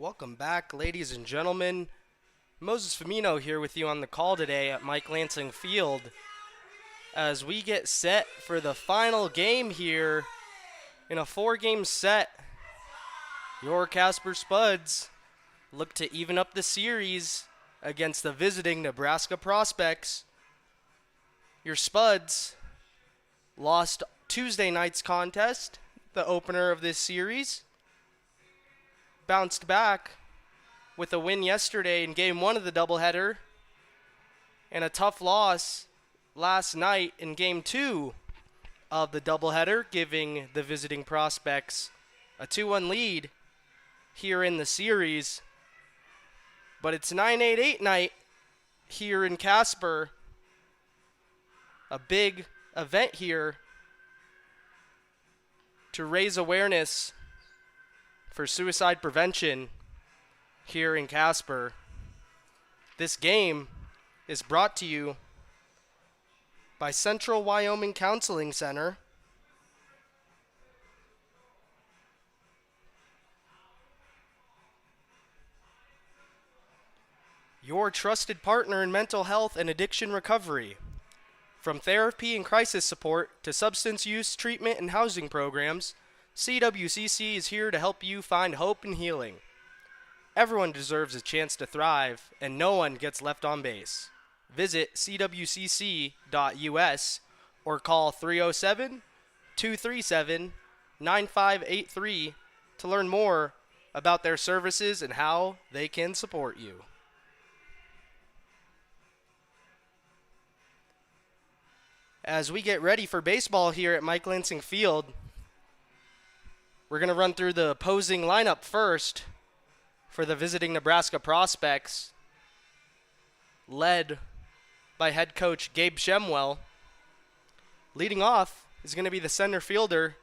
Welcome back, ladies and gentlemen. Moses Firmino here with you on the call today at Mike Lansing Field as we get set for the final game here in a 4-game set. Your Casper Spuds look to even up the series against the visiting Nebraska Prospects. Your Spuds lost Tuesday night's contest, the opener of this series. Bounced back with a win yesterday in Game 1 of the doubleheader and a tough loss last night in Game 2 of the doubleheader, giving the visiting Prospects a 2-1 lead here in the series. But it's 9-8-8 night here in Casper. A big event here to raise awareness for suicide prevention here in Casper. This game is brought to you by Central Wyoming Counseling Center, your trusted partner in mental health and addiction recovery. From therapy and crisis support to substance use treatment and housing programs, CWCC is here to help you find hope and healing. Everyone deserves a chance to thrive, and no one gets left on base. Visit cwcc.us or call 307-237-9583 to learn more about their services and how they can support you. As we get ready for baseball here at Mike Lansing Field, we're going to run through the opposing lineup first for the visiting Nebraska Prospects, led by head coach Gabe Shemwell. Leading off is going to be the center fielder,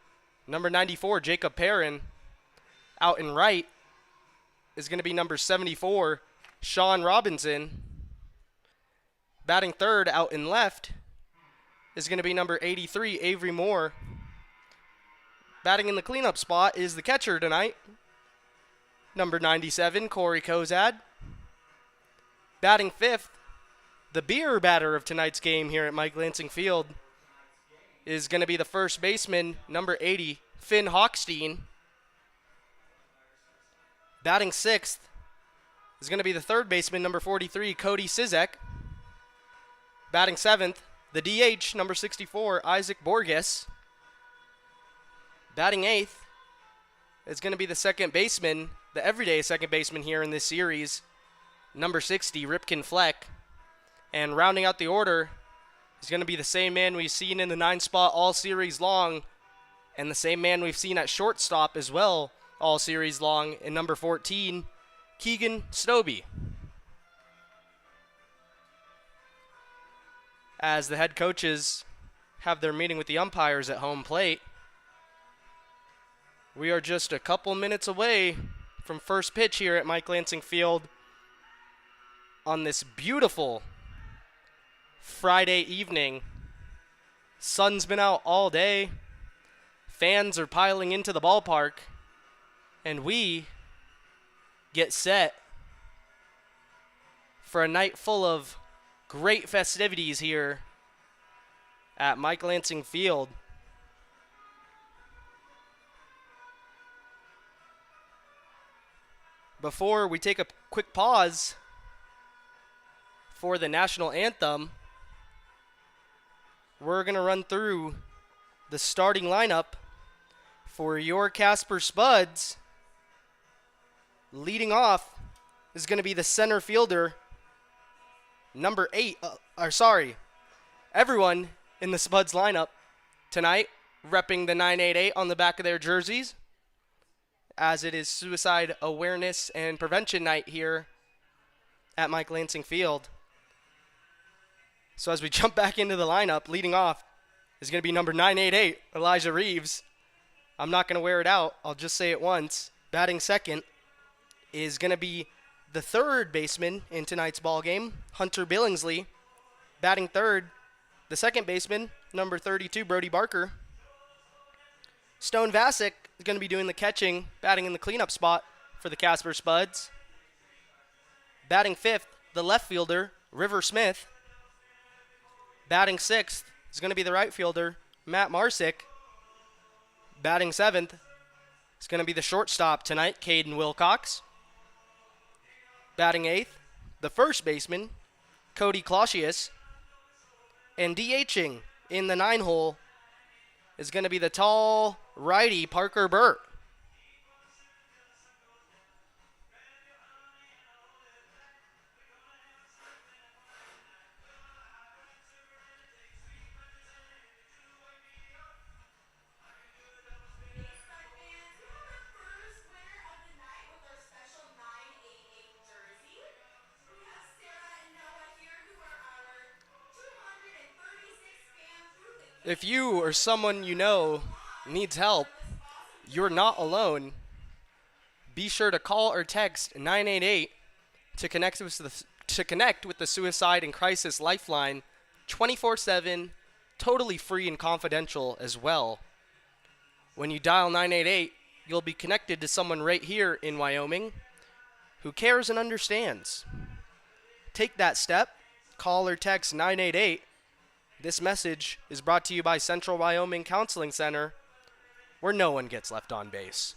number 94, Jacob Perrin. Out in right is going to be number 74, Sean Robinson. Batting third out in left is going to be number 83, Avery Moore. Batting in the cleanup spot is the catcher tonight, number 97, Corey Kozad. Batting fifth, the beer batter of tonight's game here at Mike Lansing Field, is going to be the first baseman, number 80, Finn Hochstein. Batting sixth is going to be the third baseman, number 43, Cody Sizek. Batting seventh, the DH, number 64, Isaac Borges. Batting eighth is going to be the second baseman, the everyday second baseman here in this series, number 60, Ripken Fleck. And rounding out the order is going to be the same man we've seen in the 9 spot all series long, and the same man we've seen at shortstop as well all series long, in number 14, Keegan Stobie. As the head coaches have their meeting with the umpires at home plate, we are just a couple minutes away from first pitch here at Mike Lansing Field on this beautiful Friday evening. Sun's been out all day. Fans are piling into the ballpark. And we get set for a night full of great festivities here at Mike Lansing Field. Before we take a quick pause for the national anthem, we're going to run through the starting lineup for your Casper Spuds. Leading off is going to be the center fielder, number 8. Everyone in the Spuds lineup tonight repping the 988 on the back of their jerseys, as it is Suicide Awareness and Prevention Night here at Mike Lansing Field. So as we jump back into the lineup, leading off is going to be number 988, Elijah Reeves. I'm not going to wear it out. I'll just say it once. Batting second is going to be the third baseman in tonight's ball game, Hunter Billingsley. Batting third, the second baseman, number 32, Brody Barker. Stone Vasic is going to be doing the catching, batting in the cleanup spot for the Casper Spuds. Batting fifth, the left fielder, River Smith. Batting sixth is going to be the right fielder, Matt Marsick. Batting seventh is going to be the shortstop tonight, Caden Wilcox. Batting eighth, the first baseman, Cody Clausius. And DHing in the 9-hole is going to be the tall righty, Parker Burt. If you or someone you know needs help, you're not alone. Be sure to call or text 988 to connect with the Suicide and Crisis Lifeline 24/7, totally free and confidential as well. When you dial 988, you'll be connected to someone right here in Wyoming who cares and understands. Take that step. Call or text 988. This message is brought to you by Central Wyoming Counseling Center, where no one gets left on base.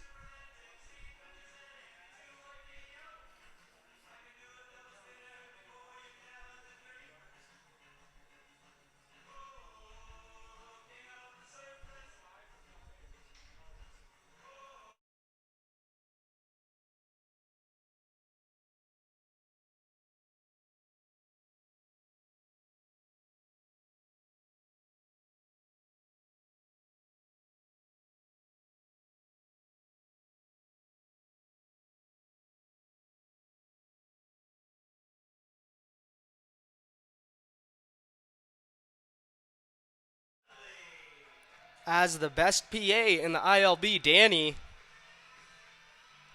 As the best PA in the ILB, Danny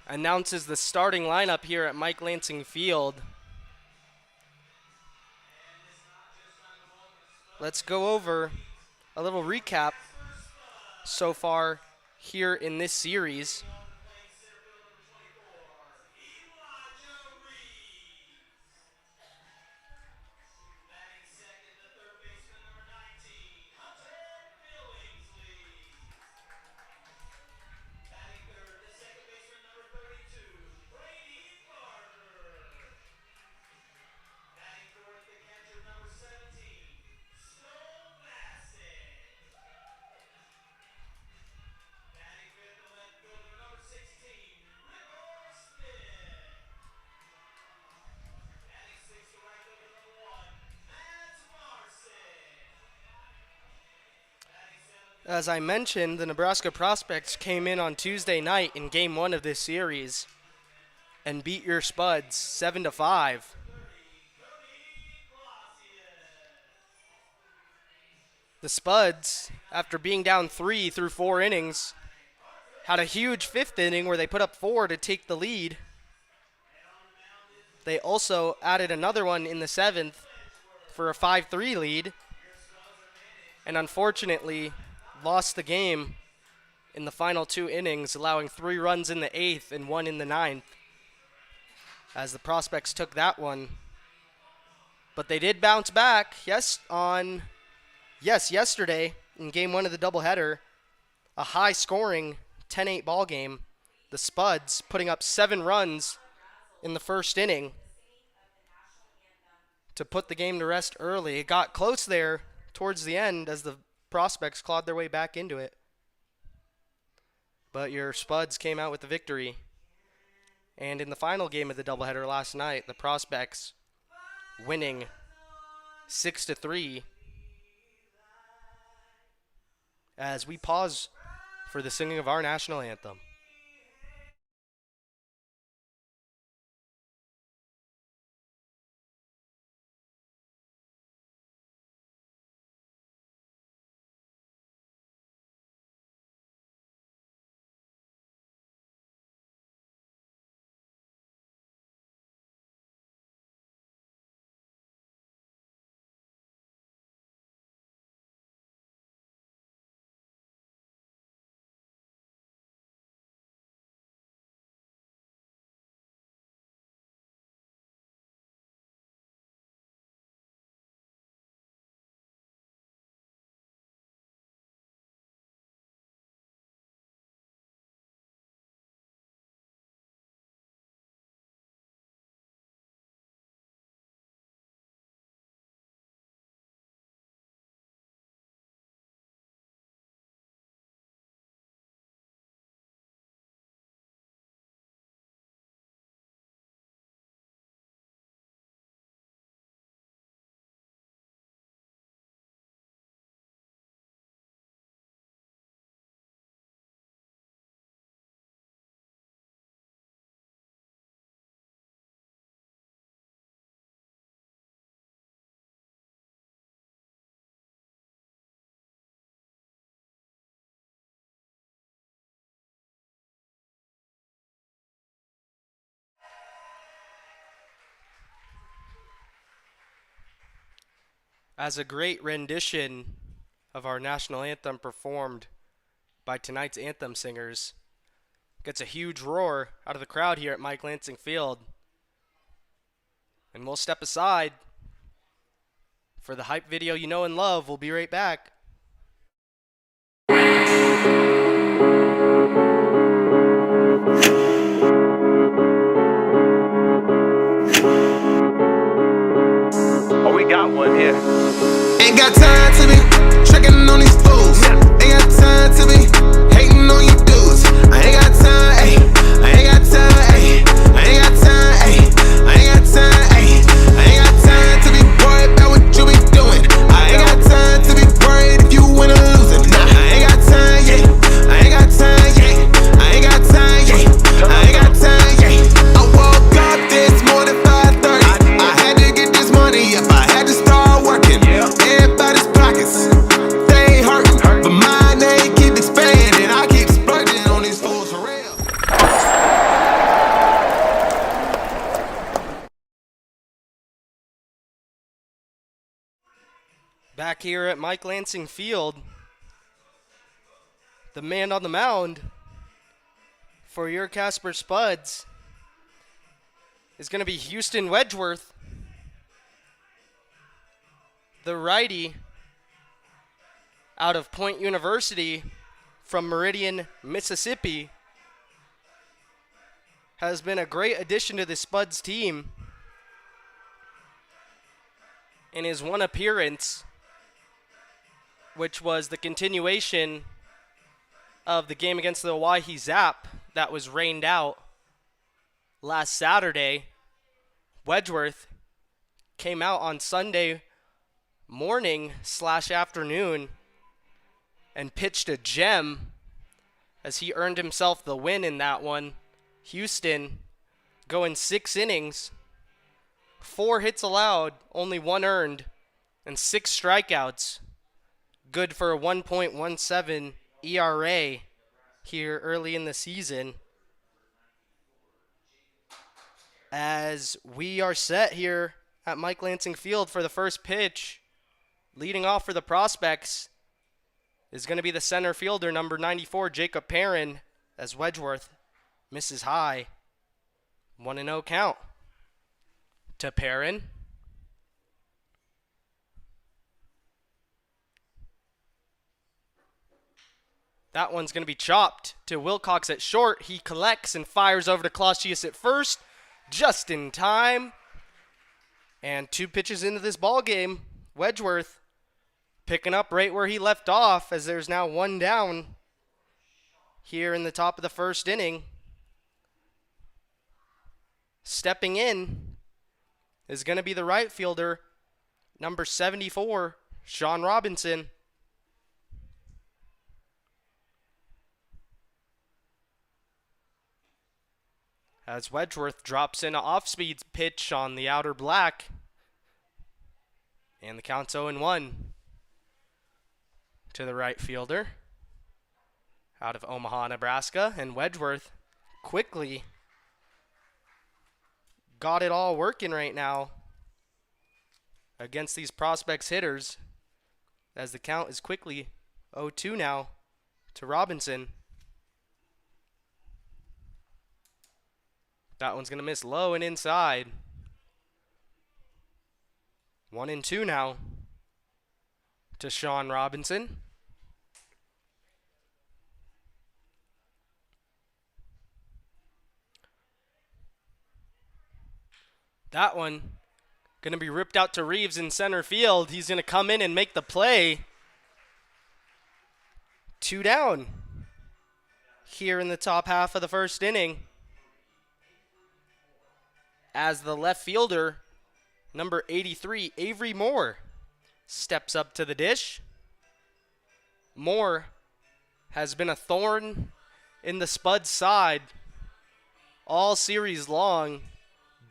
announces the starting lineup here at Mike Lansing Field. Let's go over a little recap so far here in this series. As I mentioned, the Nebraska Prospects came in on Tuesday night in Game 1 of this series and beat your Spuds 7-5. The Spuds, after being down 3 through 4 innings, had a huge 5th inning where they put up 4 to take the lead. They also added another one in the 7th for a 5-3 lead, and unfortunately lost the game in the final 2 innings, allowing 3 runs in the 8th and 1 in the 9th, as the Prospects took that one. But they did bounce back, yesterday in Game 1 of the doubleheader, a high-scoring 10-8 ball game. The Spuds putting up 7 runs in the first inning to put the game to rest early. It got close there towards the end as the Prospects clawed their way back into it. But your Spuds came out with the victory. And in the final game of the doubleheader last night, the Prospects winning 6-3 as we pause for the singing of our national anthem. as a great rendition of our national anthem performed by tonight's anthem singers gets a huge roar out of the crowd here at Mike Lansing Field. And we'll step aside for the hype video you know and love. We'll be right back. Oh, we got one here. Ain't got time to be tricking on these fools. Ain't got time to be hating on you dudes. I ain't got time, ayy. I ain't got time, ayy. I ain't got time, ayy. I ain't got time, ayy. I ain't got time to be worried about what you be doing. I ain't got time to be worried if you win or losing. Nah, I ain't got time, yeah. I ain't got time, yeah. I ain't got time, yeah. I ain't got time, yeah. I woke up this morning 5:30. I had to get this money up. I had to start working. Everybody's pockets, they hurting, but mine they keep expanding. I keep splurging on these fools for real. Back here at Mike Lansing Field, the man on the mound for your Casper Spuds is going to be Houston Wedgeworth, the righty out of Point University from Meridian, Mississippi. Has been a great addition to the Spuds team in his one appearance, which was the continuation of the game against the Owyhee Zap that was rained out last Saturday. Wedgeworth came out on Sunday morning / afternoon and pitched a gem as he earned himself the win in that one. Houston going 6 innings, 4 hits allowed, only 1 earned, and 6 strikeouts. Good for a 1.17 ERA here early in the season. As we are set here at Mike Lansing Field for the first pitch, leading off for the Prospects is going to be the center fielder, number 94, Jacob Perrin, as Wedgeworth misses high. 1-0 count to Perrin. That one's going to be chopped to Wilcox at short. He collects and fires over to Clausius at first, just in time. And 2 pitches into this ball game, Wedgeworth picking up right where he left off, as there's now 1 down here in the top of the first inning. Stepping in is going to be the right fielder, number 74, Sean Robinson. As Wedgeworth drops in an off-speed pitch on the outer black. And the count's 0-1 to the right fielder out of Omaha, Nebraska. And Wedgeworth quickly got it all working right now against these Prospects hitters, as the count is quickly 0-2 now to Robinson. That one's going to miss low and inside. 1-2 now to Sean Robinson. That one going to be ripped out to Reeves in center field. He's going to come in and make the play. 2 down here in the top half of the first inning, as the left fielder, number 83, Avery Moore, steps up to the dish. Moore has been a thorn in the Spuds' side all series long.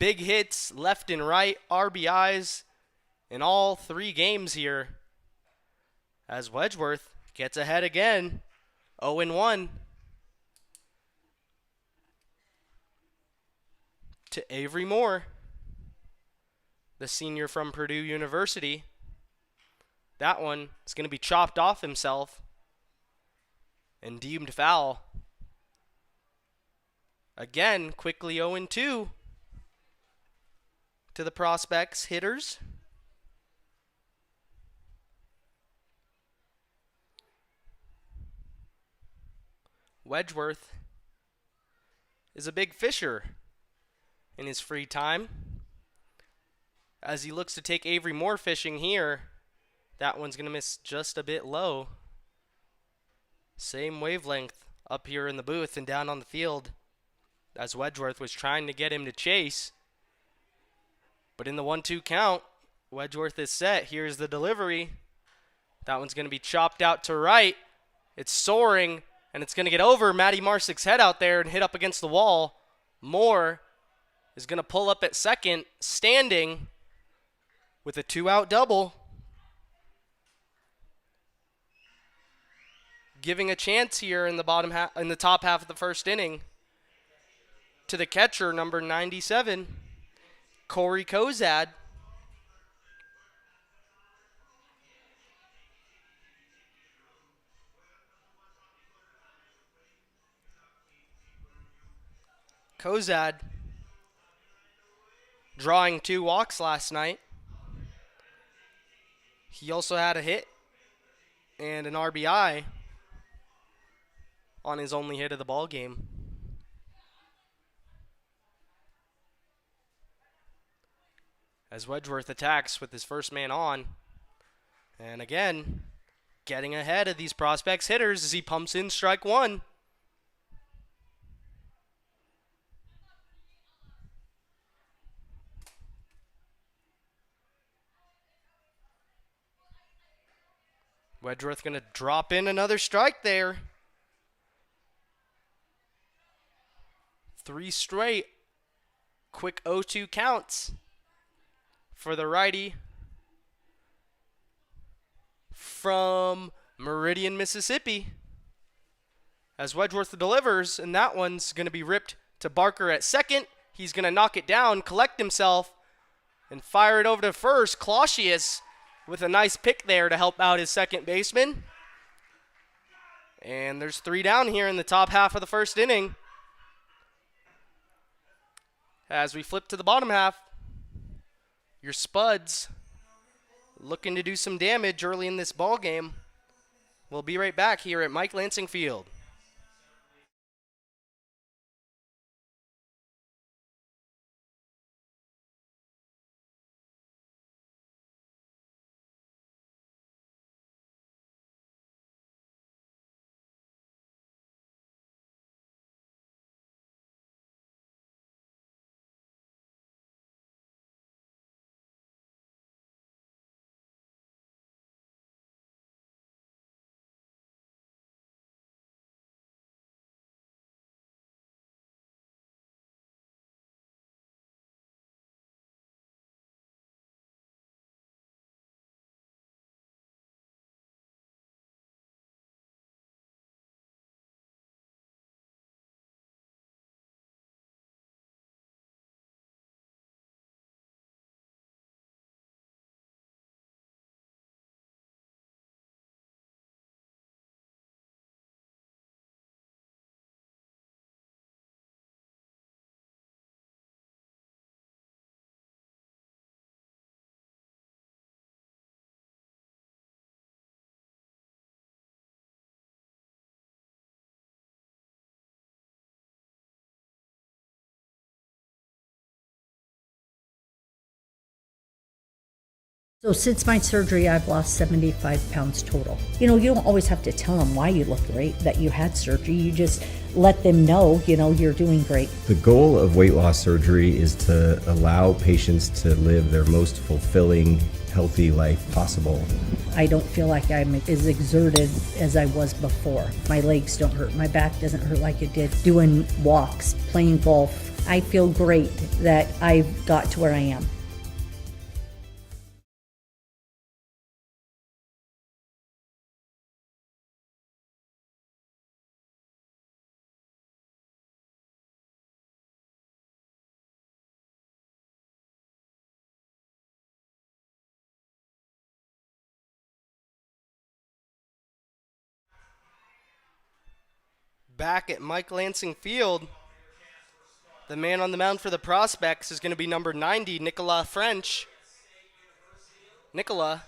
Big hits left and right, RBIs in all 3 games here, as Wedgeworth gets ahead again, 0-1 to Avery Moore, the senior from Purdue University. That one is going to be chopped off himself and deemed foul. Again, quickly 0-2 to the Prospects hitters. Wedgeworth is a big fisher in his free time. As he looks to take Avery Moore fishing here, that one's going to miss just a bit low. Same wavelength up here in the booth and down on the field as Wedgeworth was trying to get him to chase. But in the 1-2 count, Wedgeworth is set. Here's the delivery. That one's going to be chopped out to right. It's soaring, and it's going to get over Matty Marsick's head out there and hit up against the wall. Moore is going to pull up at second, standing with a 2-out double. Giving a chance here in the top half of the first inning to the catcher, number 97, Corey Kozad. Kozad drawing 2 walks last night. He also had a hit and an RBI on his only hit of the ball game. As Wedgeworth attacks with his first man on. And again, getting ahead of these Prospects hitters as he pumps in strike one. Wedgeworth going to drop in another strike there. 3 straight quick 0-2 counts for the righty from Meridian, Mississippi. As Wedgeworth delivers, and that one's going to be ripped to Barker at second. He's going to knock it down, collect himself, and fire it over to first. Clausius with a nice pick there to help out his second baseman. And there's 3 down here in the top half of the first inning. As we flip to the bottom half, your Spuds looking to do some damage early in this ball game. We'll be right back here at Mike Lansing Field. So since my surgery, I've lost 75 pounds total. You don't always have to tell them why you look great, that you had surgery. You just let them know, you're doing great. The goal of weight loss surgery is to allow patients to live their most fulfilling, healthy life possible. I don't feel like I'm as exerted as I was before. My legs don't hurt. My back doesn't hurt like it did. Doing walks, playing golf. I feel great that I've got to where I am. back at Mike Lansing Field. The man on the mound for the Prospects is going to be number 90, Nicolas French. Nicolas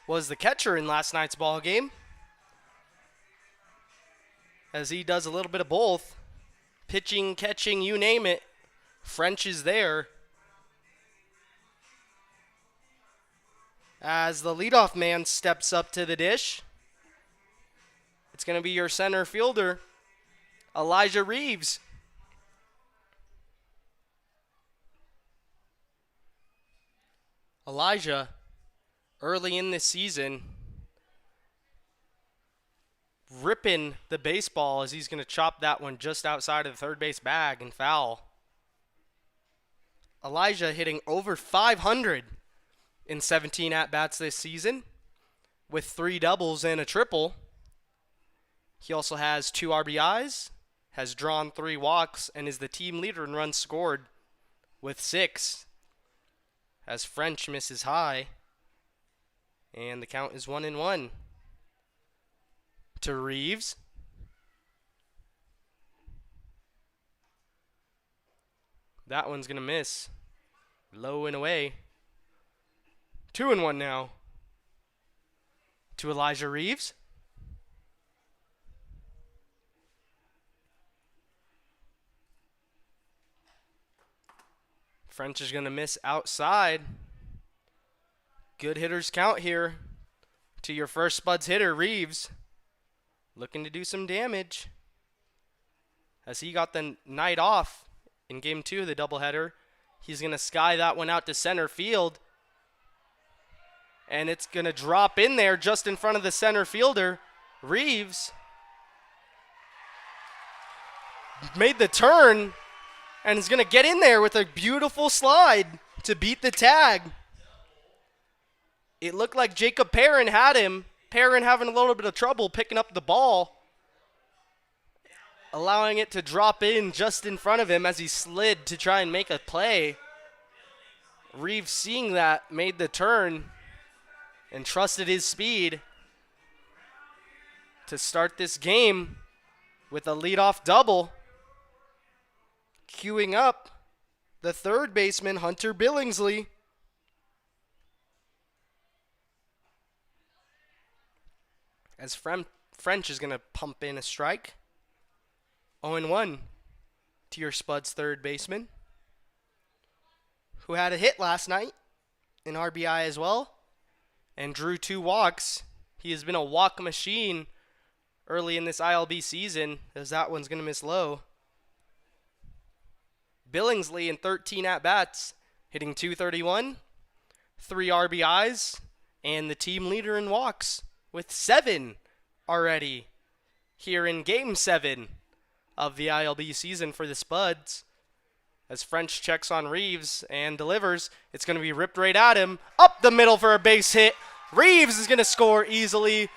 was the catcher in last night's ball game, as he does a little bit of both. Pitching, catching, you name it. French is there. As the leadoff man steps up to the dish, it's going to be your center fielder, Elijah Reeves. Elijah, early in this season, ripping the baseball as he's going to chop that one just outside of the third base bag and foul. Elijah hitting over 500 in 17 at-bats this season with 3 doubles and a triple. He also has 2 RBIs, has drawn 3 walks, and is the team leader in runs scored with 6. As French misses high, and the count is 1-1 to Reeves. That one's going to miss. Low and away. 2-1 now to Elijah Reeves. French is going to miss outside. Good hitters count here to your first Spuds hitter, Reeves. Looking to do some damage, as he got the night off in Game 2 of the doubleheader. He's going to sky that one out to center field. And it's going to drop in there just in front of the center fielder. Reeves made the turn and is going to get in there with a beautiful slide to beat the tag. It looked like Jacob Perrin had him. Perrin having a little bit of trouble picking up the ball, allowing it to drop in just in front of him as he slid to try and make a play. Reeves, seeing that, made the turn and trusted his speed to start this game with a leadoff double. Queuing up the third baseman, Hunter Billingsley. As French is going to pump in a strike. 0-1 to your Spuds third baseman, who had a hit last night, an RBI as well, and drew 2 walks. He has been a walk machine early in this ILB season, as that one's going to miss low. Billingsley in 13 at-bats, hitting .231, 3 RBIs, and the team leader in walks with 7 already here in Game 7 of the ILB season for the Spuds. As French checks on Reeves and delivers, it's going to be ripped right at him. Up the middle for a base hit. Reeves is going to score easily.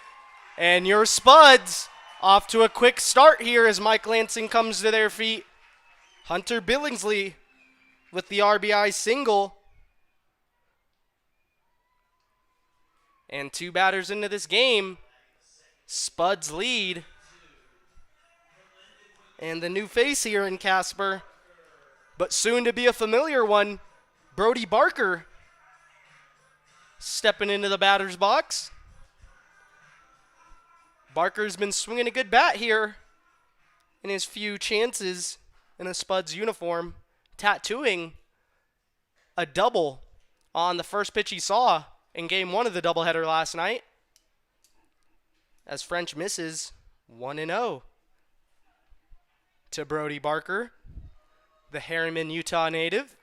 And your Spuds off to a quick start here as Mike Lansing comes to their feet. Hunter Billingsley with the RBI single. And 2 batters into this game, Spuds lead. And the new face here in Casper, but soon to be a familiar one, Brody Barker stepping into the batter's box. Barker's been swinging a good bat here in his few chances in a Spuds uniform, tattooing a double on the first pitch he saw in Game 1 of the doubleheader last night. As French misses 1-0 to Brody Barker, the Harriman, Utah native.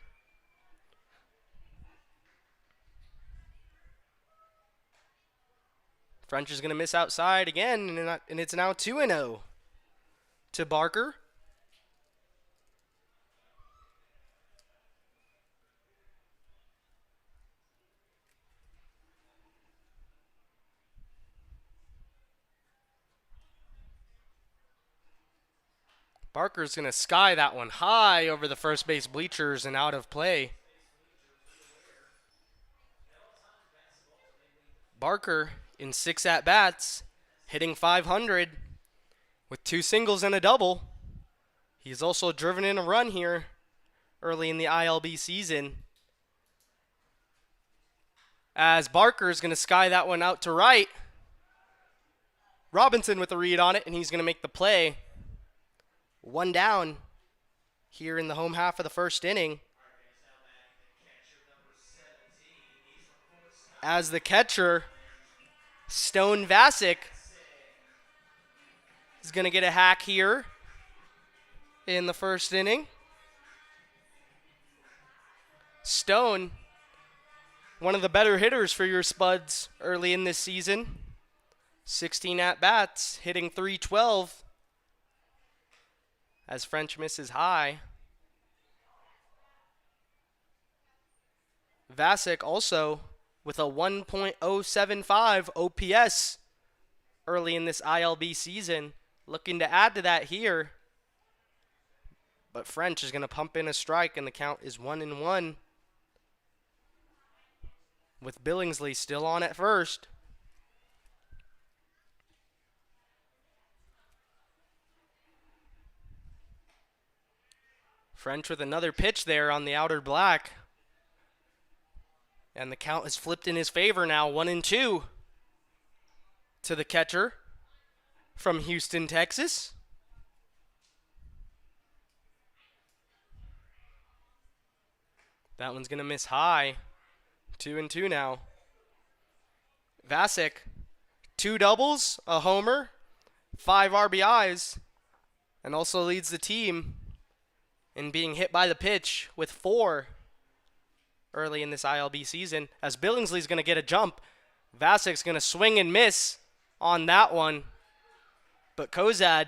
French is going to miss outside again, and it's now 2-0 to Barker. Barker's going to sky that one high over the first base bleachers and out of play. Barker in 6 at-bats, hitting .500, with 2 singles and a double. He's also driven in a run here early in the ILB season. As Barker is going to sky that one out to right. Robinson with the read on it, and he's going to make the play. 1 down here in the home half of the first inning. As the catcher, Stone Vasic, is going to get a hack here in the first inning. Stone, one of the better hitters for your Spuds early in this season. 16 at-bats, hitting .312 as French misses high. Vasic also with a 1.075 OPS early in this ILB season. Looking to add to that here. But French is going to pump in a strike, and the count is 1-1. With Billingsley still on at first. French with another pitch there on the outer black. And the count is flipped in his favor now, 1-2 to the catcher from Houston, Texas. That one's going to miss high. 2-2 now. Vasic, 2 doubles, a homer, 5 RBIs, and also leads the team in being hit by the pitch with 4 early in this ILB season. As Billingsley's going to get a jump, Vasic's going to swing and miss on that one. But Kozad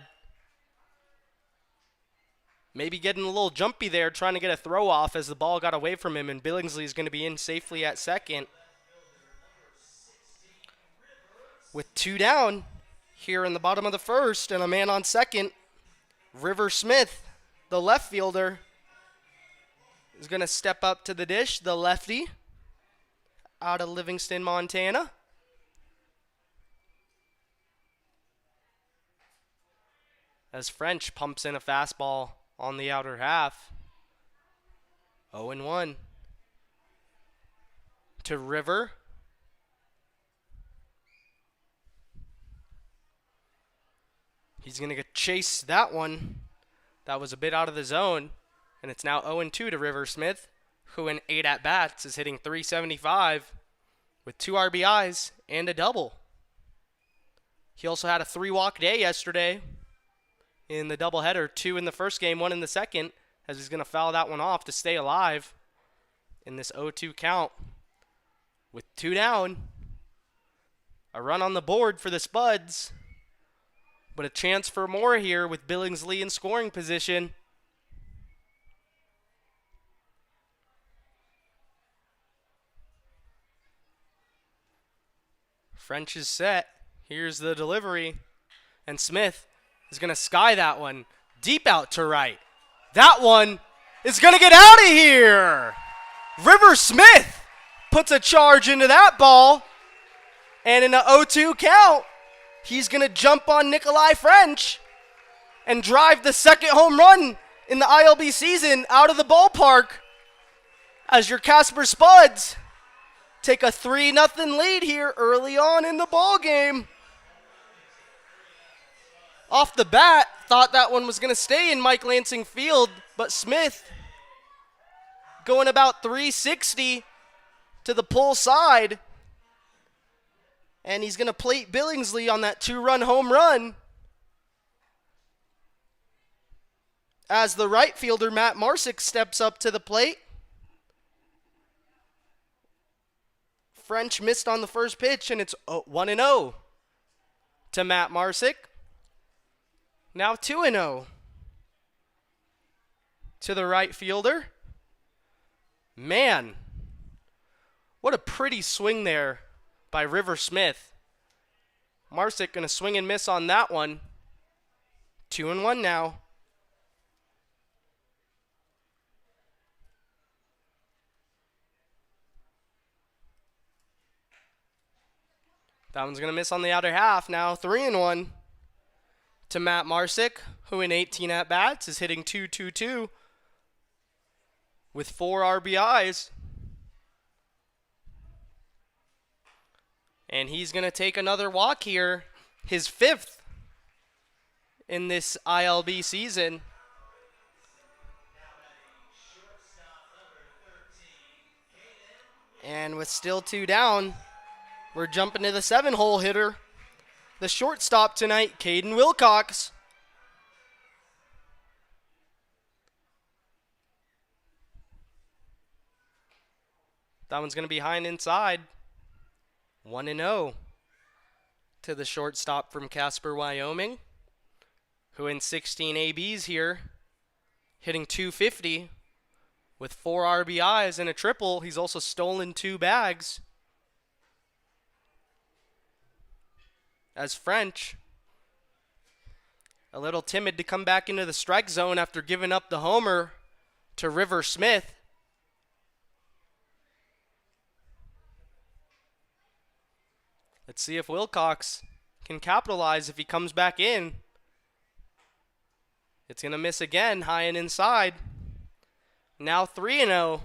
maybe getting a little jumpy there, trying to get a throw off as the ball got away from him, and Billingsley's going to be in safely at second. With 2 down here in the bottom of the first and a man on second, River Smith, the left fielder, is going to step up to the dish, the lefty, out of Livingston, Montana. As French pumps in a fastball on the outer half. 0-1 to River. He's going to chase that one. That was a bit out of the zone. And it's now 0-2 to River Smith, who in 8 at-bats is hitting .375 with 2 RBIs and a double. He also had a 3-walk day yesterday in the doubleheader, 2 in the first game, 1 in the second, as he's going to foul that one off to stay alive in this 0-2 count. With 2 down, a run on the board for the Spuds, but a chance for more here with Billingsley in scoring position. French is set. Here's the delivery. And Smith is going to sky that one deep out to right. That one is going to get out of here. River Smith puts a charge into that ball. And in an 0-2 count, he's going to jump on Nikolai French and drive the second home run in the ILB season out of the ballpark as your Casper Spuds take a 3-0 lead here early on in the ball game. Off the bat, thought that one was going to stay in Mike Lansing Field, but Smith going about 360 to the pull side. And he's going to plate Billingsley on that 2-run home run. As the right fielder, Matt Marsick, steps up to the plate. French missed on the first pitch, and it's 1-0 to Matt Marsick. Now 2-0 to the right fielder. Man, what a pretty swing there by River Smith. Marsick going to swing and miss on that one. 2-1 now. That one's going to miss on the outer half now. 3-1 to Matt Marsick, who in 18 at-bats is hitting .222 with 4 RBIs. And he's going to take another walk here, his 5th in this ILB season. And with still 2 down, we're jumping to the 7-hole hitter, the shortstop tonight, Caden Wilcox. That one's going to be high and inside. 1-0 to the shortstop from Casper, Wyoming, who in 16 ABs here, hitting .250 with 4 RBIs and a triple. He's also stolen 2 bags. As French, a little timid to come back into the strike zone after giving up the homer to River Smith. Let's see if Wilcox can capitalize if he comes back in. It's going to miss again, high and inside. Now 3-0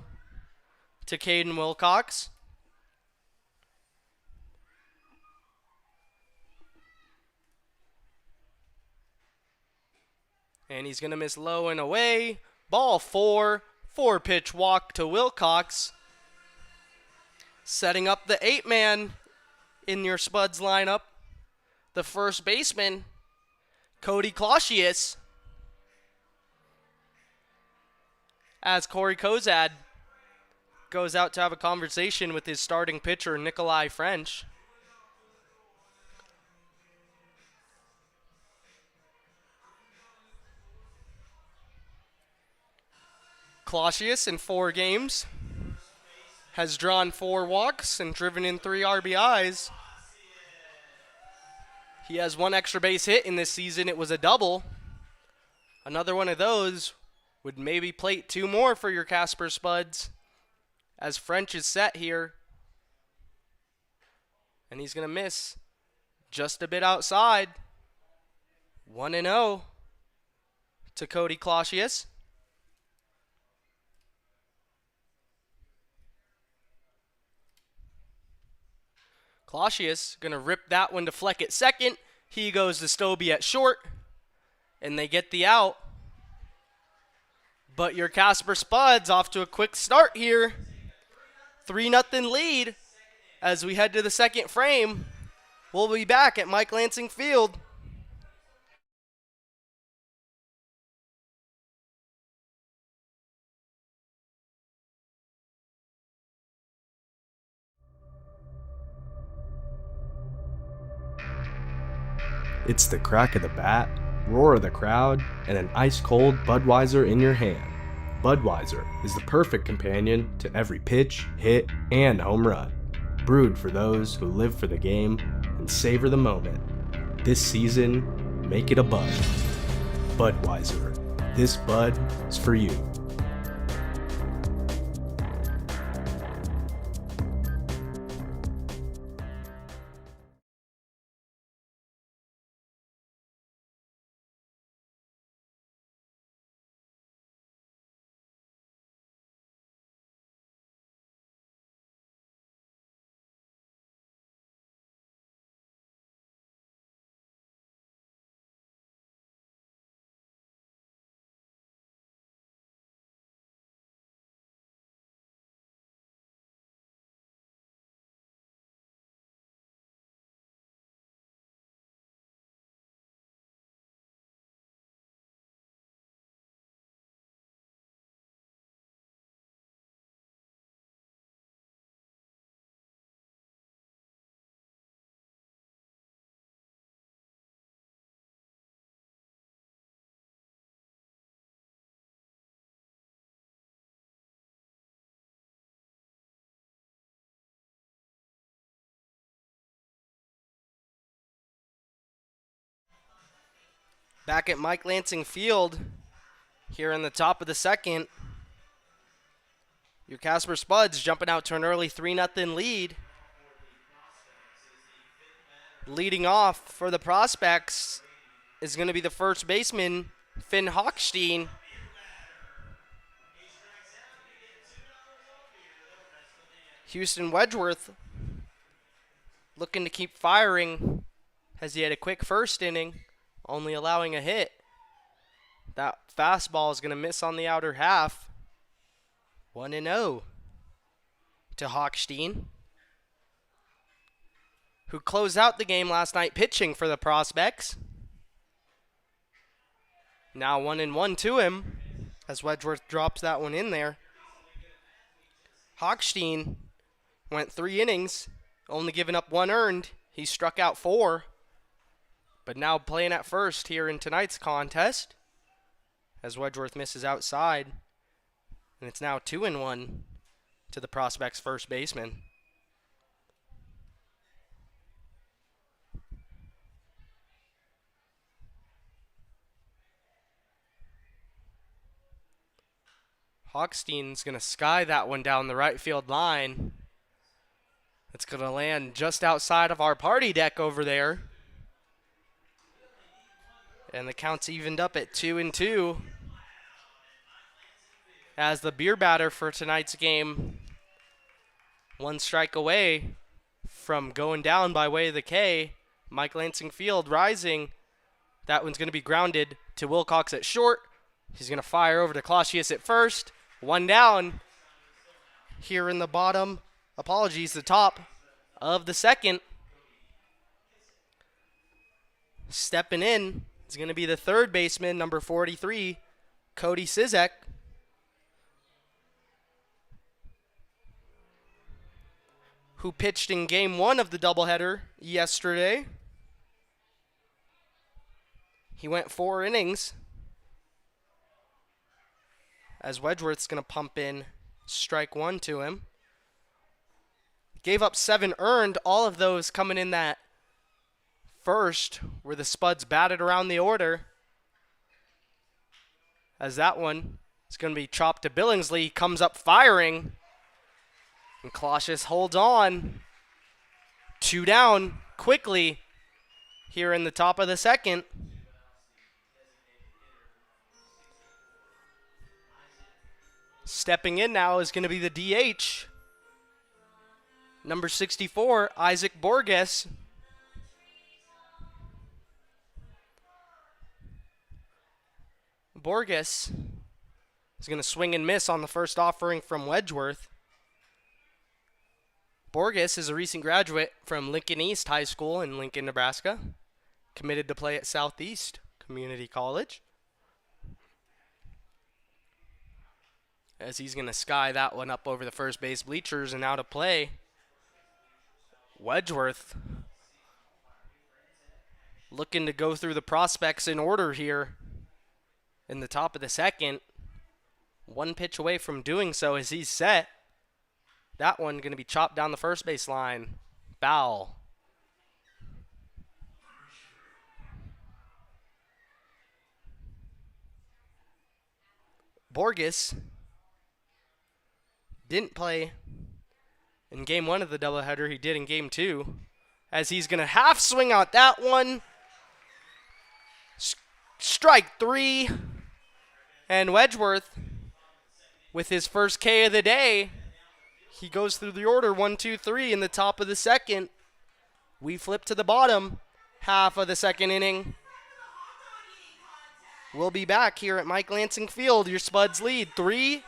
to Caden Wilcox. And he's going to miss low and away. Ball 4, 4-pitch walk to Wilcox. Setting up the 8-man in your Spuds lineup, the first baseman, Cody Clausius, as Corey Kozad goes out to have a conversation with his starting pitcher, Nikolai French. Clausius in 4 games has drawn 4 walks and driven in 3 RBIs. He has 1 extra base hit in this season. It was a double. Another one of those would maybe plate 2 more for your Casper Spuds, as French is set here. And he's going to miss just a bit outside. 1-0 to Cody Clausius. Clausius going to rip that one to Fleck at second. He goes to Stobie at short, and they get the out. But your Casper Spuds off to a quick start here. 3-0 lead as we head to the second frame. We'll be back at Mike Lansing Field. It's the crack of the bat, roar of the crowd, and an ice-cold Budweiser in your hand. Budweiser is the perfect companion to every pitch, hit, and home run. Brewed for those who live for the game and savor the moment. This season, make it a Bud. Budweiser. This Bud is for you. Back at Mike Lansing Field, here in the top of the second, your Casper Spuds jumping out to an early 3-0 lead. Leading off for the Prospects is going to be the first baseman, Finn Hochstein. Houston Wedgeworth looking to keep firing as he had a quick first inning, only allowing a hit. That fastball is going to miss on the outer half. 1-0 to Hochstein, who closed out the game last night pitching for the Prospects. Now 1-1 to him as Wedgeworth drops that one in there. Hochstein went 3 innings, only giving up 1 earned. He struck out 4, but now playing at first here in tonight's contest as Wedgeworth misses outside. And it's now 2-1 to the Prospects' first baseman. Hochstein's going to sky that one down the right field line. It's going to land just outside of our party deck over there. And the count's evened up at 2-2. As the beer batter for tonight's game, 1 strike away from going down by way of the K. Mike Lansing Field rising. That one's going to be grounded to Wilcox at short. He's going to fire over to Clausius at first. 1 down here in the the top of the second. Stepping in is going to be the third baseman, number 43, Cody Sizek. Who pitched in game 1 of the doubleheader yesterday. He went 4 innings. As Wedgeworth's going to pump in strike 1 to him. Gave up 7 earned, all of those coming in that first where the Spuds batted around the order. As that one is going to be chopped to Billingsley, comes up firing. And Clausius holds on. 2 down quickly here in the top of the second. Stepping in now is going to be the DH. Number 64, Isaac Borges. Borges is going to swing and miss on the first offering from Wedgeworth. Borges is a recent graduate from Lincoln East High School in Lincoln, Nebraska. Committed to play at Southeast Community College. As he's going to sky that one up over the first base bleachers and out of play. Wedgeworth looking to go through the prospects in order here in the top of the second. 1 pitch away from doing so as he's set. That one going to be chopped down the first base line. Foul. Borges didn't play in game 1 of the doubleheader. He did in game 2. As he's going to half swing out that one. Strike 3. And Wedgeworth, with his first K of the day, he goes through the order 1, 2, 3 in the top of the second. We flip to the bottom half of the second inning. We'll be back here at Mike Lansing Field. Your Spuds lead 3-0.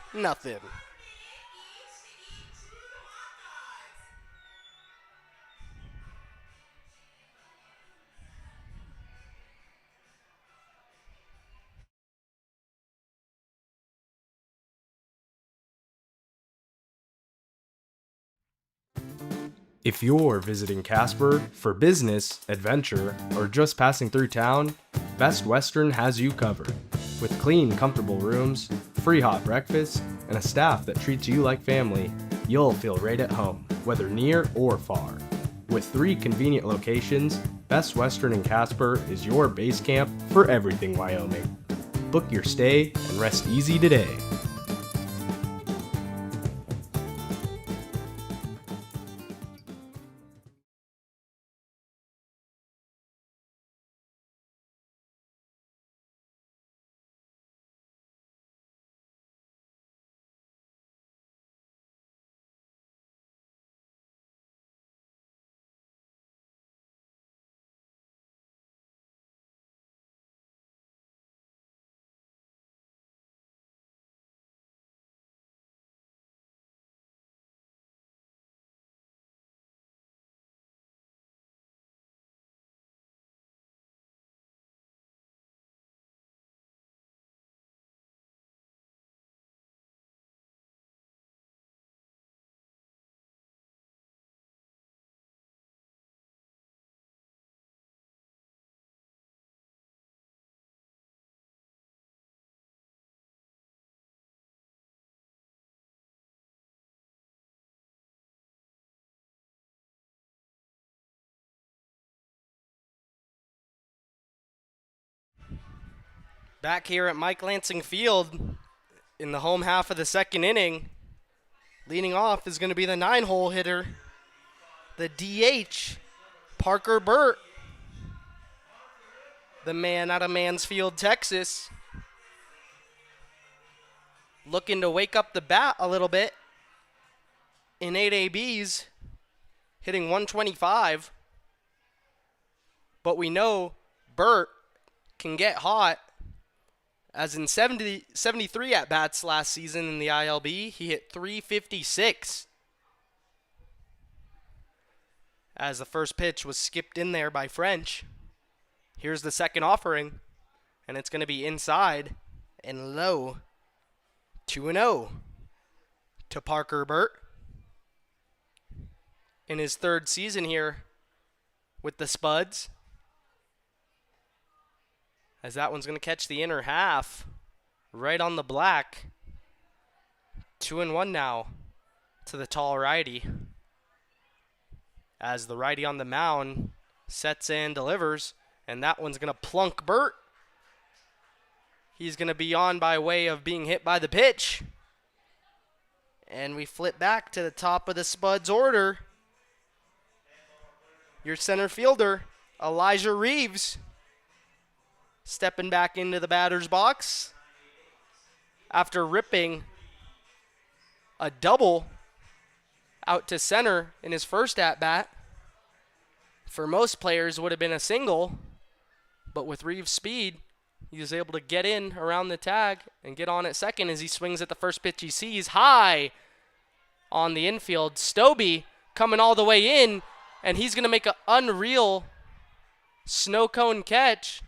If you're visiting Casper for business, adventure, or just passing through town, Best Western has you covered. With clean, comfortable rooms, free hot breakfast, and a staff that treats you like family, you'll feel right at home, whether near or far. With 3 convenient locations, Best Western in Casper is your base camp for everything Wyoming. Book your stay and rest easy today. Back here at Mike Lansing Field in the home half of the second inning. Leading off is going to be the 9-hole hitter, the DH, Parker Burt, the man out of Mansfield, Texas. Looking to wake up the bat a little bit in 8 ABs, hitting 125. But we know Burt can get hot, as in 73 at-bats last season in the ILB, he hit 356. As the first pitch was skipped in there by French. Here's the second offering, and it's going to be inside and low. 2-0 to Parker Burt in his third season here with the Spuds. As that one's going to catch the inner half right on the black. 2-1 now to the tall righty. As the righty on the mound sets and delivers, and that one's going to plunk Burt. He's going to be on by way of being hit by the pitch. And we flip back to the top of the Spuds order. Your center fielder, Elijah Reeves, stepping back into the batter's box after ripping a double out to center in his first at-bat. For most players, would have been a single, but with Reeves' speed, he was able to get in around the tag and get on at second as he swings at the first pitch he sees. High on the infield. Stobie coming all the way in, and he's going to make an unreal snow cone catch.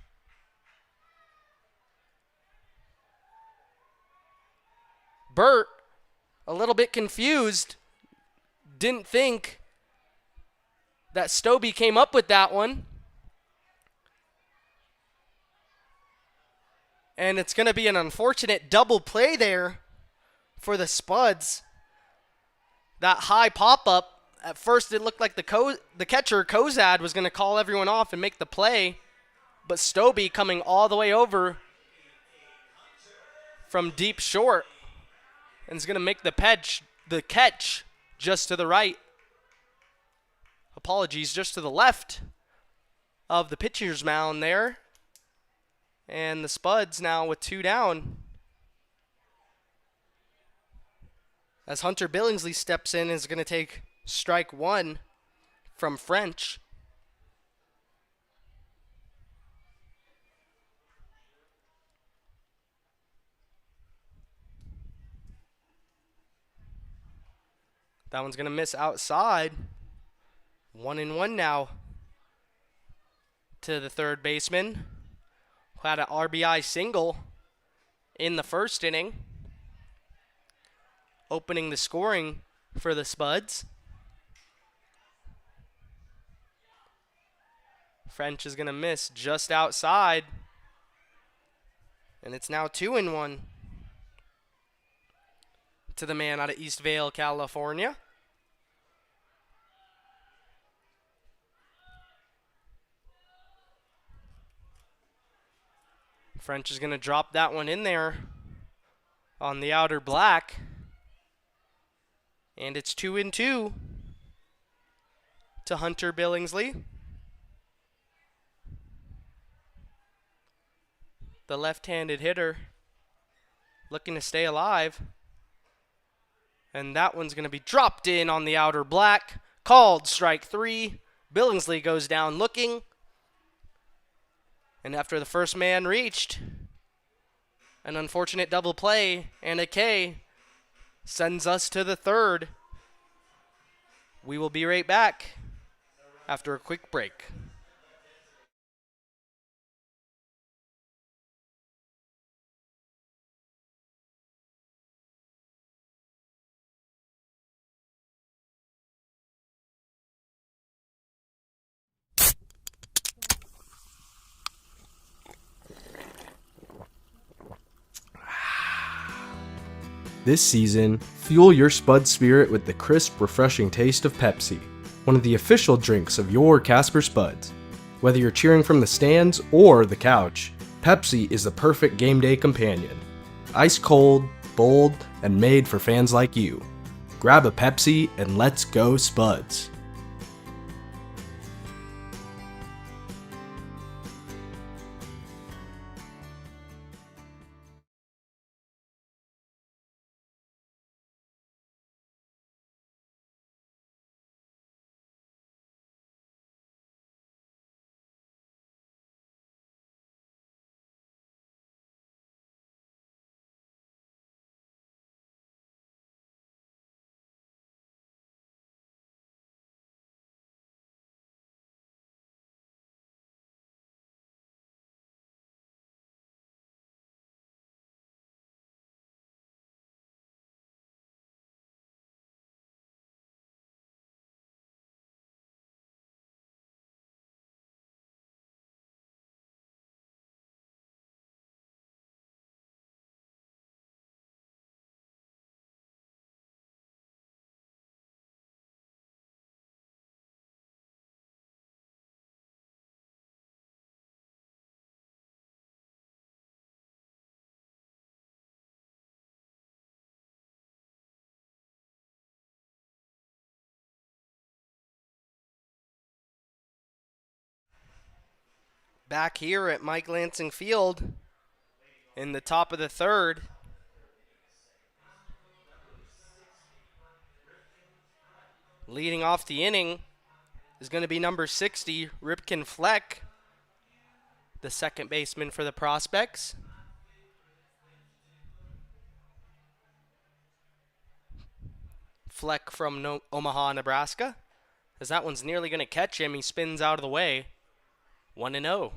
Burt, a little bit confused, didn't think that Stobie came up with that one. And it's going to be an unfortunate double play there for the Spuds. That high pop-up, at first it looked like the catcher, Kozad, was going to call everyone off and make the play. But Stobie coming all the way over from deep short and is going to make the catch just to the right. Apologies, just to the left of the pitcher's mound there. And the Spuds now with 2 down. As Hunter Billingsley steps in, is going to take strike 1 from French. That one's going to miss outside. 1-1 now to the third baseman, who had an RBI single in the first inning, opening the scoring for the Spuds. French is going to miss just outside, and it's now 2-1 to the man out of East Vale, California. French is going to drop that one in there on the outer black. And it's 2-2 to Hunter Billingsley. The left-handed hitter looking to stay alive. And that one's going to be dropped in on the outer black. Called strike 3. Billingsley goes down looking. And after the first man reached, an unfortunate double play and a K sends us to the third. We will be right back after a quick break. This season, fuel your Spud spirit with the crisp, refreshing taste of Pepsi, one of the official drinks of your Casper Spuds. Whether you're cheering from the stands or the couch, Pepsi is the perfect game day companion. Ice cold, bold, and made for fans like you. Grab a Pepsi and let's go Spuds. Back here at Mike Lansing Field in the top of the third. Leading off the inning is going to be number 60, Ripken Fleck, the second baseman for the Prospects. Fleck from Omaha, Nebraska. As that one's nearly going to catch him, he spins out of the way. 1-0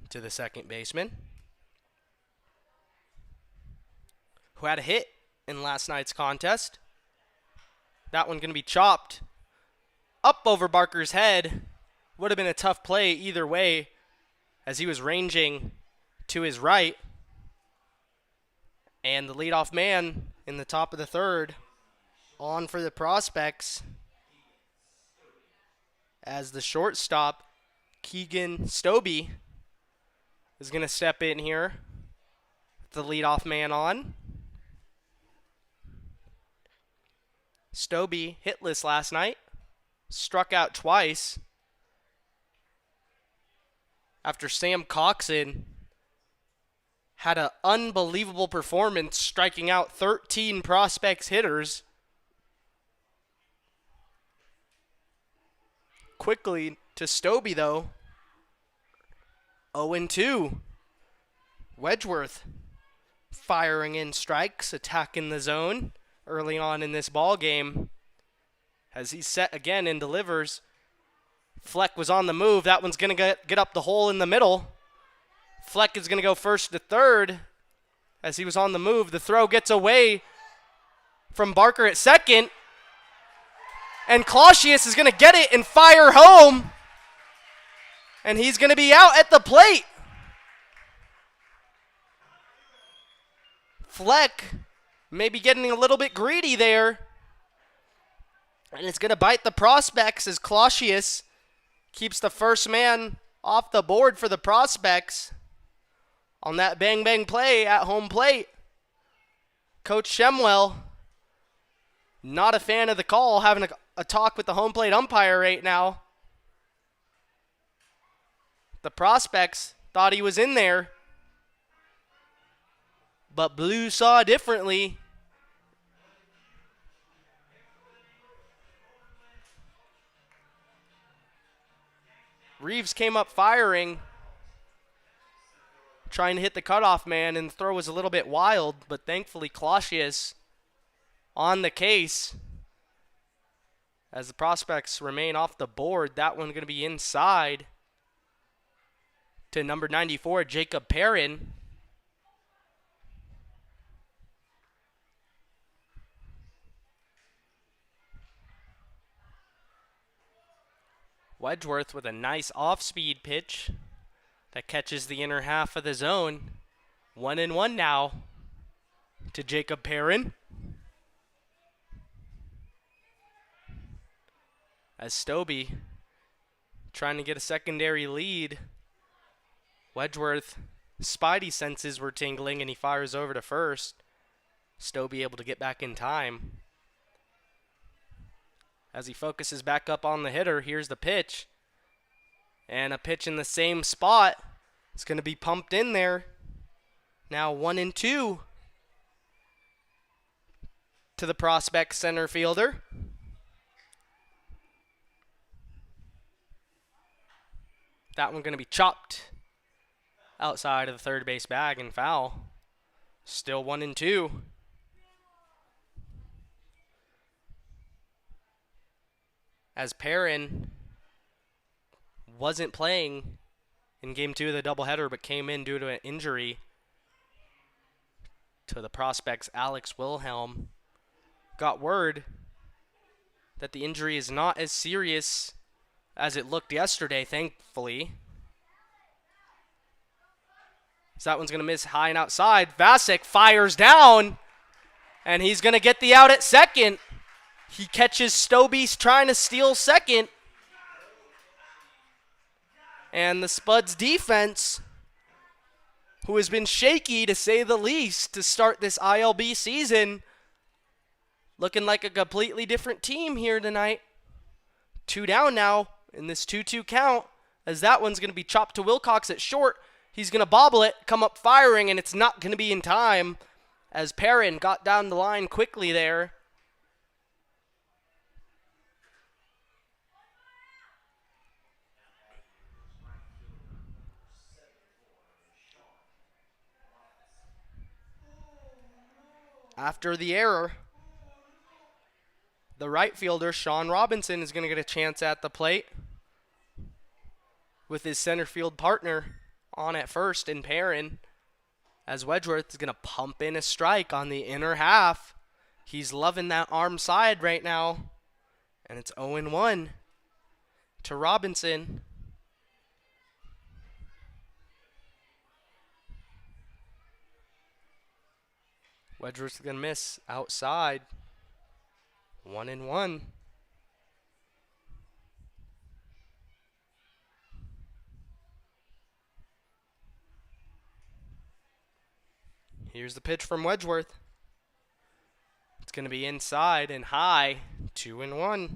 to the second baseman, who had a hit in last night's contest. That one going to be chopped up over Barker's head. Would have been a tough play either way, as he was ranging to his right. And the leadoff man in the top of the third on for the Prospects, as the shortstop, Keegan Stobie, is going to step in here. The leadoff man on. Stobie hitless last night. Struck out twice after Sam Coxon had an unbelievable performance, striking out 13 Prospects hitters. Quickly to Stobie, though. 0-2. Wedgeworth firing in strikes, attacking the zone early on in this ball game. As he's set again and delivers. Fleck was on the move. That one's going to get up the hole in the middle. Fleck is going to go first to third. As he was on the move, the throw gets away from Barker at second. And Clausius is going to get it and fire home. And he's going to be out at the plate. Fleck maybe getting a little bit greedy there. And it's going to bite the Prospects as Clausius keeps the first man off the board for the Prospects on that bang-bang play at home plate. Coach Shemwell, not a fan of the call, having a talk with the home plate umpire right now. The Prospects thought he was in there, but Blue saw differently. Reeves came up firing, trying to hit the cutoff man, and the throw was a little bit wild, but thankfully Clausius on the case. As the Prospects remain off the board, that one going to be inside to number 94, Jacob Perrin. Wedgeworth with a nice off-speed pitch that catches the inner half of the zone. 1-1 now to Jacob Perrin. As Stobie trying to get a secondary lead. Wedgeworth, spidey senses were tingling, and he fires over to first. Stobie able to get back in time. As he focuses back up on the hitter, here's the pitch. And a pitch in the same spot. It's going to be pumped in there. Now 1-2 to the Prospects center fielder. That one going to be chopped outside of the third base bag and foul. Still 1-2. As Perrin wasn't playing in Game 2 of the doubleheader, but came in due to an injury to the Prospects' Alex Wilhelm. Got word that the injury is not as serious as it looked yesterday, thankfully. So that one's going to miss high and outside. Vasek fires down, and he's going to get the out at second. He catches Stobie trying to steal second. And the Spuds defense, who has been shaky to say the least to start this ILB season, looking like a completely different team here tonight. 2 down now in this 2-2 count, as that one's going to be chopped to Wilcox at short. He's going to bobble it, come up firing, and it's not going to be in time, as Perrin got down the line quickly there. After the error, the right fielder, Sean Robinson, is going to get a chance at the plate with his center field partner on at first in Perrin, as Wedgeworth is going to pump in a strike on the inner half. He's loving that arm side right now, and it's 0-1 to Robinson. Wedgeworth's going to miss outside. 1-1. Here's the pitch from Wedgeworth. It's going to be inside and high. 2-1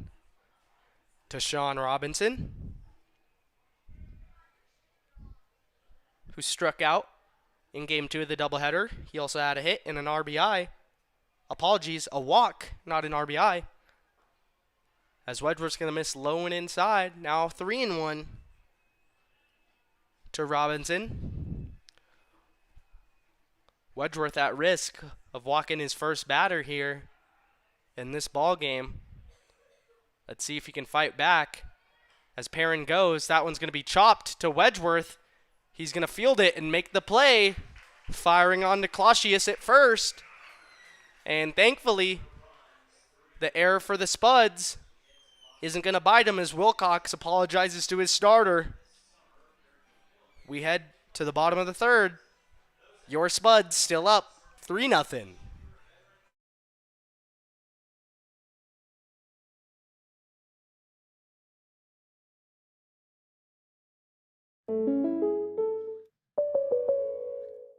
to Sean Robinson, who struck out in Game 2 of the doubleheader. He also had a hit and an RBI. Apologies, a walk, not an RBI. As Wedgeworth's going to miss low and inside. Now 3-1 to Robinson. Wedgeworth at risk of walking his first batter here in this ball game. Let's see if he can fight back. As Perrin goes, that one's going to be chopped to Wedgeworth. He's going to field it and make the play, firing on to Clausius at first. And thankfully, the error for the Spuds isn't going to bite him, as Wilcox apologizes to his starter. We head to the bottom of the third. Your Spuds still up 3-0.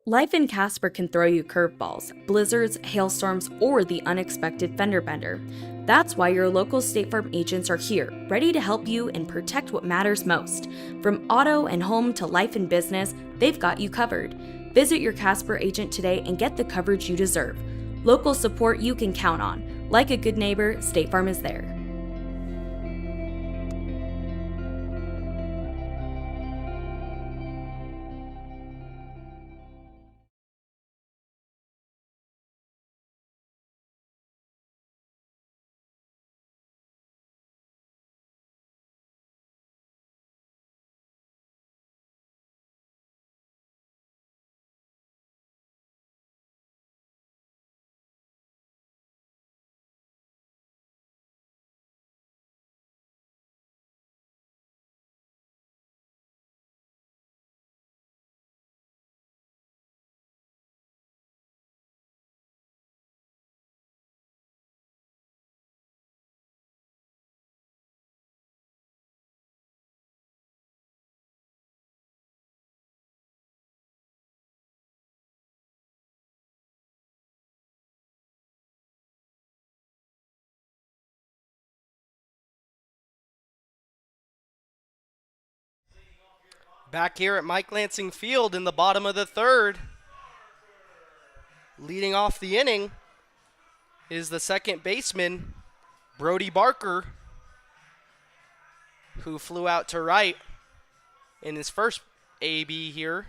Life in Casper can throw you curveballs, blizzards, hailstorms, or the unexpected fender bender. That's why your local State Farm agents are here, ready to help you and protect what matters most. From auto and home to life and business, they've got you covered. Visit your Casper agent today and get the coverage you deserve. Local support you can count on. Like a good neighbor, State Farm is there. Back here at Mike Lansing Field in the bottom of the third. Leading off the inning is the second baseman, Brody Barker, who flew out to right in his first AB here.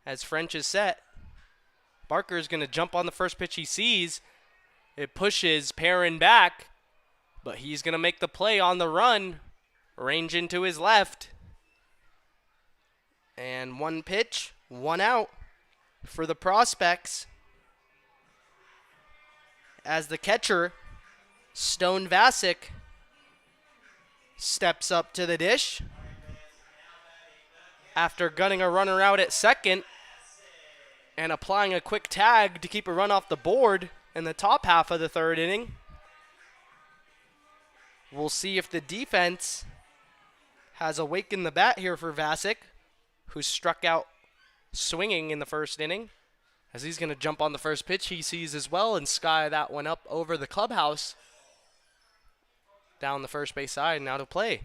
As French is set, Barker is going to jump on the first pitch he sees. It pushes Perrin back, but he's going to make the play on the run, range into his left. And one pitch, one out for the Prospects. As the catcher, Stone Vasic, steps up to the dish. After gunning a runner out at second and applying a quick tag to keep a run off the board in the top half of the third inning. We'll see if the defense has awakened the bat here for Vasic, who struck out swinging in the first inning, as he's going to jump on the first pitch he sees as well and sky that one up over the clubhouse. Down the first base side, now to play.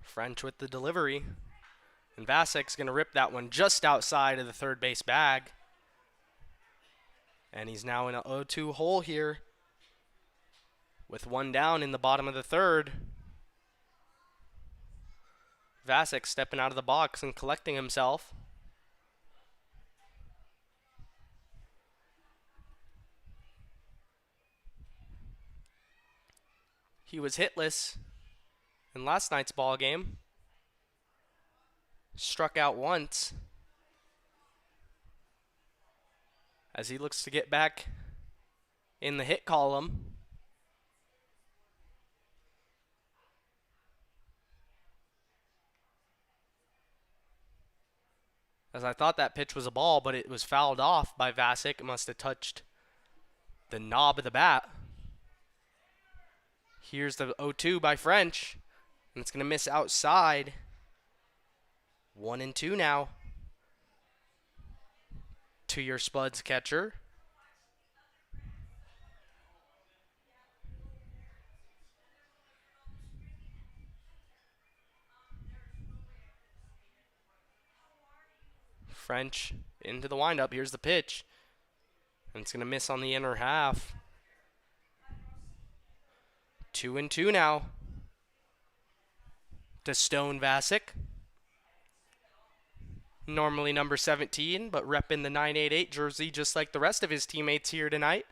French with the delivery. And Vasic's going to rip that one just outside of the third base bag. And he's now in an 0-2 hole here with one down in the bottom of the third. Vasic stepping out of the box and collecting himself. He was hitless in last night's ball game. Struck out once. As he looks to get back in the hit column. As I thought that pitch was a ball, but it was fouled off by Vasic. It must have touched the knob of the bat. Here's the 0-2 by French. And it's going to miss outside. 1-2 now. To your Spuds catcher. French into the windup. Here's the pitch. And it's going to miss on the inner half. 2-2 now. To Stone Vasic. Normally number 17, but repping the 988 jersey just like the rest of his teammates here tonight.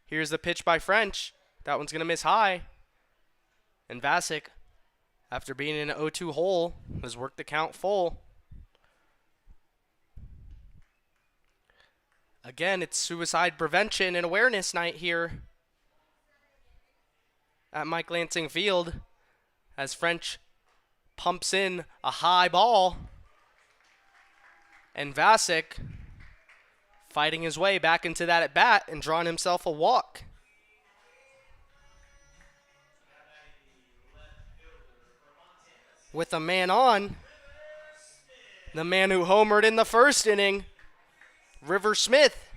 Here's the pitch by French. That one's going to miss high. And Vasic, after being in an 0-2 hole, has worked the count full. Again, it's suicide prevention and awareness night here at Mike Lansing Field as French pumps in a high ball. And Vasic fighting his way back into that at bat and drawing himself a walk. With a man on, the man who homered in the first inning, River Smith,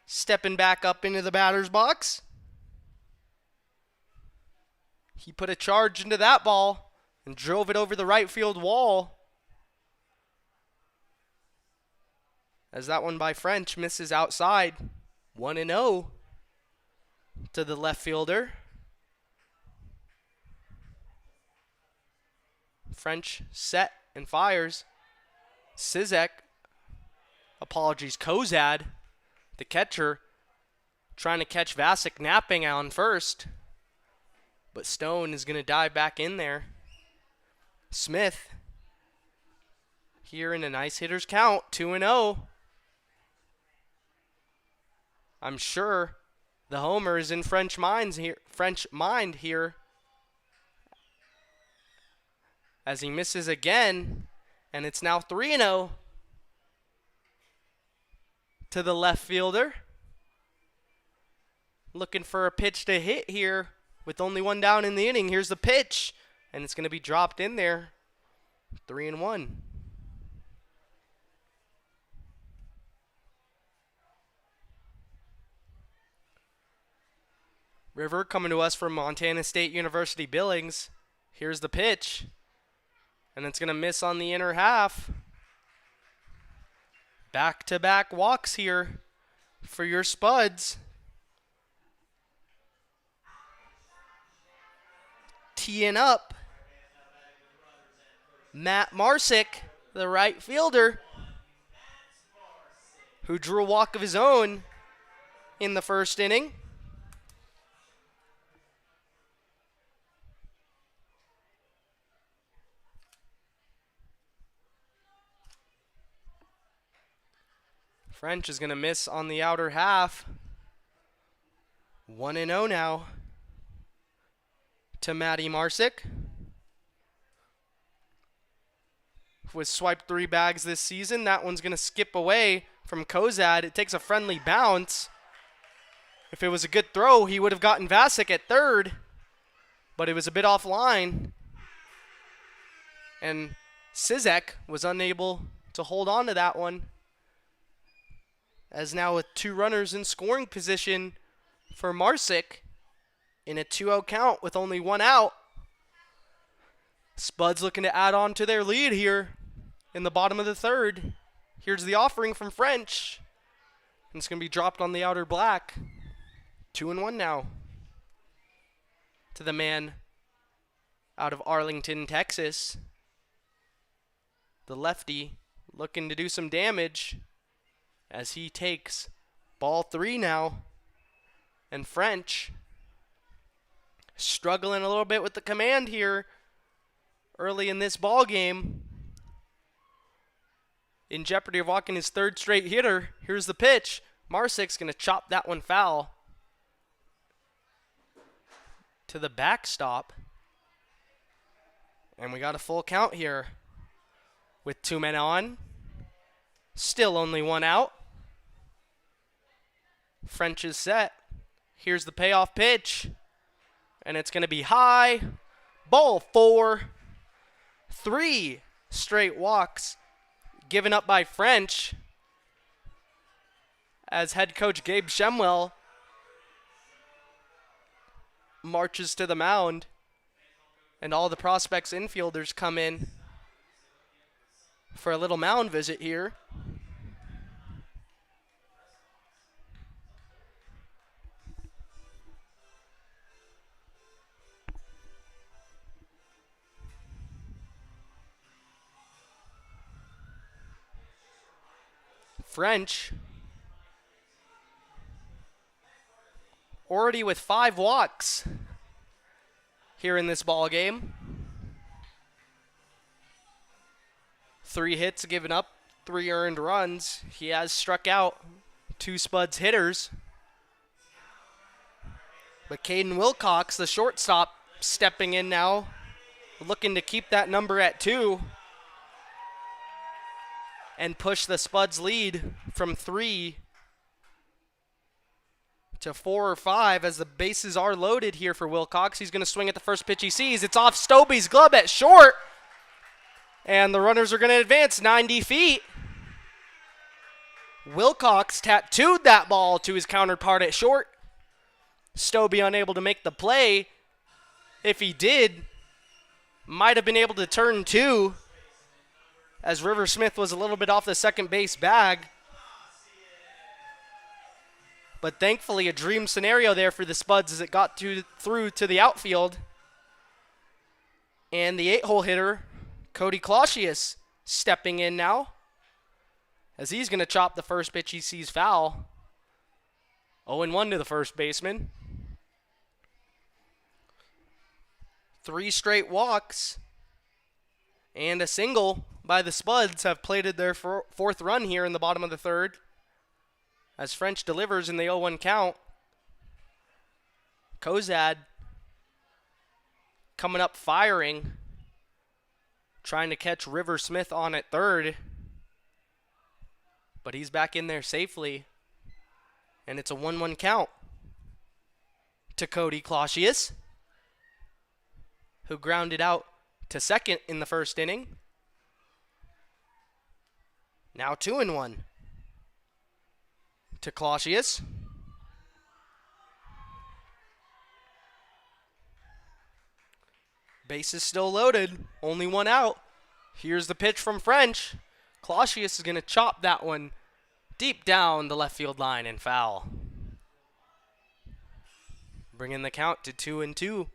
stepping back up into the batter's box. He put a charge into that ball and drove it over the right field wall. As that one by French misses outside. 1-0 to the left fielder. French set and fires. Kozad, the catcher, trying to catch Vasic napping on first. But Stone is going to dive back in there. Smith here in a nice hitter's count, 2-0. I'm sure the homer is in French mind here. As he misses again, and it's now 3-0 to the left fielder. Looking for a pitch to hit here with only one down in the inning. Here's the pitch, and it's going to be dropped in there. 3-1. River coming to us from Montana State University Billings. Here's the pitch. And it's going to miss on the inner half. Back-to-back walks here for your Spuds. Teeing up. Matt Marsick, the right fielder, who drew a walk of his own in the first inning. French is going to miss on the outer half. 1-0 now to Matty Marsick. Was swiped 3 bags this season. That one's going to skip away from Kozad. It takes a friendly bounce. If it was a good throw, he would have gotten Vasic at third, but it was a bit offline. And Sizek was unable to hold on to that one. As now with 2 runners in scoring position for Marsick in a 2-0 count with only 1 out. Spuds looking to add on to their lead here in the bottom of the third. Here's the offering from French. And it's going to be dropped on the outer black. 2-1 now to the man out of Arlington, Texas. The lefty looking to do some damage as he takes ball 3 now. And French struggling a little bit with the command here early in this ball game. In jeopardy of walking his 3rd straight hitter. Here's the pitch. Marsick's going to chop that one foul to the backstop. And we got a full count here with 2 men on. Still only 1 out. French is set. Here's the payoff pitch. And it's going to be high. Ball 4. 3 straight walks given up by French as head coach Gabe Shemwell marches to the mound. And all the Prospects infielders come in for a little mound visit here. French already with 5 walks here in this ball game. 3 hits given up, 3 earned runs. He has struck out 2 Spuds hitters. But Caden Wilcox, the shortstop, stepping in now, looking to keep that number at 2 and push the Spuds lead from 3 to 4 or 5 as the bases are loaded here for Wilcox. He's going to swing at the first pitch he sees. It's off Stobie's glove at short. And the runners are going to advance 90 feet. Wilcox tattooed that ball to his counterpart at short. Stobie unable to make the play. If he did, might have been able to turn 2 as River Smith was a little bit off the second base bag. But thankfully a dream scenario there for the Spuds as it got through to the outfield. And the 8-hole hitter, Cody Clausius, stepping in now as he's going to chop the first pitch he sees foul. 0-1 to the first baseman. 3 straight walks and a single by the Spuds have plated their 4th run here in the bottom of the third as French delivers in the 0-1 count. Kozad coming up firing, trying to catch River Smith on at third, but he's back in there safely, and it's a 1-1 count to Cody Clausius, who grounded out to second in the first inning. Now 2-1 to Clausius. Base is still loaded. Only one out. Here's the pitch from French. Clausius is going to chop that one deep down the left field line and foul. Bringing the count to 2-2.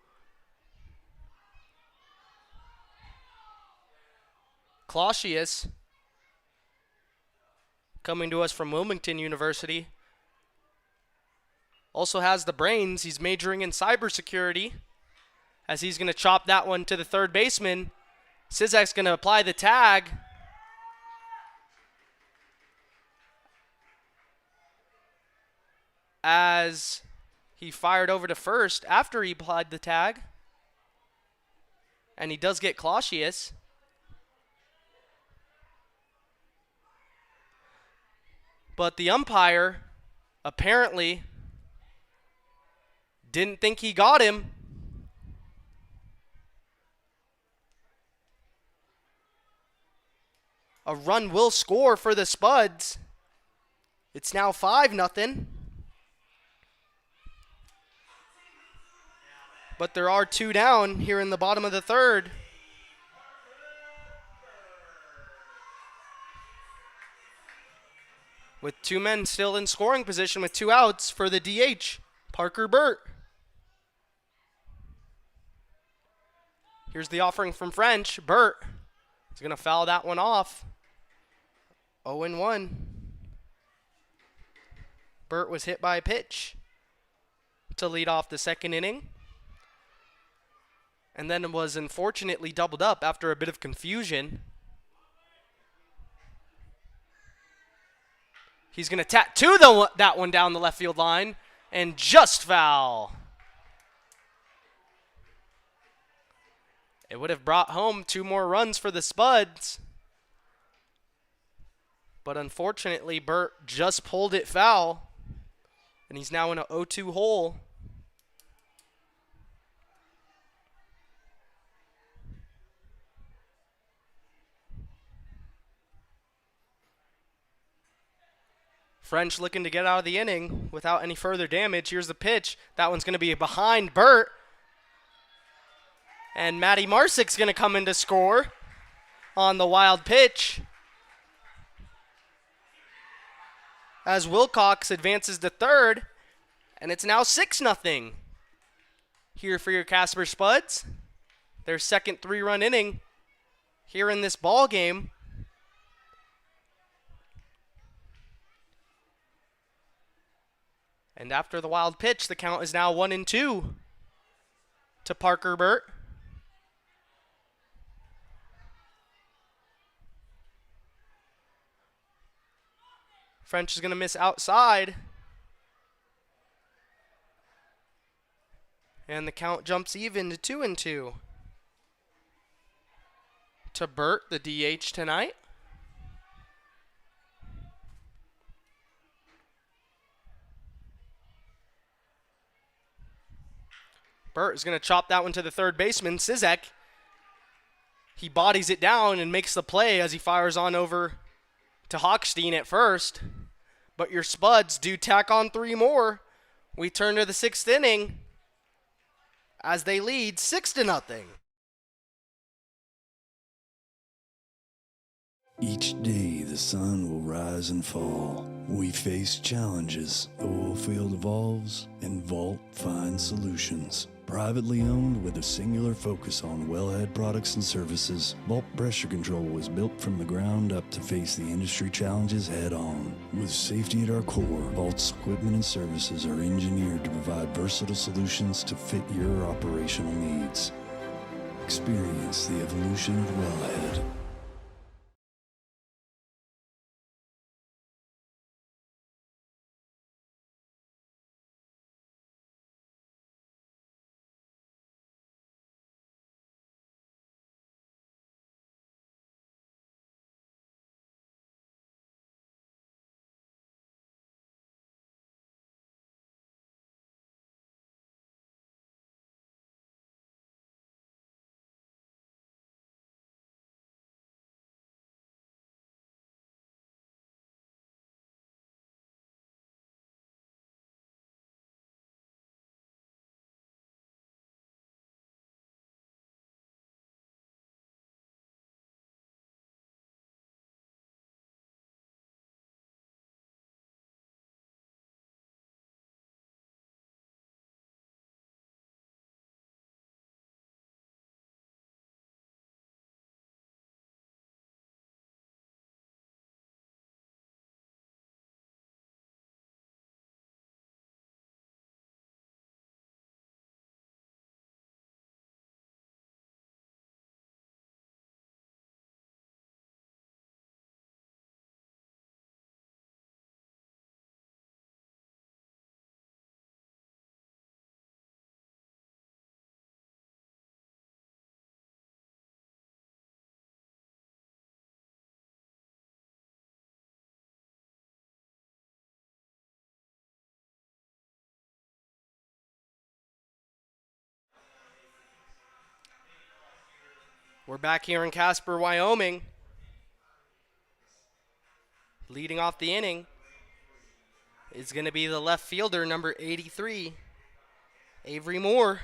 Clausius, coming to us from Wilmington University, also has the brains. He's majoring in cybersecurity, as he's going to chop that one to the third baseman. Sizek's going to apply the tag. As he fired over to first after he applied the tag. And he does get Clausius. But the umpire apparently didn't think he got him. A run will score for the Spuds. It's now 5-0. But there are two down here in the bottom of the third. With two men still in scoring position with two outs for the DH, Parker Burt. Here's the offering from French. Burt is going to foul that one off. 0-1. Burt was hit by a pitch to lead off the second inning. And then was unfortunately doubled up after a bit of confusion. He's going to tattoo that one down the left field line and just foul. It would have brought home two more runs for the Spuds. But unfortunately, Burt just pulled it foul. And he's now in an 0-2 hole. French looking to get out of the inning without any further damage. Here's the pitch. That one's going to be behind Burt. And Matty Marsick's going to come in to score on the wild pitch. As Wilcox advances to third. And it's now 6-0 here for your Casper Spuds. Their second 3-run inning here in this ball game. And after the wild pitch, the count is now 1-2 to Parker Burt. French is going to miss outside. And the count jumps even to 2-2 to Burt, the DH tonight. Burt is going to chop that one to the third baseman, Sizek. He bodies it down and makes the play as he fires on over to Hochstein at first. But your Spuds do tack on three more. We turn to the sixth inning as they lead 6-0. Each day the sun will rise and fall. We face challenges, the oil field evolves, and Vault finds solutions. Privately owned with a singular focus on wellhead products and services, Vault Pressure Control was built from the ground up to face the industry challenges head on. With safety at our core, Vault's equipment and services are engineered to provide versatile solutions to fit your operational needs. Experience the evolution of wellhead. We're back here in Casper, Wyoming. Leading off the inning is going to be the left fielder, number 83, Avery Moore.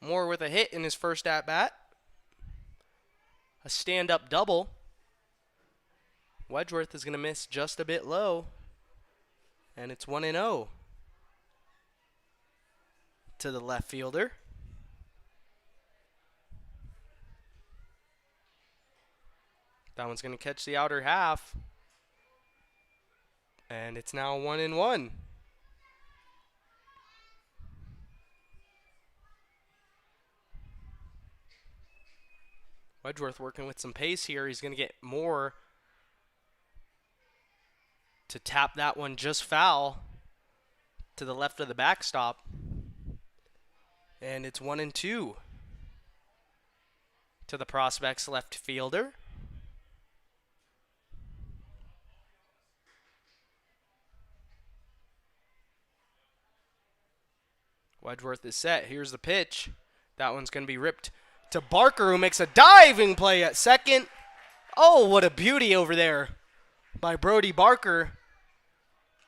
Moore with a hit in his first at-bat. A stand-up double. Wedgeworth is going to miss just a bit low. And it's 1-0 to the left fielder. That one's going to catch the outer half. And it's now 1-1. Wedgeworth working with some pace here. He's going to get Moore to tap that one just foul to the left of the backstop. And it's 1-2 to the Prospects left fielder. Wedgeworth is set. Here's the pitch. That one's going to be ripped to Barker, who makes a diving play at second. Oh, what a beauty over there by Brody Barker,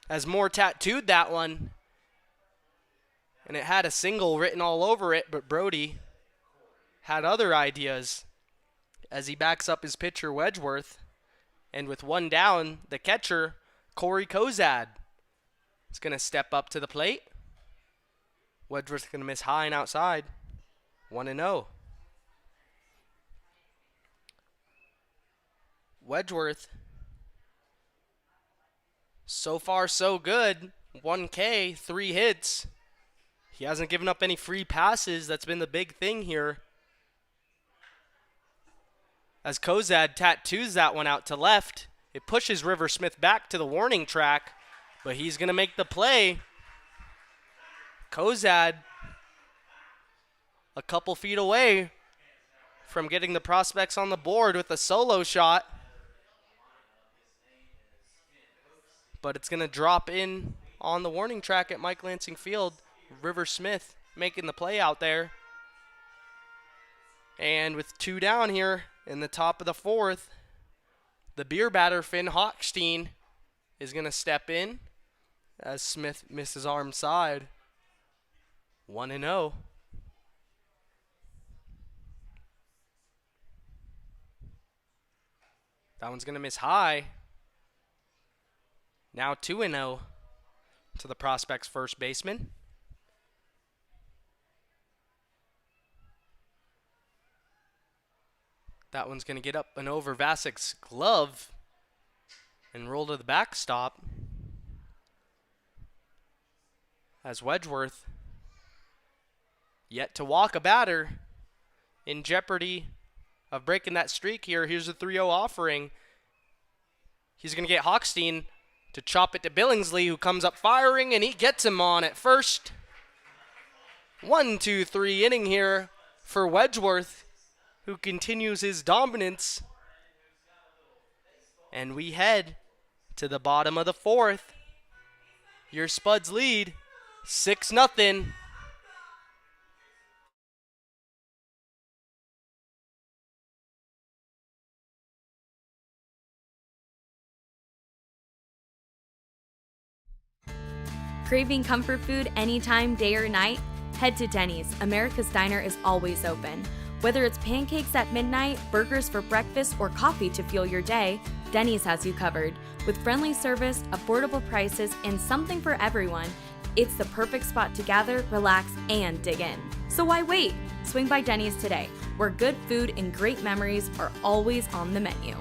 as Moore tattooed that one. And it had a single written all over it, but Brody had other ideas as he backs up his pitcher, Wedgeworth. And with one down, the catcher, Corey Kozad, is going to step up to the plate. Wedgeworth's going to miss high and outside. 1-0. Wedgeworth, so far so good. 1K, 3 hits. He hasn't given up any free passes. That's been the big thing here. As Kozad tattoos that one out to left, it pushes River Smith back to the warning track, but he's going to make the play. Kozad a couple feet away from getting the Prospects on the board with a solo shot. But it's going to drop in on the warning track at Mike Lansing Field. River Smith making the play out there. And with 2 down here in the top of the 4th, the beer batter Finn Hochstein is going to step in as Smith misses arm side. 1-0. That one's going to miss high. Now 2-0 to the Prospects first baseman. That one's going to get up and over Vasek's glove and roll to the backstop. As Wedgeworth, yet to walk a batter, in jeopardy of breaking that streak here. Here's a 3-0 offering. He's going to get Hochstein to chop it to Billingsley, who comes up firing, and he gets him on at first. 1-2-3 inning here for Wedgeworth, who continues his dominance. And we head to the bottom of the 4th. Your Spuds lead 6-0. Craving comfort food anytime, day or night? Head to Denny's. America's Diner is always open. Whether it's pancakes at midnight, burgers for breakfast, or coffee to fuel your day, Denny's has you covered. With friendly service, affordable prices, and something for everyone, it's the perfect spot to gather, relax, and dig in. So why wait? Swing by Denny's today, where good food and great memories are always on the menu.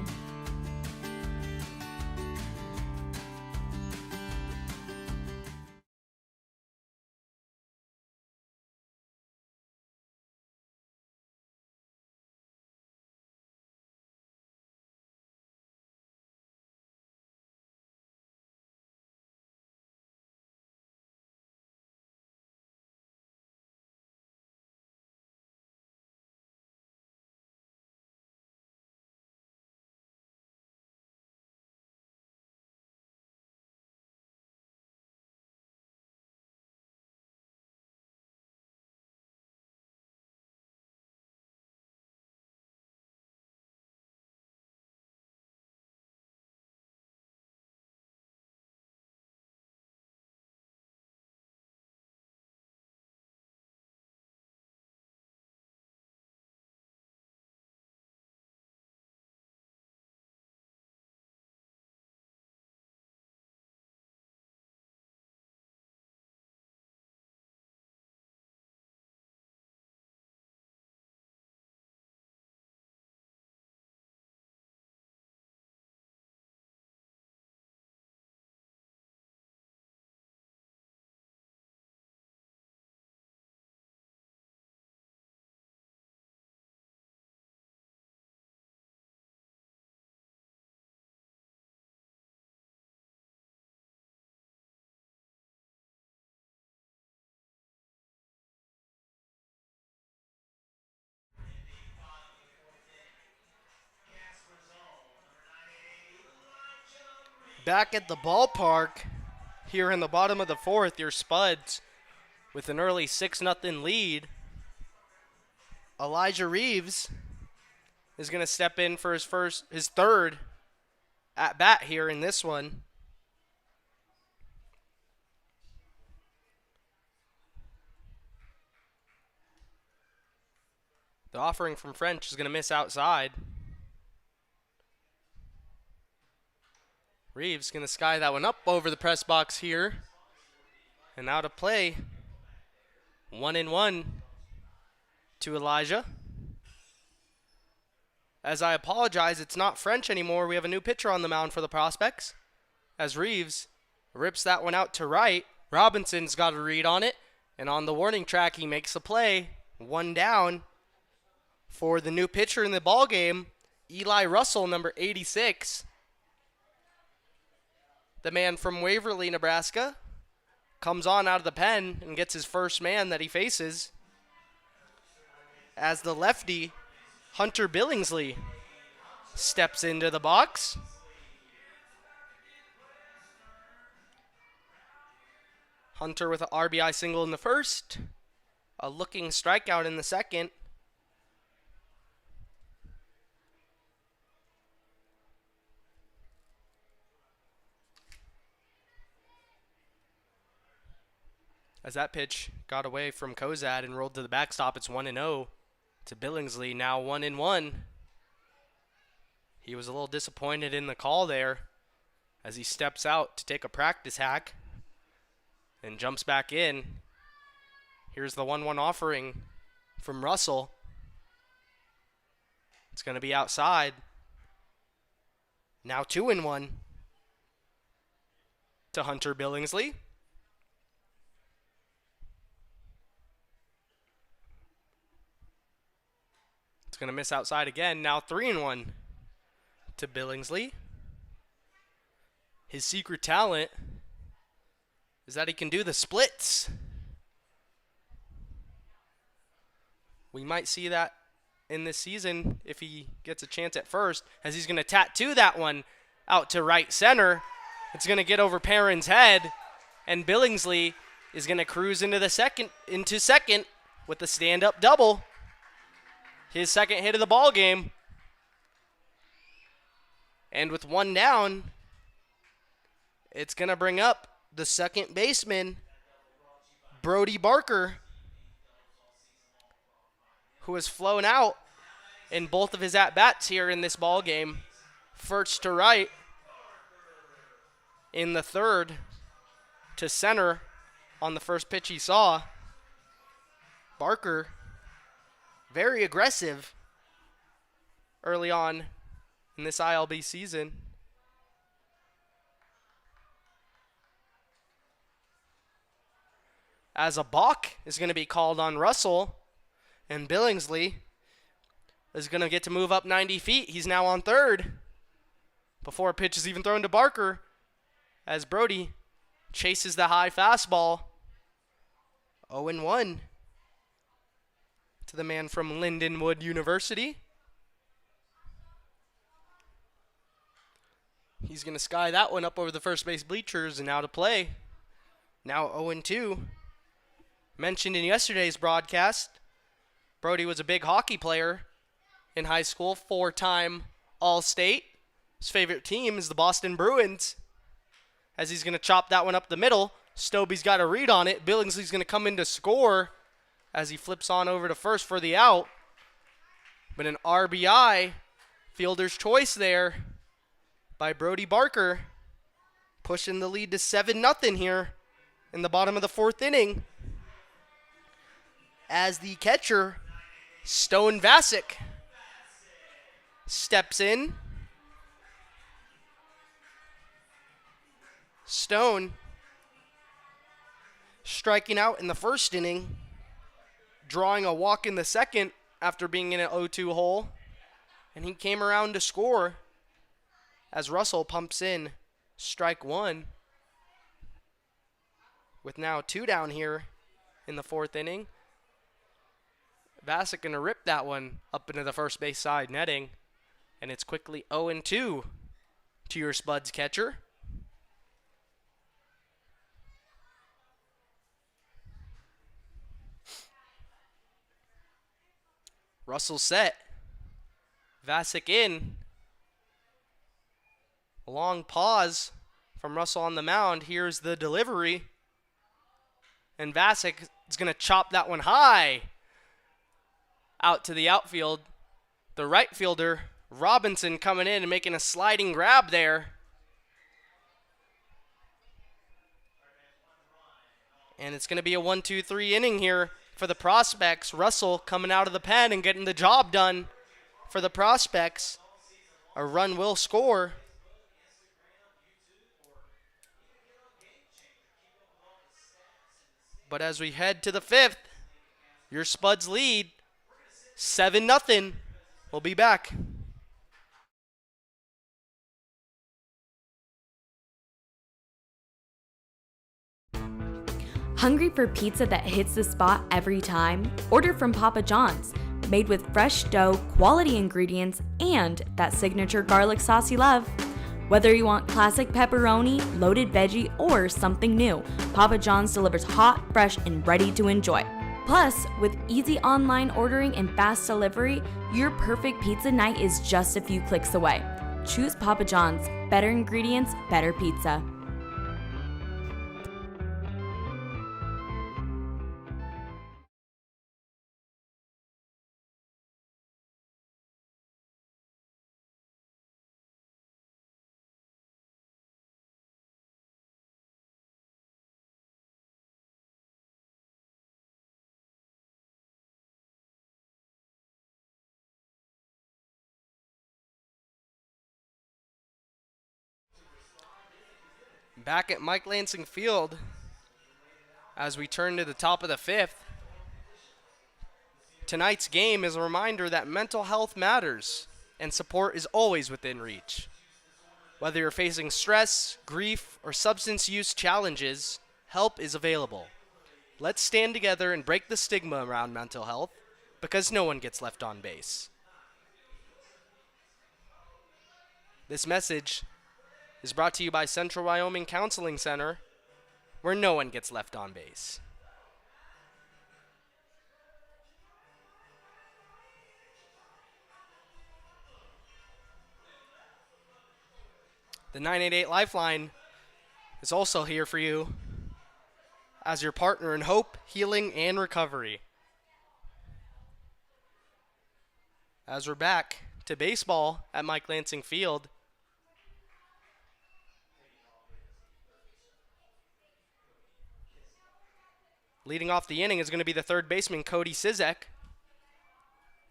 Back at the ballpark here in the bottom of the fourth, your Spuds with an early 6-0 lead. Elijah Reeves is going to step in for his third at bat here in this one. The offering from French is going to miss outside. Reeves going to sky that one up over the press box here. And now to play. 1-1 to Elijah. As I apologize, it's not French anymore. We have a new pitcher on the mound for the Prospects. As Reeves rips that one out to right. Robinson's got a read on it. And on the warning track, he makes a play. 1 down for the new pitcher in the ballgame, Eli Russell, number 86. The man from Waverly, Nebraska, comes on out of the pen and gets his first man that he faces as the lefty, Hunter Billingsley, steps into the box. Hunter with an RBI single in the first, a looking strikeout in the second. As that pitch got away from Kozad and rolled to the backstop, it's 1-0 to Billingsley, now 1-1. He was a little disappointed in the call there as he steps out to take a practice hack and jumps back in. Here's the 1-1 offering from Russell. It's going to be outside. Now 2-1 to Hunter Billingsley. Going to miss outside again. Now 3-1 to Billingsley. His secret talent is that he can do the splits. We might see that in this season if he gets a chance at first, as he's going to tattoo that one out to right center. It's going to get over Perrin's head, and Billingsley is going to cruise into second with a stand-up double. His second hit of the ball game. And with 1 down, it's going to bring up the second baseman, Brody Barker, who has flown out in both of his at-bats here in this ball game. First to right, in the third to center on the first pitch he saw. Barker, very aggressive early on in this ILB season. As a balk is going to be called on Russell, and Billingsley is going to get to move up 90 feet. He's now on third before a pitch is even thrown to Barker, as Brody chases the high fastball. 0-1 to the man from Lindenwood University. He's going to sky that one up over the first base bleachers, and now to play. Now 0-2. Mentioned in yesterday's broadcast, Brody was a big hockey player in high school, 4-time All-State. His favorite team is the Boston Bruins. As he's going to chop that one up the middle, Stobie's got a read on it. Billingsley's going to come in to score as he flips on over to first for the out. But an RBI, fielder's choice there by Brody Barker, pushing the lead to 7-0 here in the bottom of the fourth inning. As the catcher, Stone Vasic, steps in. Stone striking out in the first inning, drawing a walk in the second after being in an 0-2 hole, and he came around to score as Russell pumps in strike one, with now 2 down here in the fourth inning. Vasic going to rip that one up into the first base side netting, and it's quickly 0-2 to your Spuds catcher. Russell set. Vasic in. A long pause from Russell on the mound. Here's the delivery. And Vasic is going to chop that one high out to the outfield. The right fielder, Robinson, coming in and making a sliding grab there. And it's going to be a 1-2-3 inning here for the Prospects. Russell coming out of the pen and getting the job done for the Prospects. A run will score. But as we head to the 5th, your Spuds lead 7-0. We'll be back. Hungry for pizza that hits the spot every time? Order from Papa John's. Made with fresh dough, quality ingredients, and that signature garlic sauce you love. Whether you want classic pepperoni, loaded veggie, or something new, Papa John's delivers hot, fresh, and ready to enjoy. Plus, with easy online ordering and fast delivery, your perfect pizza night is just a few clicks away. Choose Papa John's. Better ingredients, better pizza. Back at Mike Lansing Field as we turn to the top of the 5th. Tonight's game is a reminder that mental health matters and support is always within reach. Whether you're facing stress, grief, or substance use challenges, help is available. Let's stand together and break the stigma around mental health because no one gets left on base. This message is brought to you by Central Wyoming Counseling Center, where no one gets left on base. The 988 Lifeline is also here for you as your partner in hope, healing, and recovery. As we're back to baseball at Mike Lansing Field, leading off the inning is going to be the third baseman, Cody Sizek,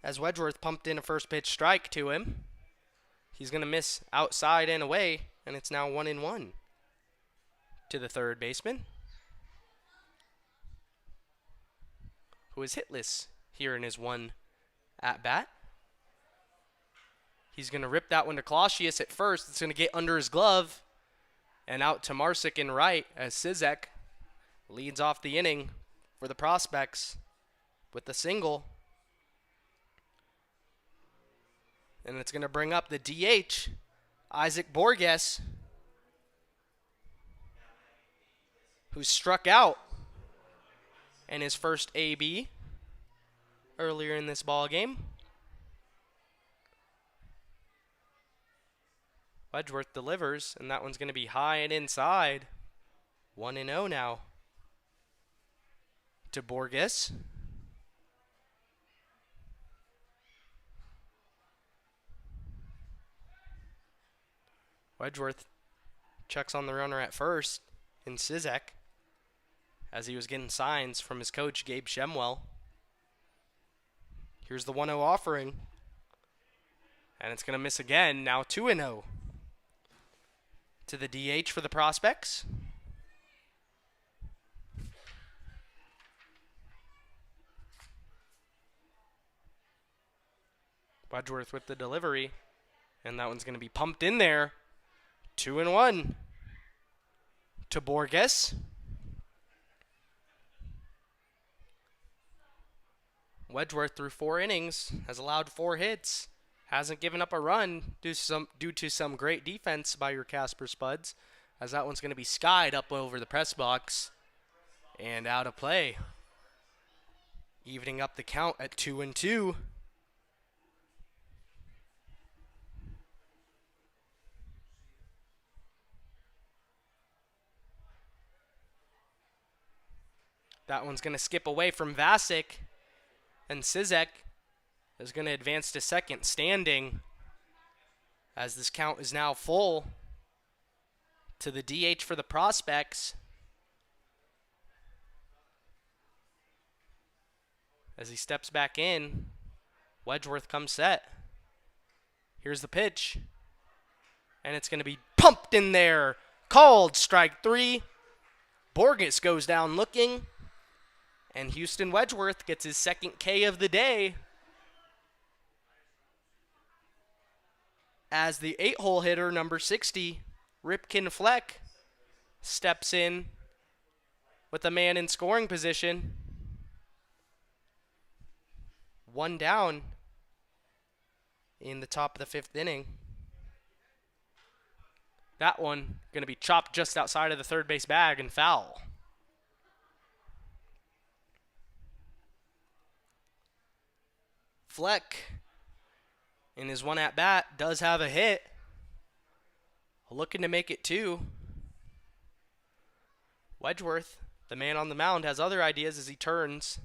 as Wedgeworth pumped in a first pitch strike to him. He's going to miss outside and away, and it's now 1-1 to the third baseman, who is hitless here in his one at-bat. He's going to rip that one to Clausius at first. It's going to get under his glove and out to Marsick in right as Sizek leads off the inning for the Prospects with the single. And it's going to bring up the DH, Isaac Borges, who struck out in his first AB earlier in this ball game. Wedgeworth delivers, and that one's going to be high and inside. 1-0 now to Borges. Wedgeworth checks on the runner at first in Sizek as he was getting signs from his coach, Gabe Shemwell. Here's the 1-0 offering. And it's going to miss again. Now 2-0 to the DH for the Prospects. Wedgeworth with the delivery. And that one's going to be pumped in there. 2-1 to Borges. Wedgeworth through 4 innings has allowed 4 hits. Hasn't given up a run due to some great defense by your Casper Spuds, as that one's going to be skied up over the press box and out of play. Evening up the count at 2-2 That one's going to skip away from Vasic, and Sizek is going to advance to second standing as this count is now full to the DH for the Prospects. As he steps back in, Wedgeworth comes set. Here's the pitch. And it's going to be pumped in there. Called strike 3. Borges goes down looking. And Houston Wedgeworth gets his second K of the day. As the 8-hole hitter, number 60, Ripken Fleck, steps in with a man in scoring position. 1 down in the top of the 5th inning. That one going to be chopped just outside of the third base bag and foul. Fleck, in his one at-bat, does have a hit. Looking to make it 2. Wedgeworth, the man on the mound, has other ideas as he turns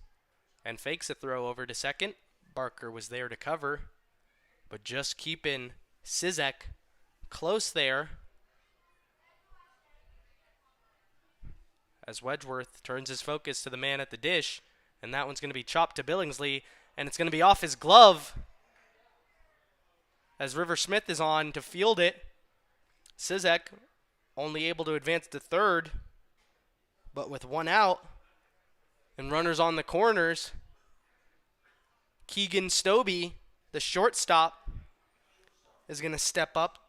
and fakes a throw over to second. Barker was there to cover, but just keeping Sizek close there as Wedgeworth turns his focus to the man at the dish, and that one's going to be chopped to Billingsley, and it's going to be off his glove as River Smith is on to field it. Sizek only able to advance to third, but with 1 out and runners on the corners, Keegan Stobie, the shortstop, is going to step up,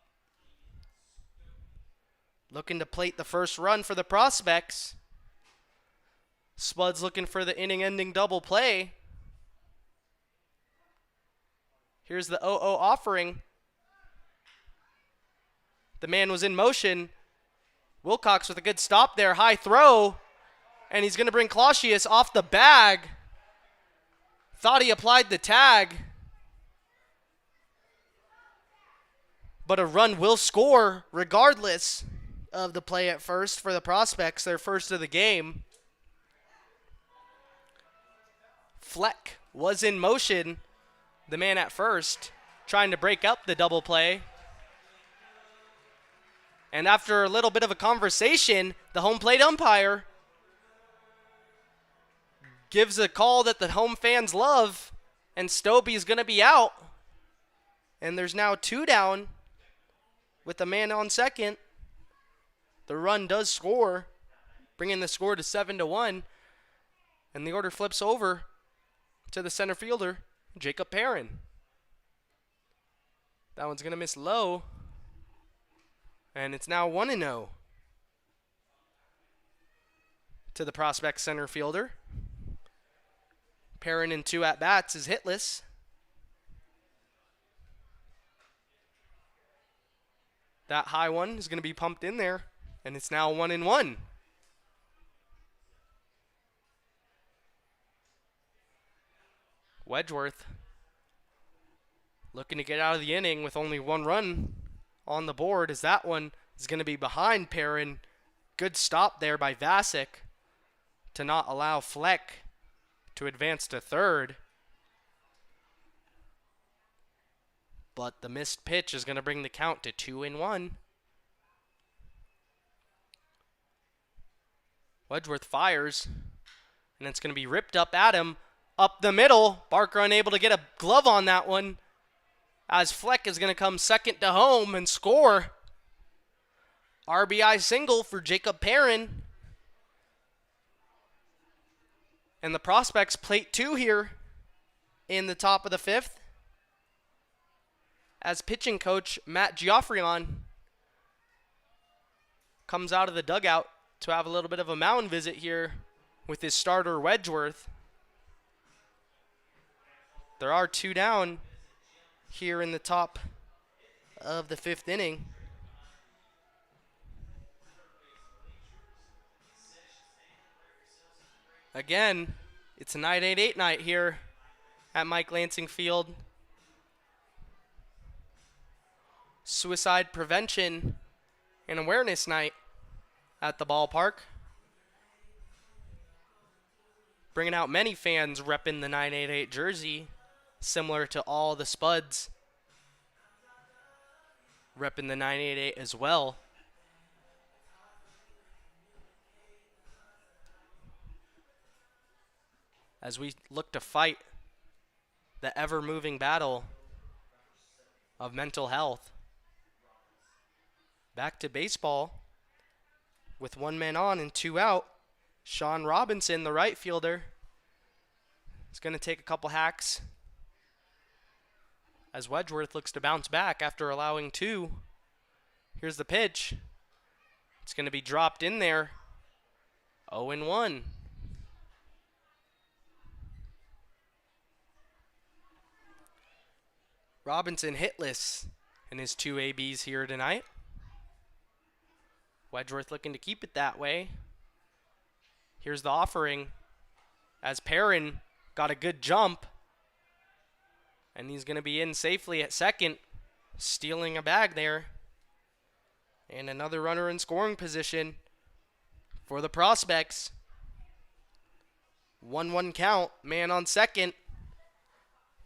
looking to plate the first run for the Prospects. Spuds looking for the inning-ending double play. Here's the 0-0 offering. The man was in motion. Wilcox with a good stop there, high throw, and he's going to bring Clausius off the bag. Thought he applied the tag, but a run will score regardless of the play at first for the Prospects, their first of the game. Fleck was in motion, the man at first, trying to break up the double play. And after a little bit of a conversation, the home plate umpire gives a call that the home fans love, and Stobie's going to be out. And there's now 2 down with the man on second. The run does score, bringing the score to 7-1. And the order flips over to the center fielder, Jacob Perrin. That one's going to miss low. And it's now 1-0 to the Prospect center fielder. Perrin in 2 at-bats is hitless. That high one is going to be pumped in there, and it's now 1-1. Wedgeworth looking to get out of the inning with only 1 run on the board, as that one is going to be behind Perrin. Good stop there by Vasic to not allow Fleck to advance to third. But the missed pitch is going to bring the count to 2-1. Wedgeworth fires, and it's going to be ripped up at him, up the middle. Barker unable to get a glove on that one, as Fleck is going to come second to home and score. RBI single for Jacob Perrin. And the Prospects plate 2 here in the top of the 5th, as pitching coach Matt Geoffrion comes out of the dugout to have a little bit of a mound visit here with his starter Wedgeworth. There are 2 down here in the top of the 5th inning. Again, it's a 9-8-8 night here at Mike Lansing Field. Suicide prevention and awareness night at the ballpark. bringing out many fans repping the 988 jersey, similar to all the Spuds repping the 988 as well. As we look to fight the ever-moving battle of mental health. Back to baseball with 1 man on and 2 out. Sean Robinson, the right fielder, is going to take a couple hacks as Wedgeworth looks to bounce back after allowing 2. Here's the pitch. It's going to be dropped in there. 0-1. Robinson hitless in his 2 ABs here tonight. Wedgeworth looking to keep it that way. Here's the offering as Perrin got a good jump. And he's going to be in safely at second, stealing a bag there. And another runner in scoring position for the Prospects. 1-1 count, man on second.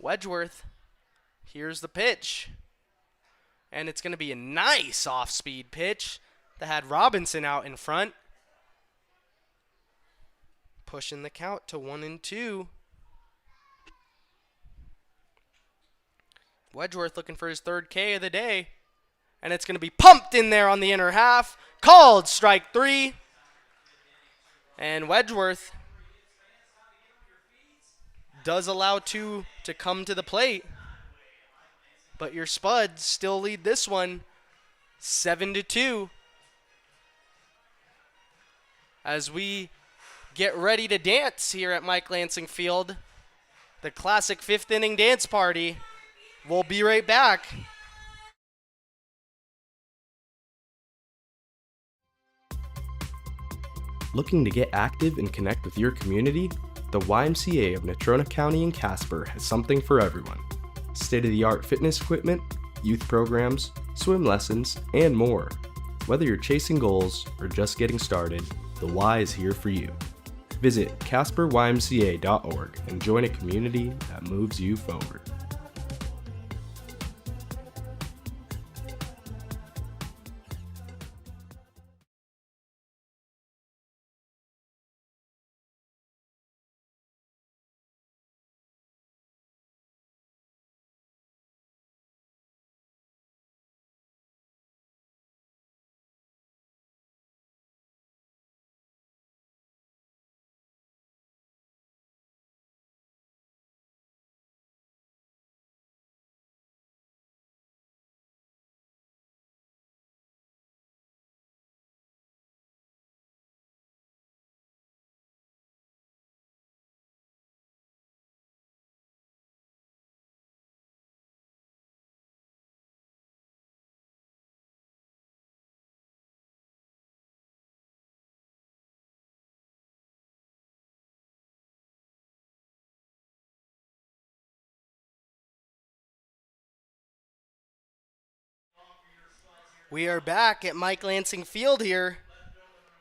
Wedgeworth. Here's the pitch. And it's going to be a nice off-speed pitch that had Robinson out in front. Pushing the count to 1-2. Wedgeworth looking for his 3rd K of the day. And it's going to be pumped in there on the inner half. Called strike 3. And Wedgeworth does allow 2 to come to the plate. But your Spuds still lead this one 7-2. As we get ready to dance here at Mike Lansing Field, the classic 5th inning dance party. We'll be right back. Looking to get active and connect with your community? The YMCA of Natrona County and Casper has something for everyone. State-of-the-art fitness equipment, youth programs, swim lessons, and more. Whether you're chasing goals or just getting started, the Y is here for you. Visit CasperYMCA.org and join a community that moves you forward. We are back at Mike Lansing Field here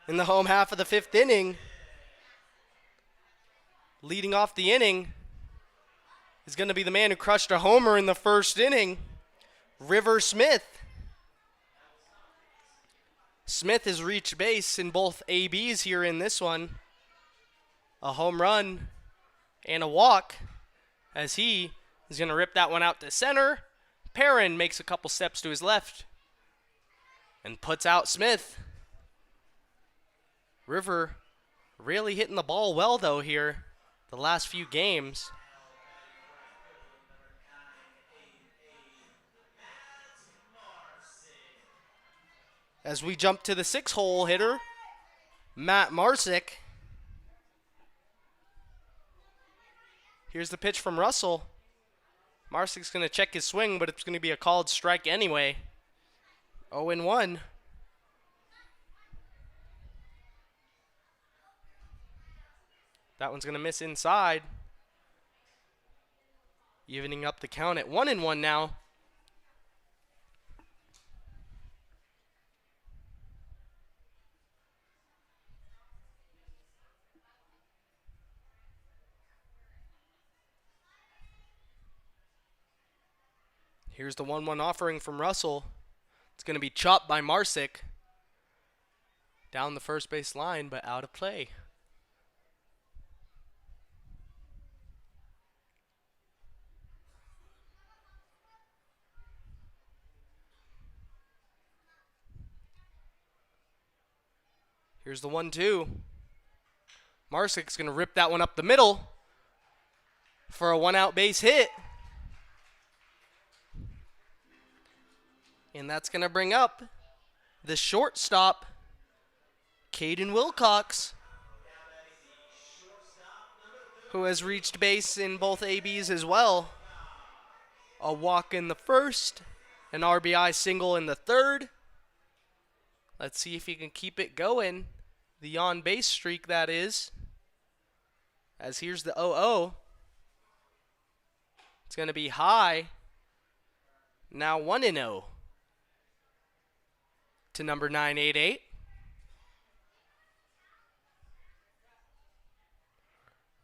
in the home half of the 5th inning. Leading off the inning is going to be the man who crushed a homer in the 1st inning, River Smith. Smith has reached base in both ABs here in this one. A home run and a walk as he is going to rip that one out to center. Perrin makes a couple steps to his left and puts out Smith. River really hitting the ball well, though, here the last few games. As we jump to the 6-hole hitter, Matt Marsick. Here's the pitch from Russell. Marsick's going to check his swing, but it's going to be a called strike anyway. 0-1. That one's going to miss inside. Evening up the count at 1-1 now. Here's the 1-1 offering from Russell. It's going to be chopped by Marsick. Down the first base line, but out of play. Here's the 1-2. Marsick's going to rip that one up the middle for a 1-out base hit. And that's going to bring up the shortstop, Caden Wilcox, who has reached base in both ABs as well. A walk in the first, an RBI single in the third. Let's see if he can keep it going. The on-base streak, that is. As here's the 0-0. It's going to be high. Now 1-0 to number 988.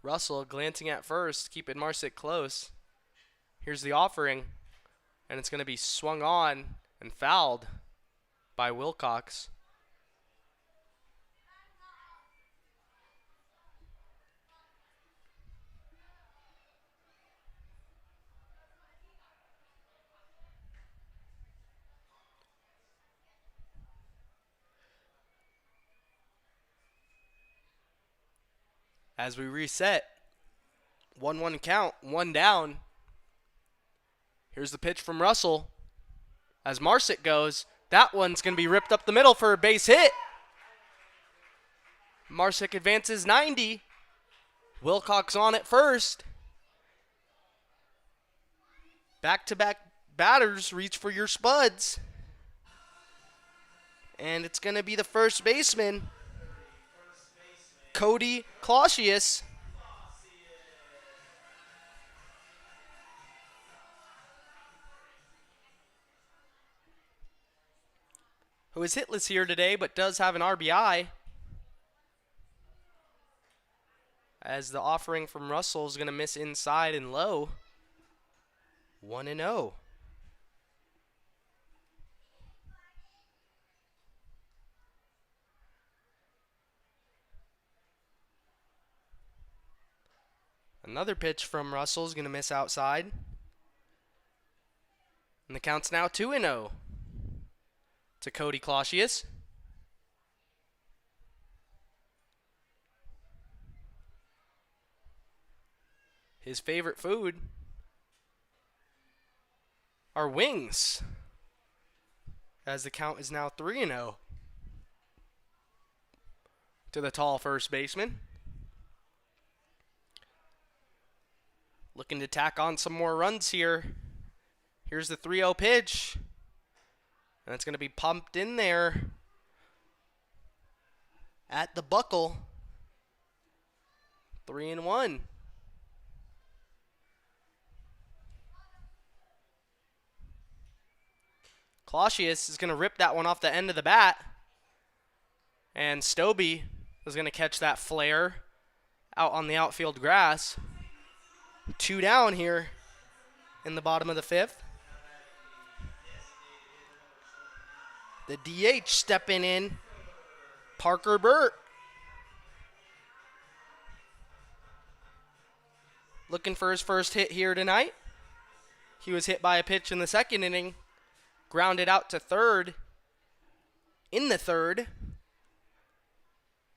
Russell glancing at first, keeping Marsick close. Here's the offering, and it's going to be swung on and fouled by Wilcox. As we reset, 1-1 count, 1 down. Here's the pitch from Russell. As Marsick goes, that one's going to be ripped up the middle for a base hit. Marsick advances 90. Wilcox on at first. Back-to-back batters reach for your Spuds. And it's going to be the first baseman, Cody Clausius. Who is hitless here today, but does have an RBI. As the offering from Russell is going to miss inside and low. 1-0. Another pitch from Russell is going to miss outside. And the count's now 2-0 to Cody Clausius. His favorite food are wings, as the count is now 3-0 to the tall first baseman. Looking to tack on some more runs here. Here's the 3-0 pitch. And it's going to be pumped in there at the buckle. 3-1. Clausius is going to rip that one off the end of the bat. And Stobie is going to catch that flare out on the outfield grass. 2 down here in the bottom of the 5th. The DH stepping in, Parker Burt. Looking for his first hit here tonight. He was hit by a pitch in the second inning. Grounded out to third in the third.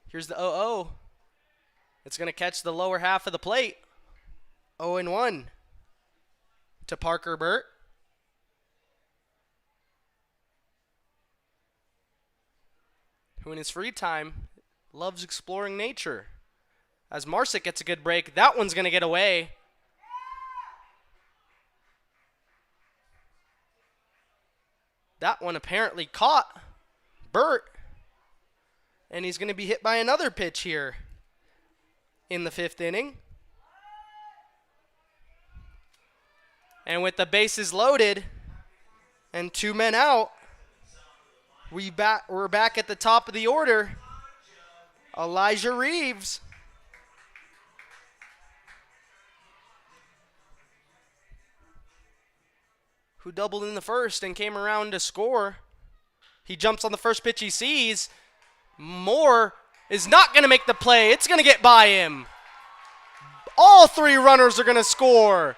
Here's the 0-0. It's going to catch the lower half of the plate. 0-1 to Parker Burt. Who in his free time loves exploring nature. As Marsick gets a good break, that one's going to get away. That one apparently caught Burt. And he's going to be hit by another pitch here in the 5th inning. And with the bases loaded and 2 men out, we're back at the top of the order. Elijah Reeves. who doubled in the first and came around to score. He jumps on the first pitch he sees. Moore is not going to make the play. It's going to get by him. All three runners are going to score.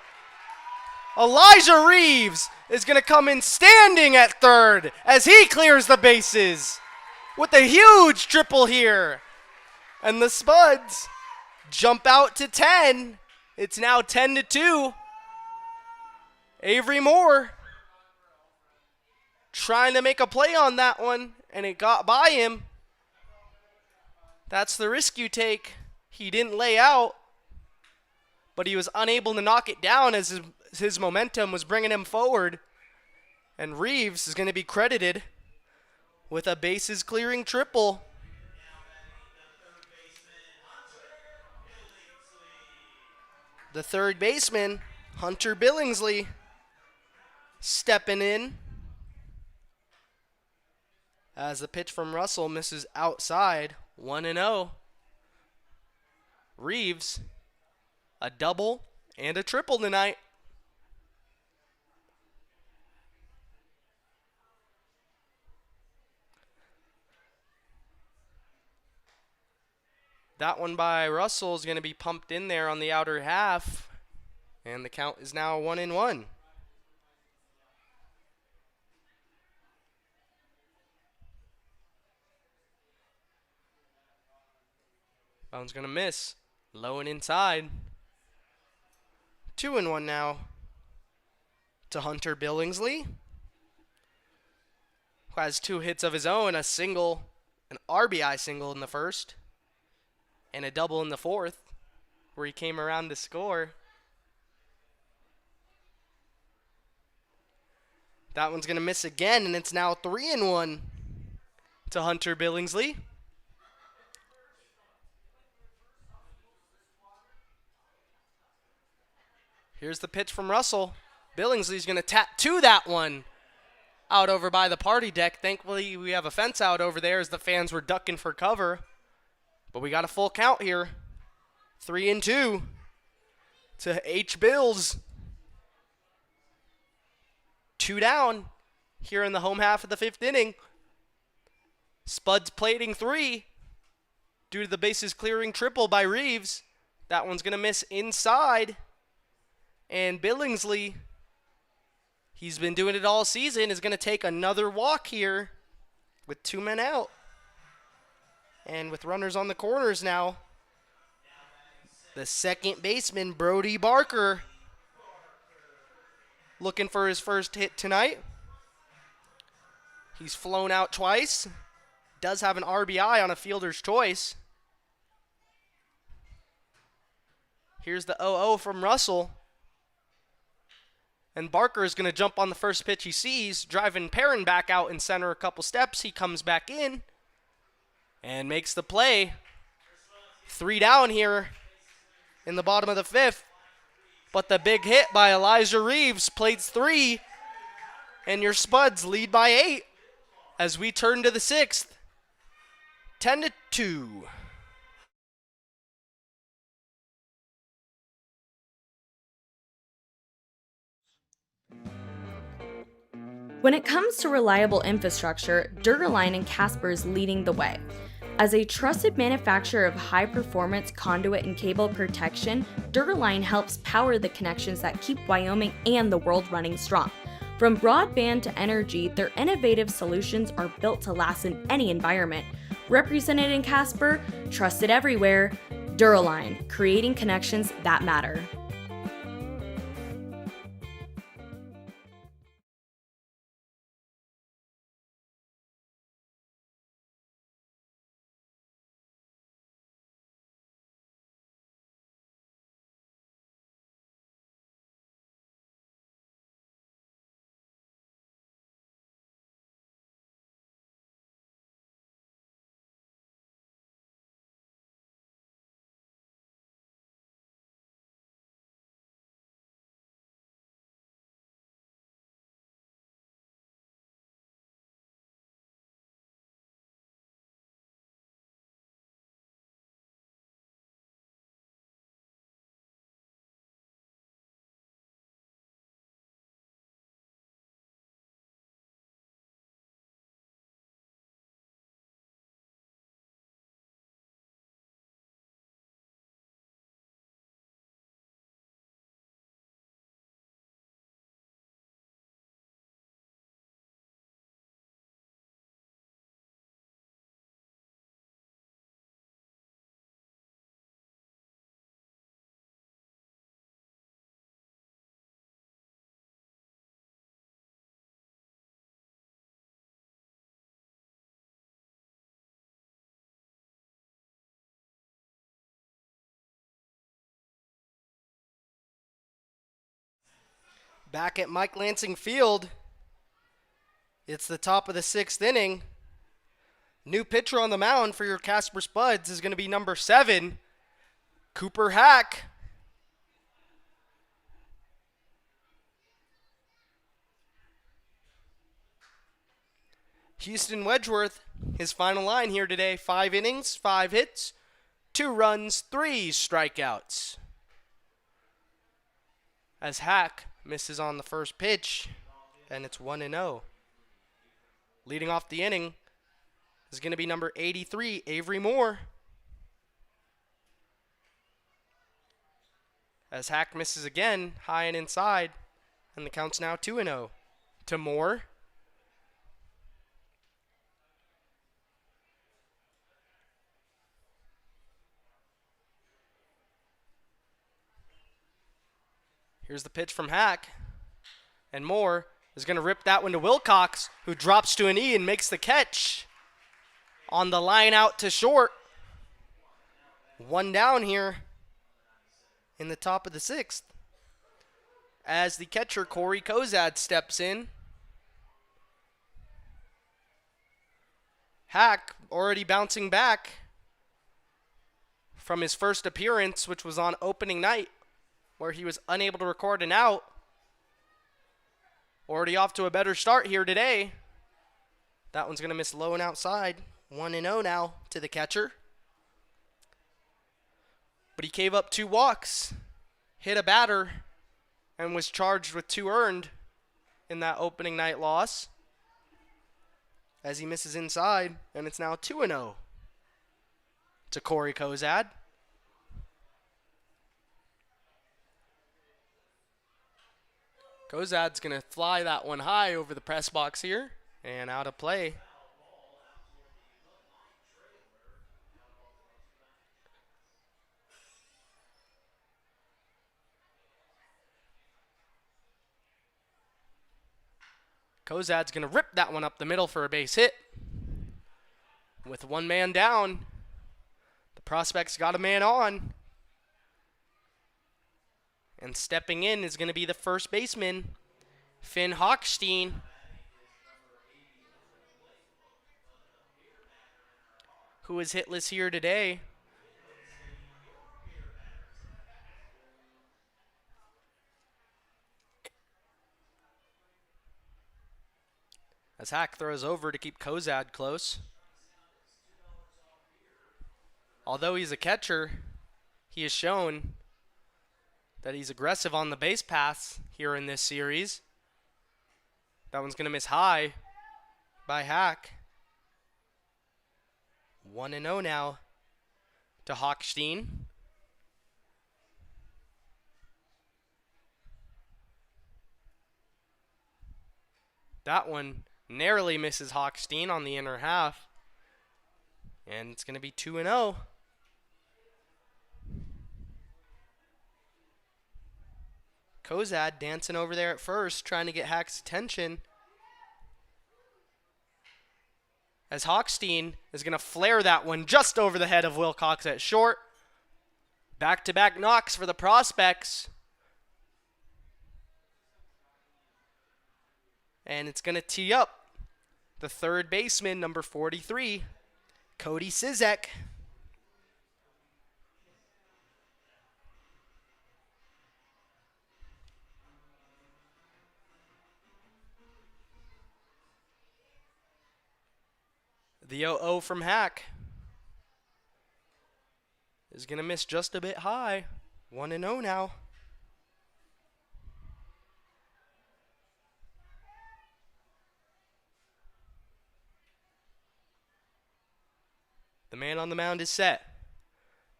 Elijah Reeves is going to come in standing at third as he clears the bases with a huge triple here. And the Spuds jump out to 10. It's now 10-2. Avery Moore trying to make a play on that one, and it got by him. That's the risk you take. He didn't lay out, but he was unable to knock it down as his momentum was bringing him forward. And Reeves is going to be credited with a bases clearing triple. The third baseman, Hunter Billingsley, stepping in as the pitch from Russell misses outside. 1-0. Reeves, a double and a triple tonight. That one by Russell is going to be pumped in there on the outer half, and the count is now 1-1. That one's going to miss. Low and inside. 2-1 now to Hunter Billingsley, who has 2 hits of his own, a single, an RBI single in the first, and a double in the fourth, where he came around to score. That one's going to miss again, and it's now 3-1 to Hunter Billingsley. Here's the pitch from Russell. Billingsley's going to tattoo that one out over by the party deck. Thankfully, we have a fence out over there as the fans were ducking for cover. But we got a full count here. 3-2 to H. Bills. 2 down here in the home half of the 5th inning. Spuds plating 3 due to the bases clearing triple by Reeves. That one's going to miss inside. And Billingsley, he's been doing it all season, is going to take another walk here with 2 men out. And with runners on the corners now, the second baseman, Brody Barker, looking for his first hit tonight. He's flown out twice. Does have an RBI on a fielder's choice. Here's the 0-0 from Russell. And Barker is going to jump on the first pitch he sees, driving Perrin back out in center a couple steps. He comes back in and makes the play. 3 down here in the bottom of the 5th. But the big hit by Elijah Reeves plates 3. And your Spuds lead by 8 as we turn to the 6th. 10-2. When it comes to reliable infrastructure, Duraline and Casper is leading the way. As a trusted manufacturer of high-performance conduit and cable protection, Duraline helps power the connections that keep Wyoming and the world running strong. From broadband to energy, their innovative solutions are built to last in any environment. Represented in Casper, trusted everywhere, Duraline, creating connections that matter. Back at Mike Lansing Field, it's the top of the 6th inning. New pitcher on the mound for your Casper Spuds is going to be number 7, Cooper Hack. Houston Wedgeworth, his final line here today, 5 innings, 5 hits, 2 runs, 3 strikeouts. As Hack misses on the first pitch, and it's 1-0. Leading off the inning is going to be number 83, Avery Moore. As Hack misses again, high and inside, and the count's now 2-0 to Moore. Here's the pitch from Hack. And Moore is going to rip that one to Wilcox, who drops to a knee and makes the catch. On the line out to short. 1 down here in the top of the 6th. As the catcher, Corey Kozad, steps in. Hack already bouncing back from his first appearance, which was on opening night, where he was unable to record an out. Already off to a better start here today. That one's going to miss low and outside. 1-0 now to the catcher. But he gave up 2 walks, hit a batter, and was charged with 2 earned in that opening night loss. As he misses inside, and it's now 2-0 to Corey Kozad. Kozad's going to fly that one high over the press box here and out of play. Kozad's going to rip that one up the middle for a base hit. With 1 man down, the Prospects got a man on. And stepping in is going to be the first baseman, Finn Hochstein. Who is hitless here today. As Hack throws over to keep Kozad close. Although he's a catcher, he has shown that he's aggressive on the base paths here in this series. That one's going to miss high by Hack. 1-0 now to Hochstein. That one narrowly misses Hochstein on the inner half. And it's going to be 2-0. Kozad dancing over there at first, trying to get Hack's attention. As Hochstein is going to flare that one just over the head of Wilcox at short. Back-to-back knocks for the Prospects. And it's going to tee up the third baseman, number 43, Cody Sizek. The 0-0 from Hack is going to miss just a bit high. 1-0 now. The man on the mound is set.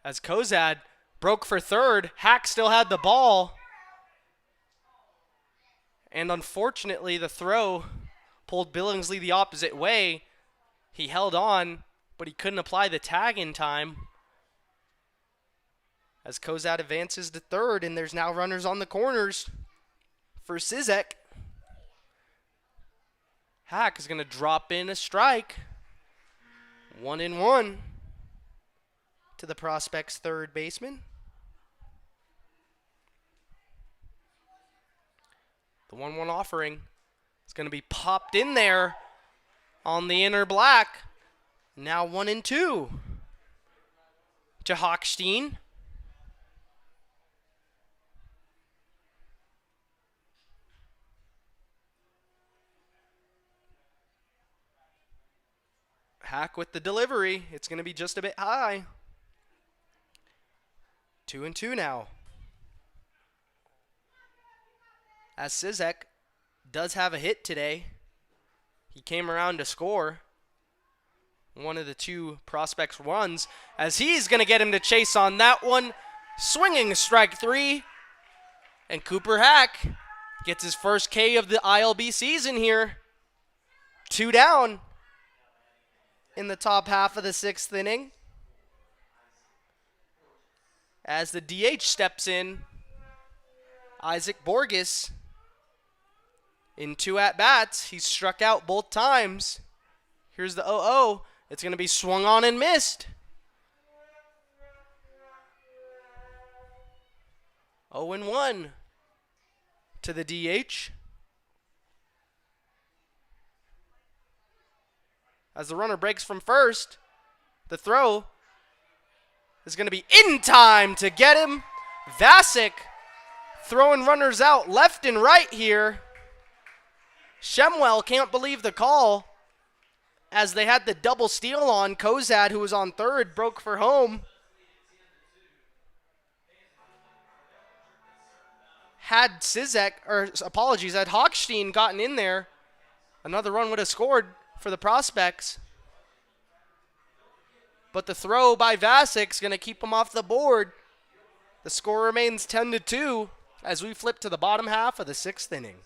As Kozad broke for third, Hack still had the ball. And unfortunately, the throw pulled Billingsley the opposite way. He held on, but he couldn't apply the tag in time. As Kozad advances to third, and there's now runners on the corners for Sizek. Hack is going to drop in a strike. 1-1 to the Prospects' third baseman. The 1-1 offering is going to be popped in there on the inner black. Now 1-2 to Hochstein. Hack with the delivery. It's going to be just a bit high. 2-2 now. As Sizek does have a hit today. He came around to score one of the two Prospects runs, as he's going to get him to chase on that one. Swinging strike 3. And Cooper Hack gets his first K of the ILB season here. 2 down in the top half of the 6th inning. As the DH steps in, Isaac Borges, in 2 at-bats, he's struck out both times. Here's the 0-0. It's going to be swung on and missed. 0-1 to the DH. As the runner breaks from first, the throw is going to be in time to get him. Vasic throwing runners out left and right here. Shemwell can't believe the call, as they had the double steal on. Kozad, who was on third, broke for home. Had Hochstein gotten in there, another run would have scored for the Prospects. But the throw by Vasic's going to keep him off the board. The score remains 10-2 as we flip to the bottom half of the 6th inning.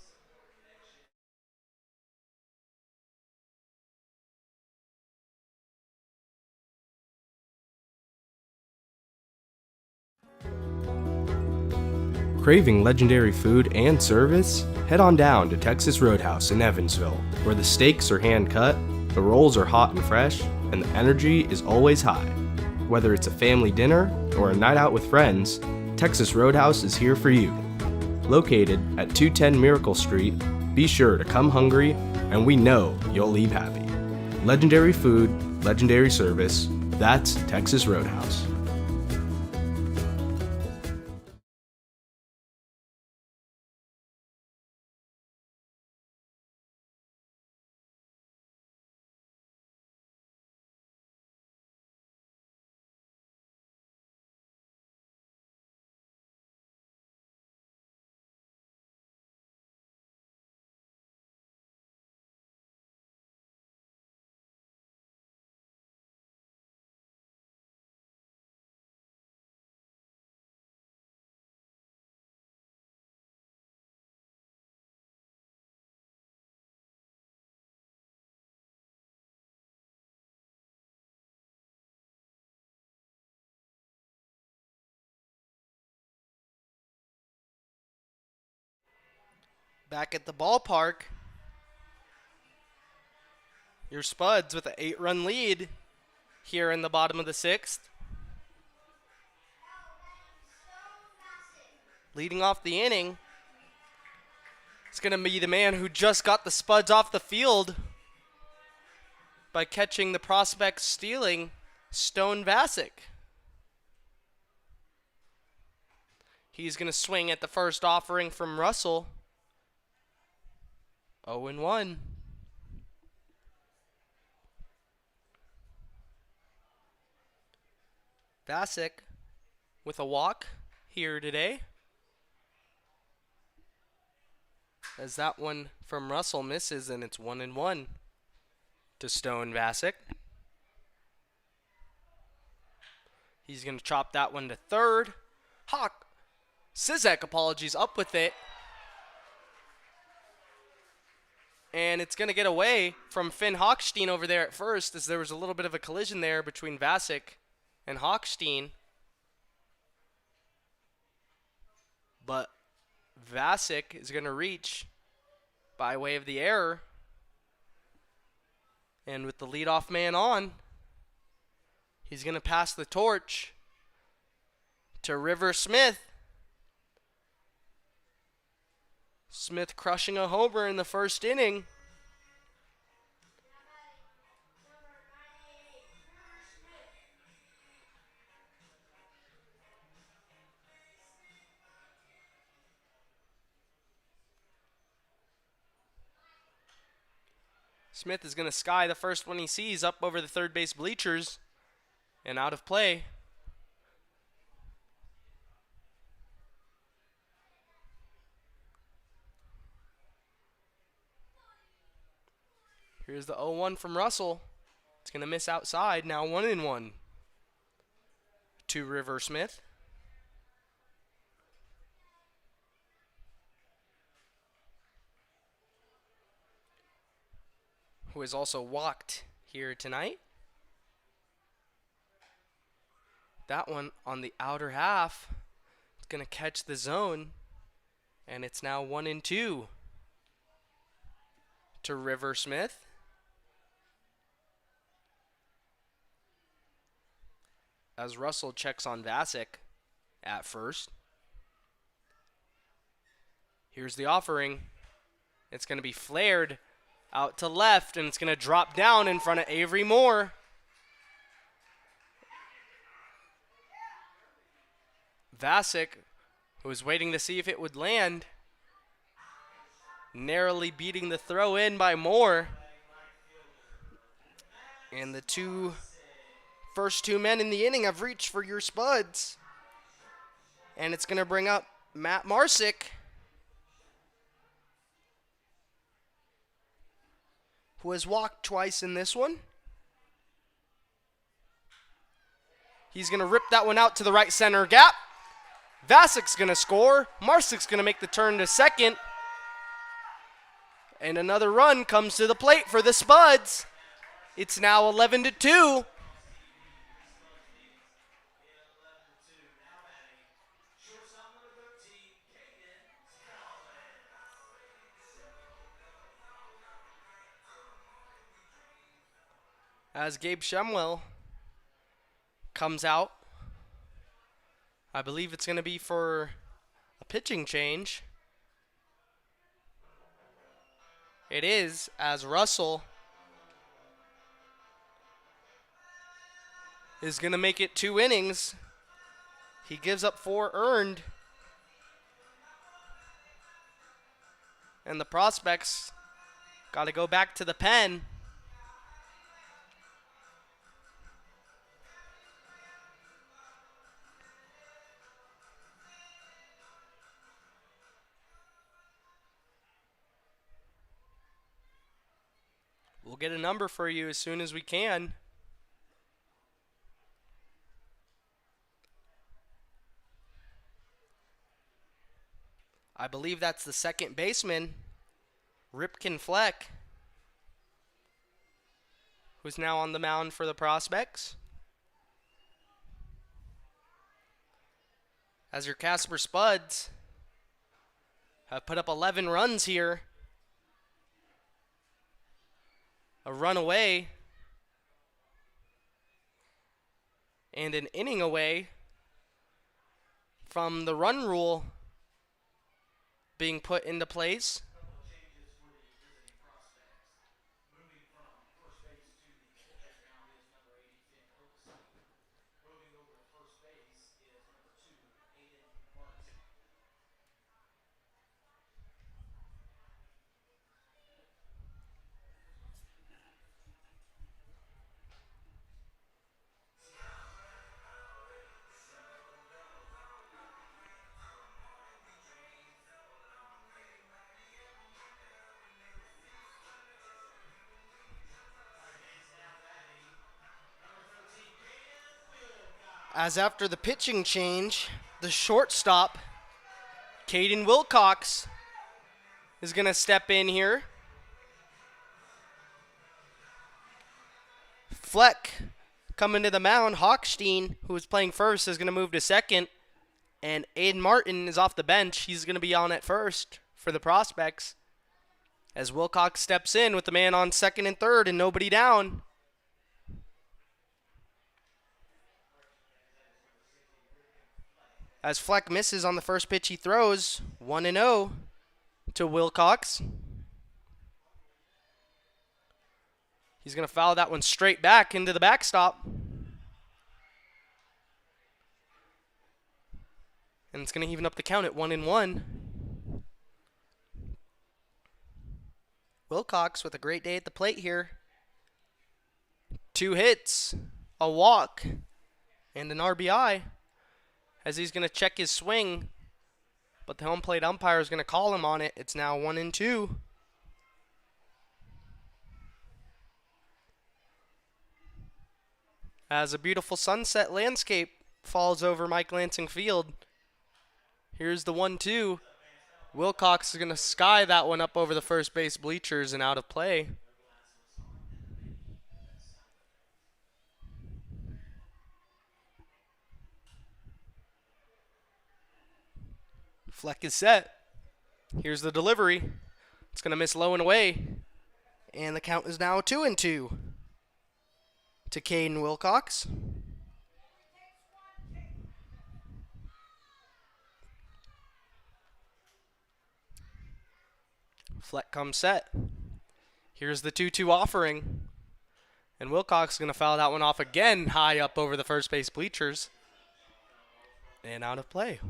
Craving legendary food and service? Head on down to Texas Roadhouse in Evansville, where the steaks are hand-cut, the rolls are hot and fresh, and the energy is always high. Whether it's a family dinner or a night out with friends, Texas Roadhouse is here for you. Located at 210 Miracle Street, be sure to come hungry, and we know you'll leave happy. Legendary food, legendary service, that's Texas Roadhouse. Back at the ballpark, your Spuds with an 8-run lead here in the bottom of the 6th. Leading off the inning, it's going to be the man who just got the Spuds off the field by catching the Prospects stealing, Stone Vasic. He's going to swing at the first offering from Russell. 0-1. Vasic with a walk here today, as that one from Russell misses, and it's 1-1 to Stone Vasic. He's going to chop that one to third. Sizek, up with it. And it's going to get away from Finn Hochstein over there at first, as there was a little bit of a collision there between Vasic and Hochstein. But Vasic is going to reach by way of the error. And with the leadoff man on, he's going to pass the torch to River Smith. Smith crushing a homer in the first inning. Smith is going to sky the first one he sees up over the third base bleachers and out of play. Here's the 0-1 from Russell. It's going to miss outside. Now 1-1 to River Smith. Who has also walked here tonight. That one on the outer half. It's going to catch the zone. And it's now 1-2 to River Smith. As Russell checks on Vasek at first. Here's the offering. It's going to be flared out to left, and it's going to drop down in front of Avery Moore. Vasek, who was waiting to see if it would land, narrowly beating the throw in by Moore. And the first two men in the inning have reached for your Spuds. And it's going to bring up Matt Marsick, who has walked twice in this one. He's going to rip that one out to the right center gap. Vasek's going to score. Marsick's going to make the turn to second. And another run comes to the plate for the Spuds. It's now 11-2. As Gabe Shemwell comes out. I believe it's going to be for a pitching change. It is, as Russell is going to make it 2 innings. He gives up 4 earned. And the Prospects got to go back to the pen. We'll get a number for you as soon as we can. I believe that's the second baseman, Ripken Fleck, who's now on the mound for the Prospects. As your Casper Spuds have put up 11 runs here. A run away and an inning away from the run rule being put into place. As after the pitching change, the shortstop, Caden Wilcox, is going to step in here. Fleck coming to the mound. Hochstein, who was playing first, is going to move to second. And Aiden Martin is off the bench. He's going to be on at first for the Prospects. As Wilcox steps in with the man on second and third and nobody down. As Fleck misses on the first pitch he throws, 1-0 to Wilcox. He's going to foul that one straight back into the backstop. And it's going to even up the count at 1-1. Wilcox with a great day at the plate here. 2 hits, a walk, and an RBI as he's going to check his swing. But the home plate umpire is going to call him on it. It's now 1-2. As a beautiful sunset landscape falls over Mike Lansing Field. Here's the 1-2. Wilcox is going to sky that one up over the first base bleachers and out of play. Fleck is set. Here's the delivery. It's going to miss low and away. And the count is now 2-2 to Caden Wilcox. Fleck comes set. Here's the 2-2 offering. And Wilcox is going to foul that one off again high up over the first base bleachers. And out of play.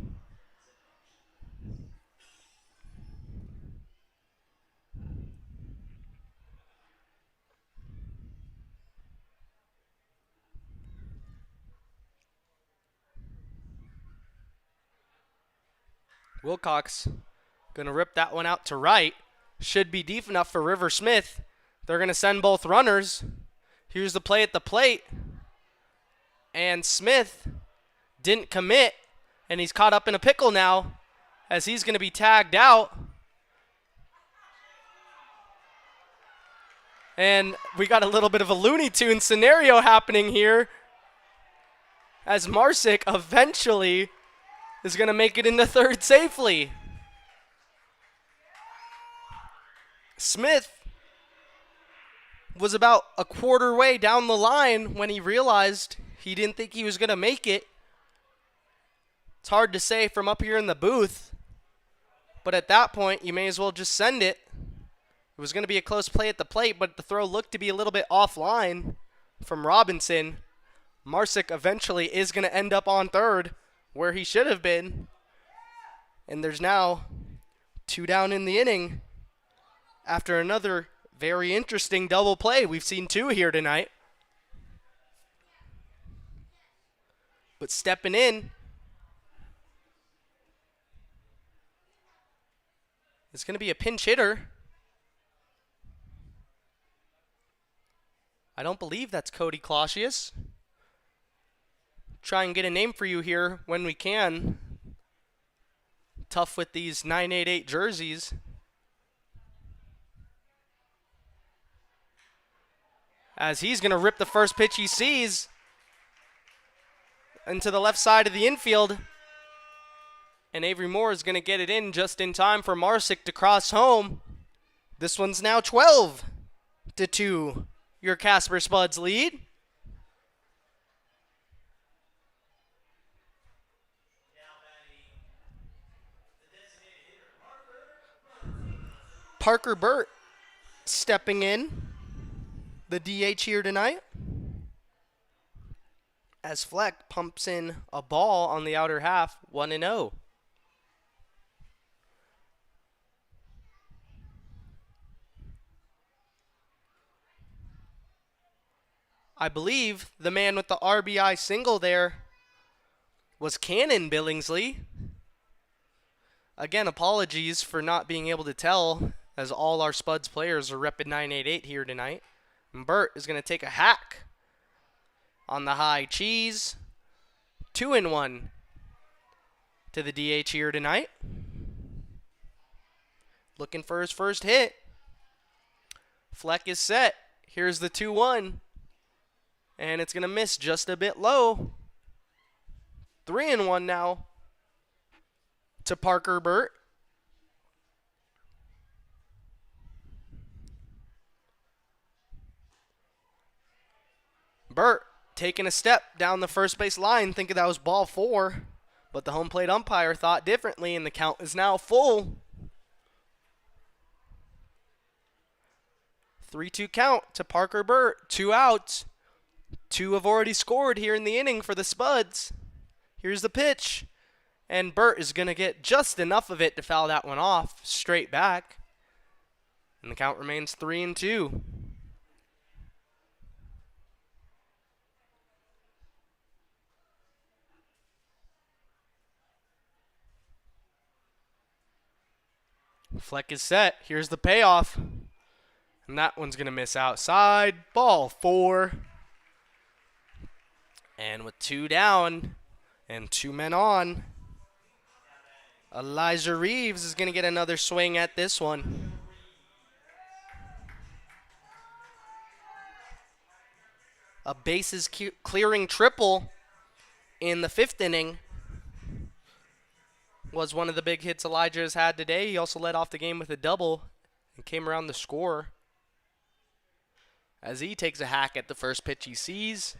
Wilcox going to rip that one out to right. Should be deep enough for River Smith. They're going to send both runners. Here's the play at the plate. And Smith didn't commit. And he's caught up in a pickle now as he's going to be tagged out. And we got a little bit of a Looney Tunes scenario happening here as Marsick eventually is going to make it into third safely. Smith was about a quarter way down the line when he realized he didn't think he was going to make it. It's hard to say from up here in the booth, but at that point, you may as well just send it. It was going to be a close play at the plate, but the throw looked to be a little bit offline from Robinson. Marsick eventually is going to end up on third, where he should have been. And there's now 2 down in the inning after another very interesting double play. We've seen 2 here tonight. But stepping in is going to be a pinch hitter. I don't believe that's Cody Clausius. Try and get a name for you here when we can. Tough with these 988 jerseys. As he's going to rip the first pitch he sees into the left side of the infield. And Avery Moore is going to get it in just in time for Marsick to cross home. This one's now 12-2. Your Casper Spuds lead. Parker Burt stepping in, the DH here tonight, as Fleck pumps in a ball on the outer half, 1-0. I believe the man with the RBI single there was Cannon Billingsley. Again, apologies for not being able to tell, as all our Spuds players are repping 988 here tonight. And Burt is going to take a hack on the high cheese. 2-1 to the DH here tonight. Looking for his first hit. Fleck is set. Here's the 2-1. And it's going to miss just a bit low. 3-1 now to Parker Burt. Burt taking a step down the first base line, thinking that was ball 4. But the home plate umpire thought differently, and the count is now full. 3-2 count to Parker Burt. 2 outs. 2 have already scored here in the inning for the Spuds. Here's the pitch. And Burt is going to get just enough of it to foul that one off straight back. And the count remains 3-2. Fleck is set. Here's the payoff. And that one's going to miss outside. Ball 4. And with 2 down and 2 men on, Elijah Reeves is going to get another swing at this one. A bases clearing triple in the 5th inning was one of the big hits Elijah has had today. He also led off the game with a double and came around the score as he takes a hack at the first pitch he sees.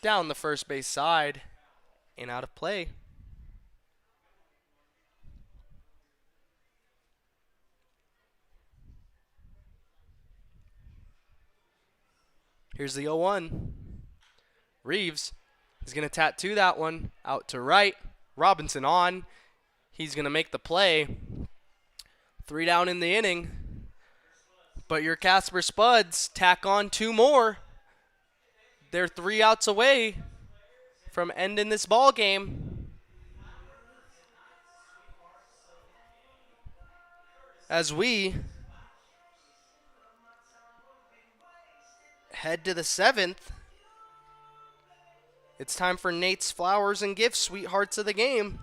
Down the first base side and out of play. Here's the 0-1. Reeves is going to tattoo that one out to right. Robinson on. He's going to make the play. 3 down in the inning. But your Casper Spuds tack on 2 more. They're 3 outs away from ending this ball game. As we head to the 7th, it's time for Nate's Flowers and Gifts, Sweethearts of the Game.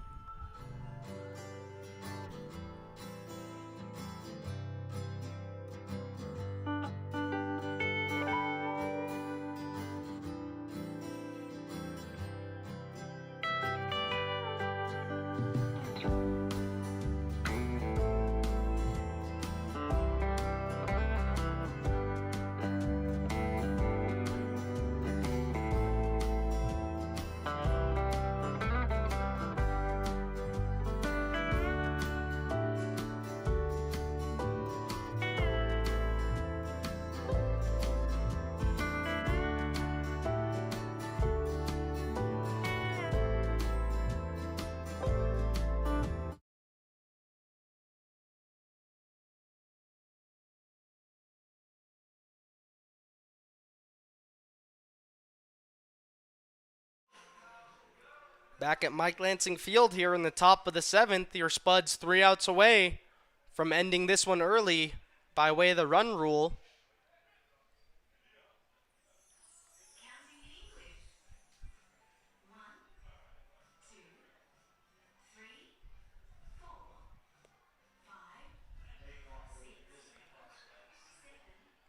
Back at Mike Lansing Field here in the top of the 7th, your Spuds 3 outs away from ending this one early by way of the run rule.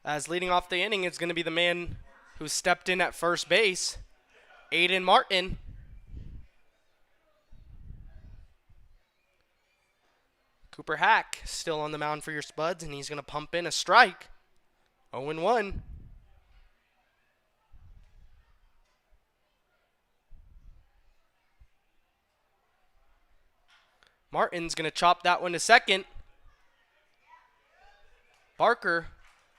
As leading off the inning is going to be the man who stepped in at first base, Aiden Martin. Cooper Hack still on the mound for your Spuds, and he's going to pump in a strike. 0-1. Martin's going to chop that one to second. Barker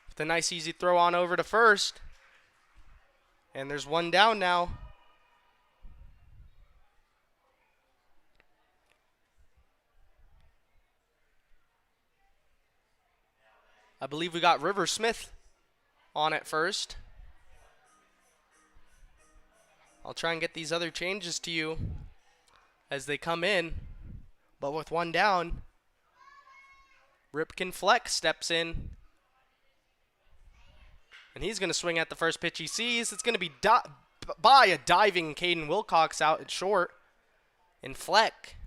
with a nice easy throw on over to first. And there's 1 down now. I believe we got River Smith on at first. I'll try and get these other changes to you as they come in. But with 1 down, Ripken Fleck steps in. And he's going to swing at the first pitch he sees. It's going to be by a diving Caden Wilcox out at short. And Fleck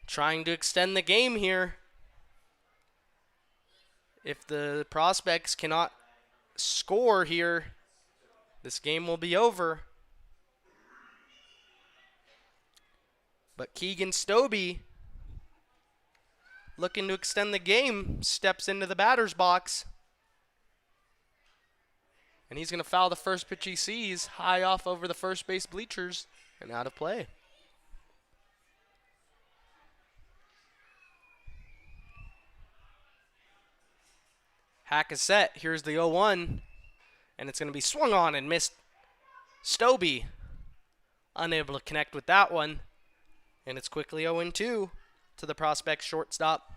trying to extend the game here. If the Prospects cannot score here, this game will be over. But Keegan Stobie, looking to extend the game, steps into the batter's box. And he's going to foul the first pitch he sees, high off over the first base bleachers and out of play. Hack is set. Here's the 0-1. And it's going to be swung on and missed. Stobie unable to connect with that one. And it's quickly 0-2 to the Prospects shortstop.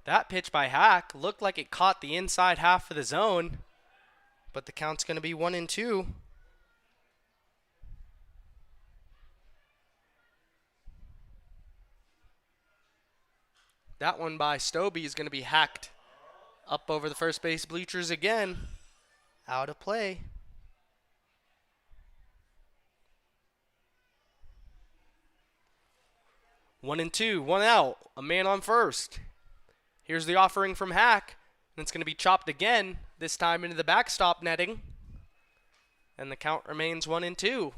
That pitch by Hack looked like it caught the inside half of the zone, but the count's going to be 1-2. That one by Stobie is going to be hacked up over the first base bleachers again. Out of play. One and two, one out, a man on first. Here's the offering from Hack, and it's going to be chopped again, this time into the backstop netting. And the count remains 1-2.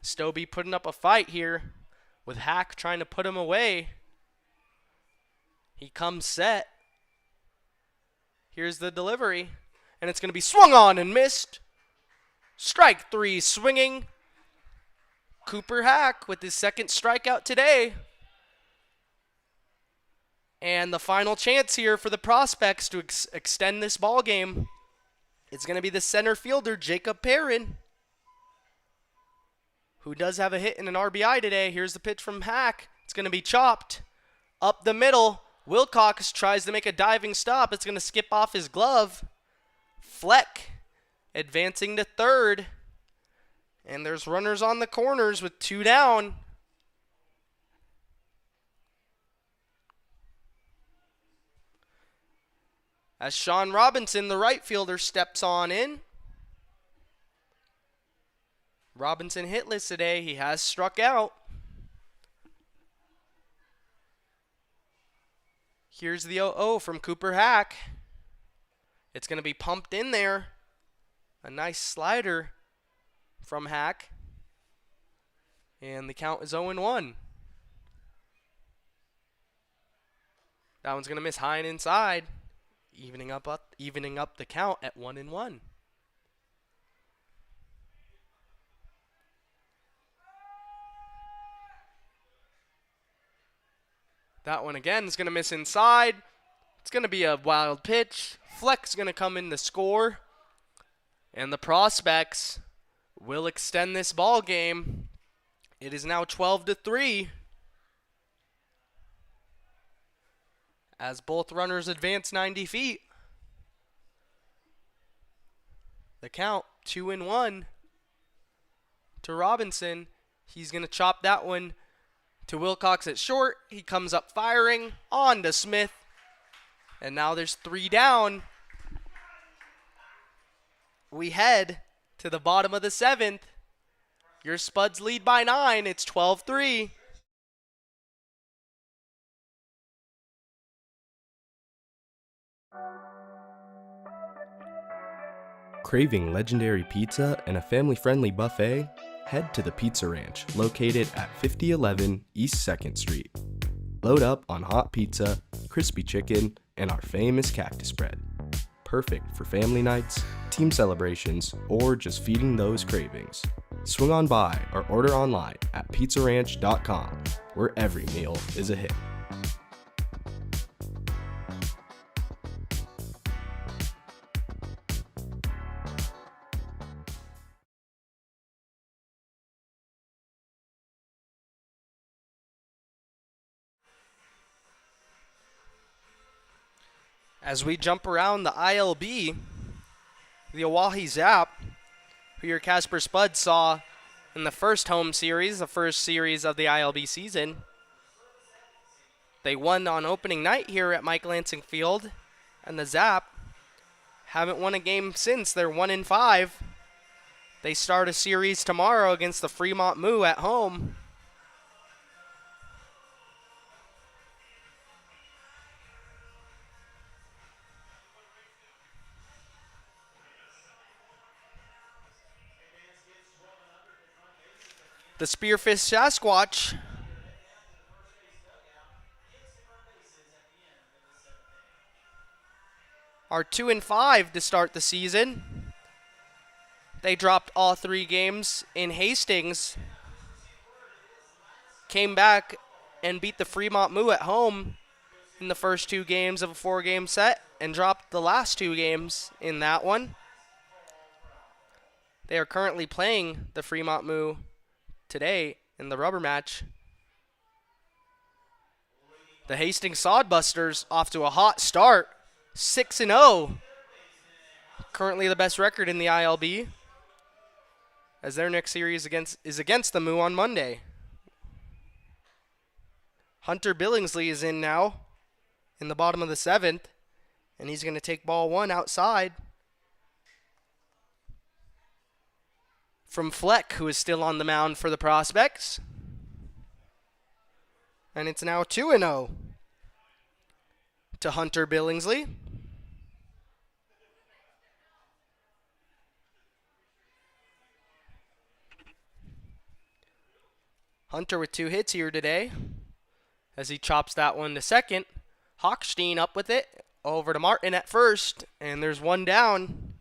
Stobie putting up a fight here with Hack trying to put him away. He comes set. Here's the delivery, and it's going to be swung on and missed. Strike three swinging. Cooper Hack with his second strikeout today. And the final chance here for the Prospects to extend this ball game is going to be the center fielder, Jacob Perrin, who does have a hit and an RBI today. Here's the pitch from Hack. It's going to be chopped up the middle. Wilcox tries to make a diving stop. It's going to skip off his glove. Fleck advancing to third. And there's runners on the corners with two down. As Sean Robinson, the right fielder, steps on in. Robinson hitless today. He has struck out. Here's the 0-0 from Cooper Hack. It's going to be pumped in there. A nice slider from Hack. And the count is 0-1. That one's going to miss high and inside. Evening up the count at 1-1. That one again is going to miss inside. It's going to be a wild pitch. Fleck's going to come in to score. And the Prospects will extend this ball game. It is now 12-3. As both runners advance 90 feet. The count 2-1 to Robinson. He's going to chop that one to Wilcox at short. He comes up firing on to Smith. And now there's three down. We head to the bottom of the seventh. Your Spuds lead by 9. It's 12-3. Craving legendary pizza and a family-friendly buffet? Head to the Pizza Ranch, located at 5011 East 2nd Street. Load up on hot pizza, crispy chicken, and our famous cactus bread. Perfect for family nights, team celebrations, or just feeding those cravings. Swing on by or order online at pizzaranch.com, where every meal is a hit. As we jump around the ILB, the Oahe Zap, who your Casper Spuds saw in the first home series, the first series of the ILB season. They won on opening night here at Mike Lansing Field, and the Zap haven't won a game since. They're 1-5. They start a series tomorrow against the Fremont Moo at home. The Spearfish Sasquatch are 2-5 to start the season. They dropped all three games in Hastings came back and beat the Fremont Moo at home in the first 2 games of a 4-game set and dropped the last 2 games in that one. They are currently playing the Fremont Moo today in the rubber match. The Hastings Sodbusters off to a hot start, 6-0. Currently the best record in the ILB, as their next series is against the Moo on Monday. Hunter Billingsley is in now in the bottom of the 7th, and he's going to take ball 1 outside from Fleck, who is still on the mound for the Prospects. And it's now 2-0 to Hunter Billingsley. Hunter with 2 hits here today as he chops that one to second. Hochstein up with it over to Martin at first, and there's 1 down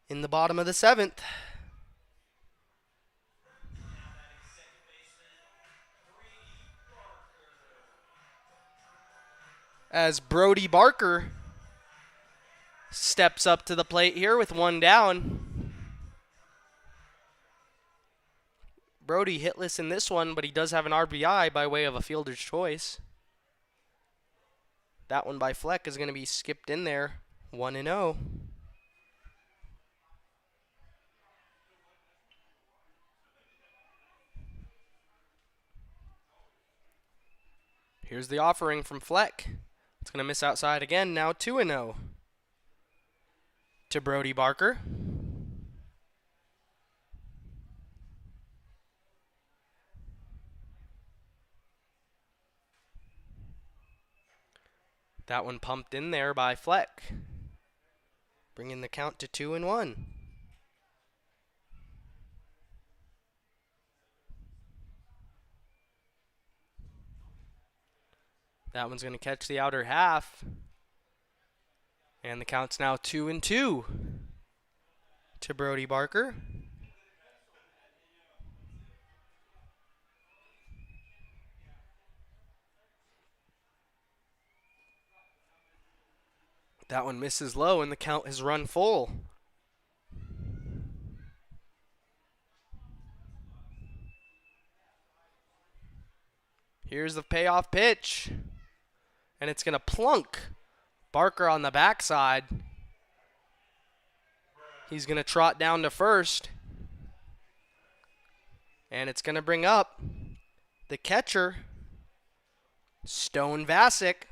in the bottom of the 7th. As Brody Barker steps up to the plate here with 1 down. Brody hitless in this one, but he does have an RBI by way of a fielder's choice. That one by Fleck is going to be skipped in there, 1-0. Here's the offering from Fleck. It's going to miss outside again, now 2-0 to Brody Barker. That one pumped in there by Fleck, bringing the count to 2-1. That one's going to catch the outer half. And the count's now 2-2 to Brody Barker. That one misses low, and the count has run full. Here's the payoff pitch. And it's going to plunk Barker on the backside. He's going to trot down to first. And it's going to bring up the catcher, Stone Vasic.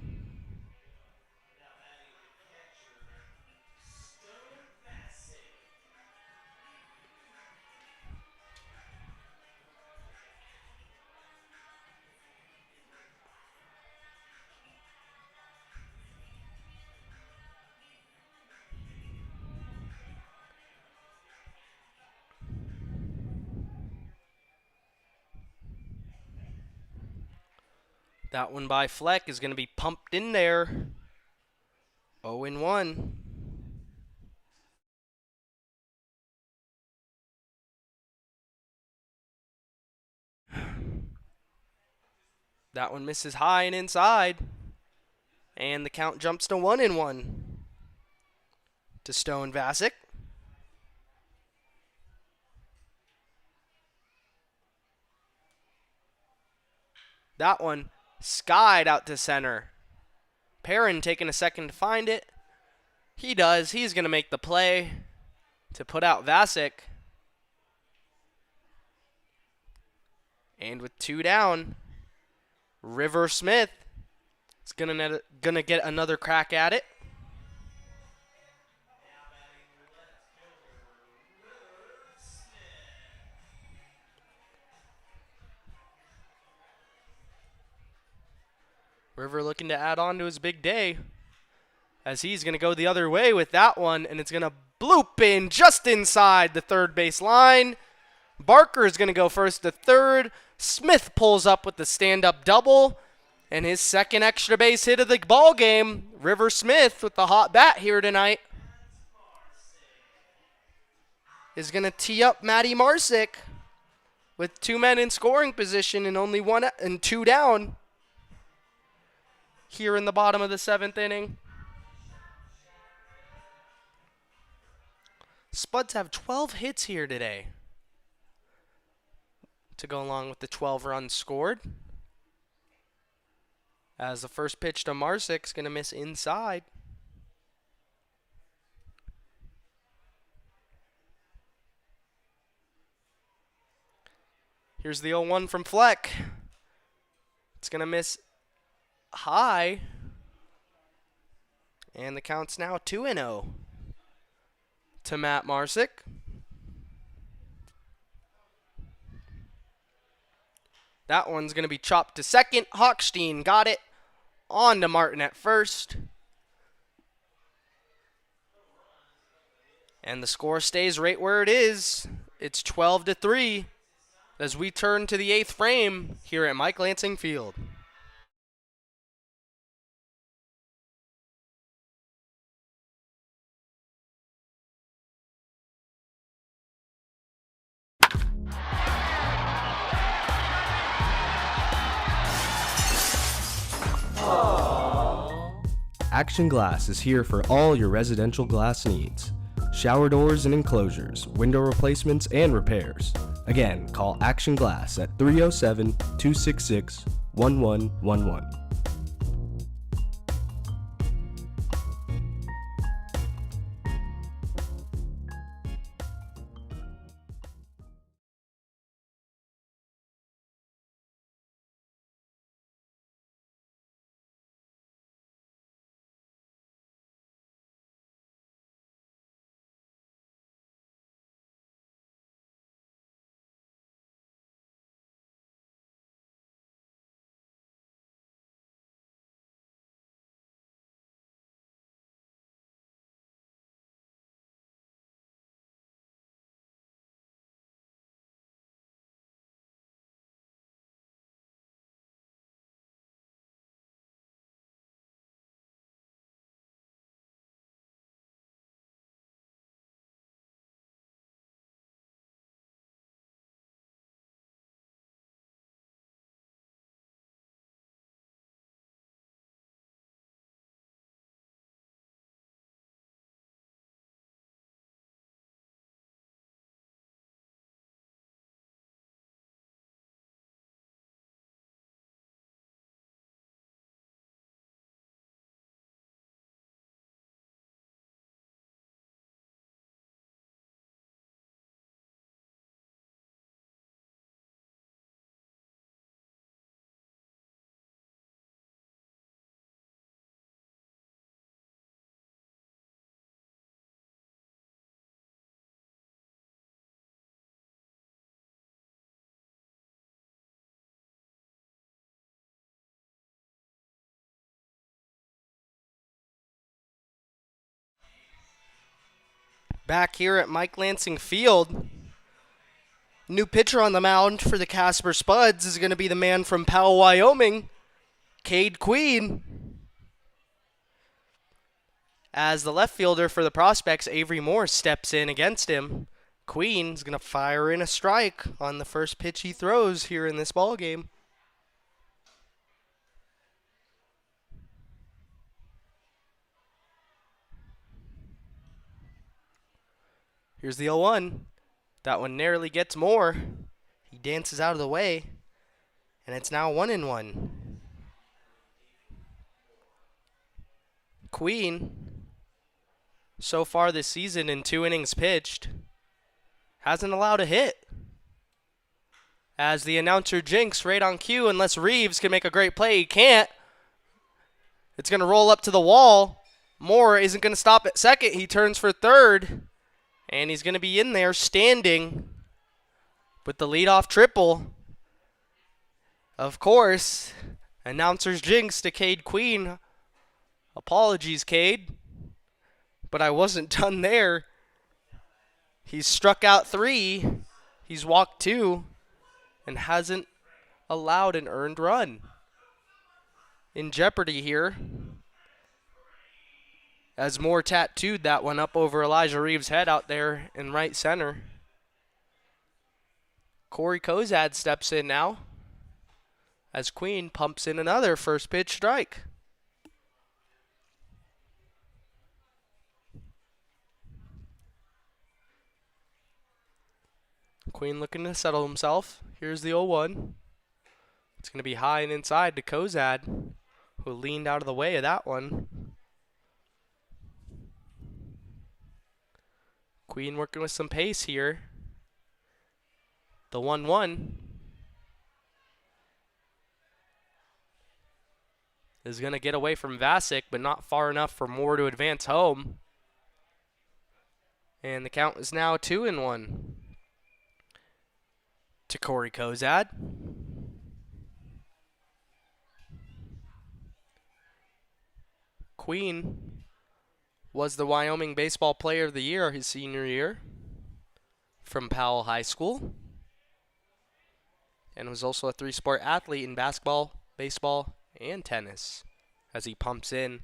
That one by Fleck is going to be pumped in there. 0-1. That one misses high and inside. And the count jumps to 1-1 to Stone Vasic. That one skied out to center. Perrin taking a second to find it. He does. He's going to make the play to put out Vasic. And with 2 down, River Smith is gonna get another crack at it. River looking to add on to his big day, as he's going to go the other way with that one, and it's going to bloop in just inside the third base line. Barker is going to go first to third. Smith pulls up with the stand-up double, and his second extra base hit of the ball game. River Smith with the hot bat here tonight is going to tee up Matty Marsick with 2 men in scoring position and only 2 down here in the bottom of the 7th inning. Spuds have 12 hits here today to go along with the 12 runs scored. As the first pitch to Marsick's going to miss inside. Here's the 0-1 from Fleck. It's going to miss high. And the count's now 2-0 to Matt Marsick. That one's going to be chopped to second. Hochstein got it. On to Martin at first. And the score stays right where it is. It's 12-3 as we turn to the 8th frame here at Mike Lansing Field. Action Glass is here for all your residential glass needs. Shower doors and enclosures, window replacements, and repairs. Again, call Action Glass at 307-266-1111. Back here at Mike Lansing Field, new pitcher on the mound for the Casper Spuds is going to be the man from Powell, Wyoming, Cade Queen. As the left fielder for the Prospects, Avery Moore, steps in against him. Queen's going to fire in a strike on the first pitch he throws here in this ballgame. Here's the 0-1. That one narrowly gets Moore. He dances out of the way, and it's now 1-1. Queen, so far this season in 2 innings pitched, hasn't allowed a hit. As the announcer jinx right on cue, unless Reeves can make a great play, he can't. It's going to roll up to the wall. Moore isn't going to stop at second. He turns for third. And he's going to be in there standing with the leadoff triple. Of course, announcer's jinx to Cade Queen. Apologies, Cade. But I wasn't done there. He's struck out 3. He's walked 2. And hasn't allowed an earned run. In jeopardy here, as Moore tattooed that one up over Elijah Reeves' head out there in right center. Corey Kozad steps in now as Queen pumps in another first pitch strike. Queen looking to settle himself. Here's the 0-1. It's going to be high and inside to Kozad, who leaned out of the way of that one. Queen working with some pace here. The 1-1 is going to get away from Vasic, but not far enough for Moore to advance home. And the count is now 2-1 to Corey Kozad. Queen was the Wyoming Baseball Player of the Year his senior year from Powell High School, and was also a three-sport athlete in basketball, baseball, and tennis as he pumps in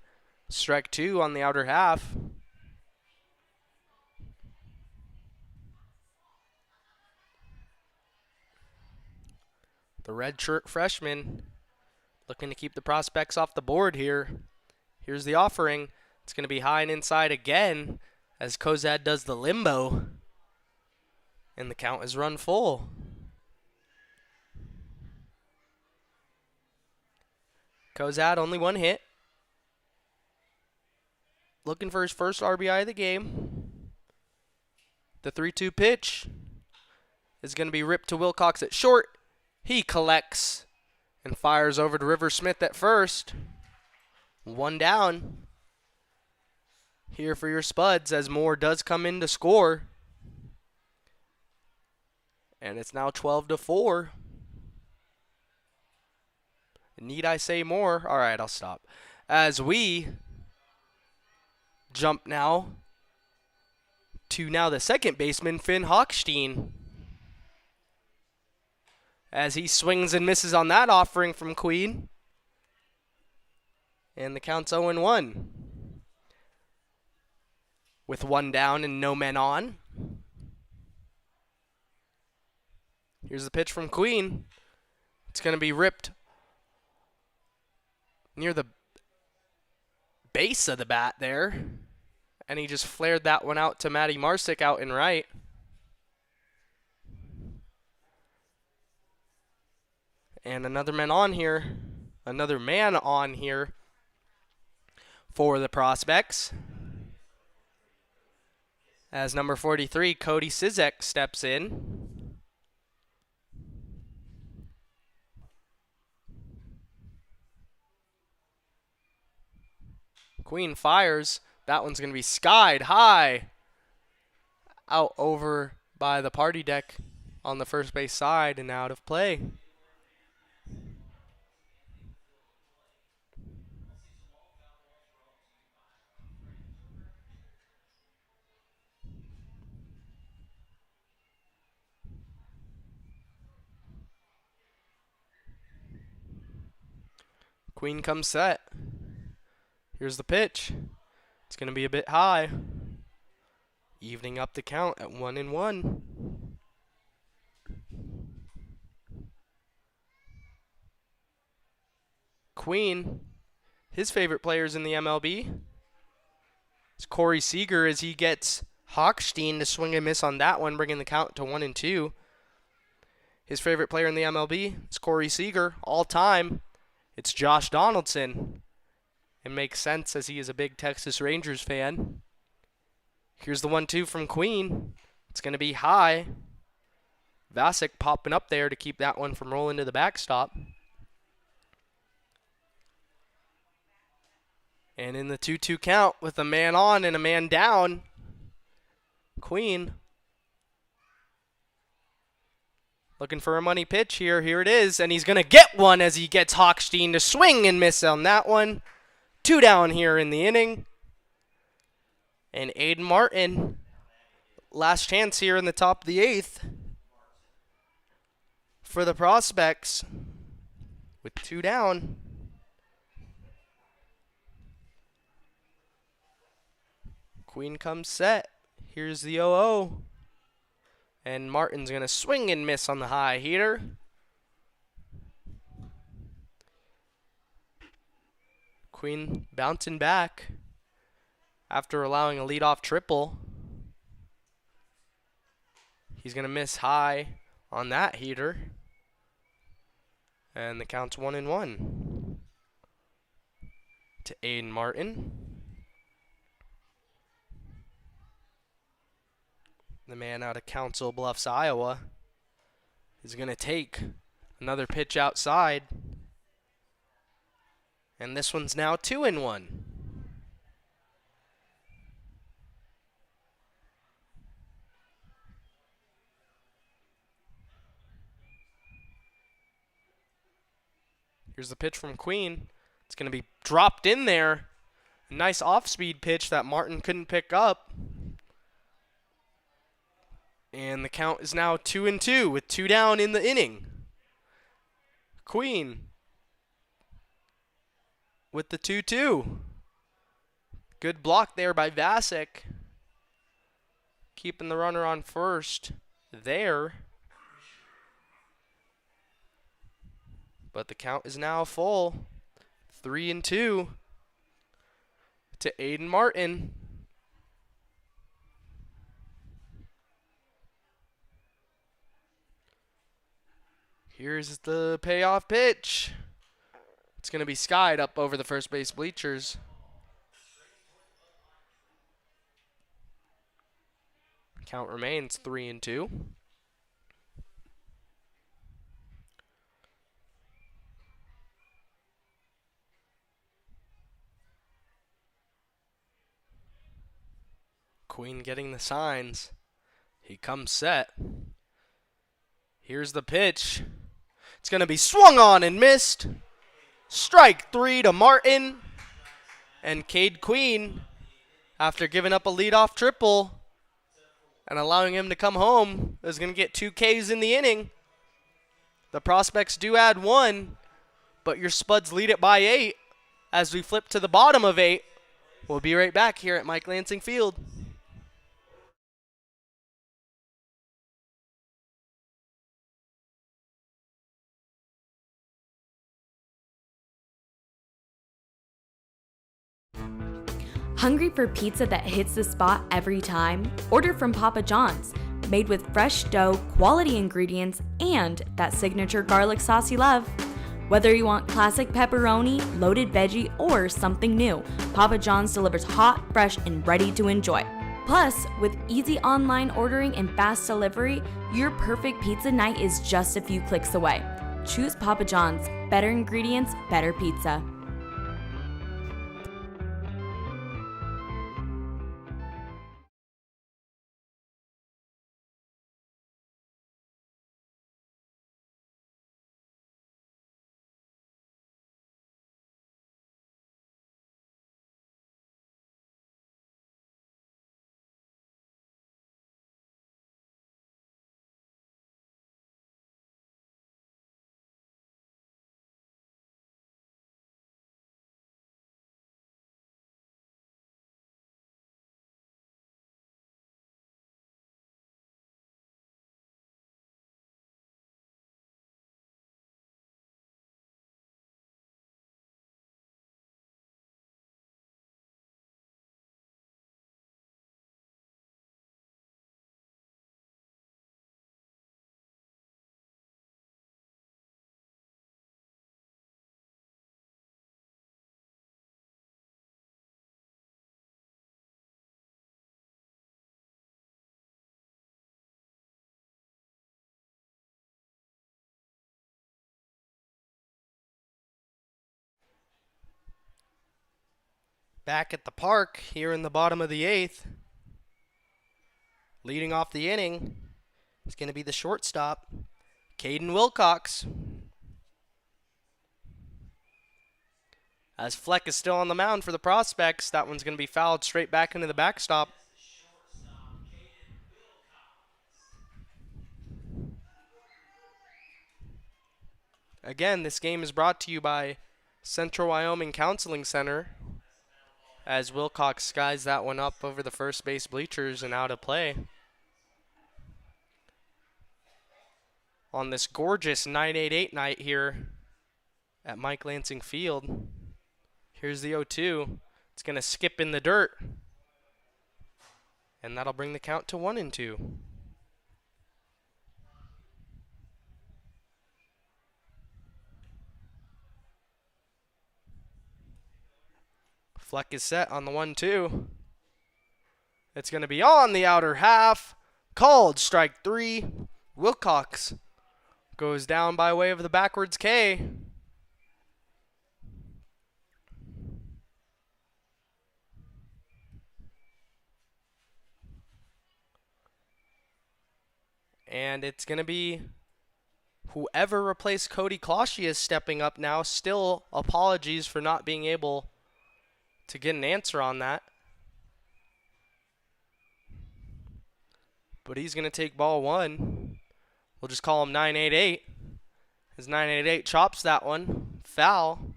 strike 2 on the outer half. The redshirt freshman looking to keep the Prospects off the board here. Here's the offering. It's going to be high and inside again as Kozad does the limbo. And the count is run full. Kozad only one hit. Looking for his first RBI of the game. The 3-2 pitch is going to be ripped to Wilcox at short. He collects and fires over to River Smith at first. One down here for your Spuds as Moore does come in to score. And it's now 12-4. Need I say more? All right, I'll stop. As we jump now to the second baseman, Finn Hochstein. As he swings and misses on that offering from Queen. And the count's 0-1. With one down and no men on. Here's the pitch from Queen. It's going to be ripped near the base of the bat there. And he just flared that one out to Matty Marsick out in right. And another man on here for the Prospects. As number 43, Cody Sizek, steps in. Queen fires. That one's going to be skied high. Out over by the party deck on the first base side and out of play. Queen comes set. Here's the pitch. It's going to be a bit high. Evening up the count at 1-1. Queen, his favorite players in the MLB. It's Corey Seager as he gets Hochstein to swing and miss on that one, bringing the count to 1-2. His favorite player in the MLB is Corey Seager. All time, it's Josh Donaldson. It makes sense as he is a big Texas Rangers fan. Here's the 1-2 from Queen. It's going to be high. Vasic popping up there to keep that one from rolling to the backstop. And in the 2-2 count with a man on and a man down, Queen looking for a money pitch here. Here it is, and he's going to get one as he gets Hochstein to swing and miss on that one. 2 down here in the inning. And Aiden Martin, last chance here in the top of the 8th for the Prospects with 2 down. Queen comes set. Here's the 0-0. And Martin's going to swing and miss on the high heater. Queen bouncing back after allowing a leadoff triple. He's going to miss high on that heater. And the count's 1-1 to Aiden Martin. The man out of Council Bluffs, Iowa, is going to take another pitch outside. And this one's now 2-1. Here's the pitch from Queen. It's going to be dropped in there. A nice off-speed pitch that Martin couldn't pick up. And the count is now 2-2 with 2 down in the inning. Queen with the 2-2. Good block there by Vasek. Keeping the runner on first there. But the count is now full. 3-2 to Aiden Martin. Here's the payoff pitch. It's going to be skied up over the first base bleachers. Count remains 3-2. Queen getting the signs. He comes set. Here's the pitch. It's going to be swung on and missed. Strike 3 to Martin. And Cade Queen, after giving up a leadoff triple and allowing him to come home, is going to get 2 Ks in the inning. The Prospects do add 1, but your Spuds lead it by 8 as we flip to the bottom of 8. We'll be right back here at Mike Lansing Field. Hungry for pizza that hits the spot every time? Order from Papa John's. Made with fresh dough, quality ingredients, and that signature garlic sauce you love. Whether you want classic pepperoni, loaded veggie, or something new, Papa John's delivers hot, fresh, and ready to enjoy. Plus, with easy online ordering and fast delivery, your perfect pizza night is just a few clicks away. Choose Papa John's. Better ingredients, better pizza. Back at the park here in the bottom of the 8th. Leading off the inning is going to be the shortstop, Caden Wilcox. As Fleck is still on the mound for the Prospects, that one's going to be fouled straight back into the backstop. Again, this game is brought to you by Central Wyoming Counseling Center, as Wilcox skies that one up over the first base bleachers and out of play. on this gorgeous 988 night here at Mike Lansing Field. Here's the 0-2. It's going to skip in the dirt. And that'll bring the count to 1-2. Fleck is set on the 1-2. It's going to be on the outer half. Called strike 3. Wilcox goes down by way of the backwards K. And it's going to be whoever replaced Cody Closhie is stepping up now. Still apologies for not being able to get an answer on that. But he's going to take ball 1. We'll just call him 988. As 988 chops that one. Foul.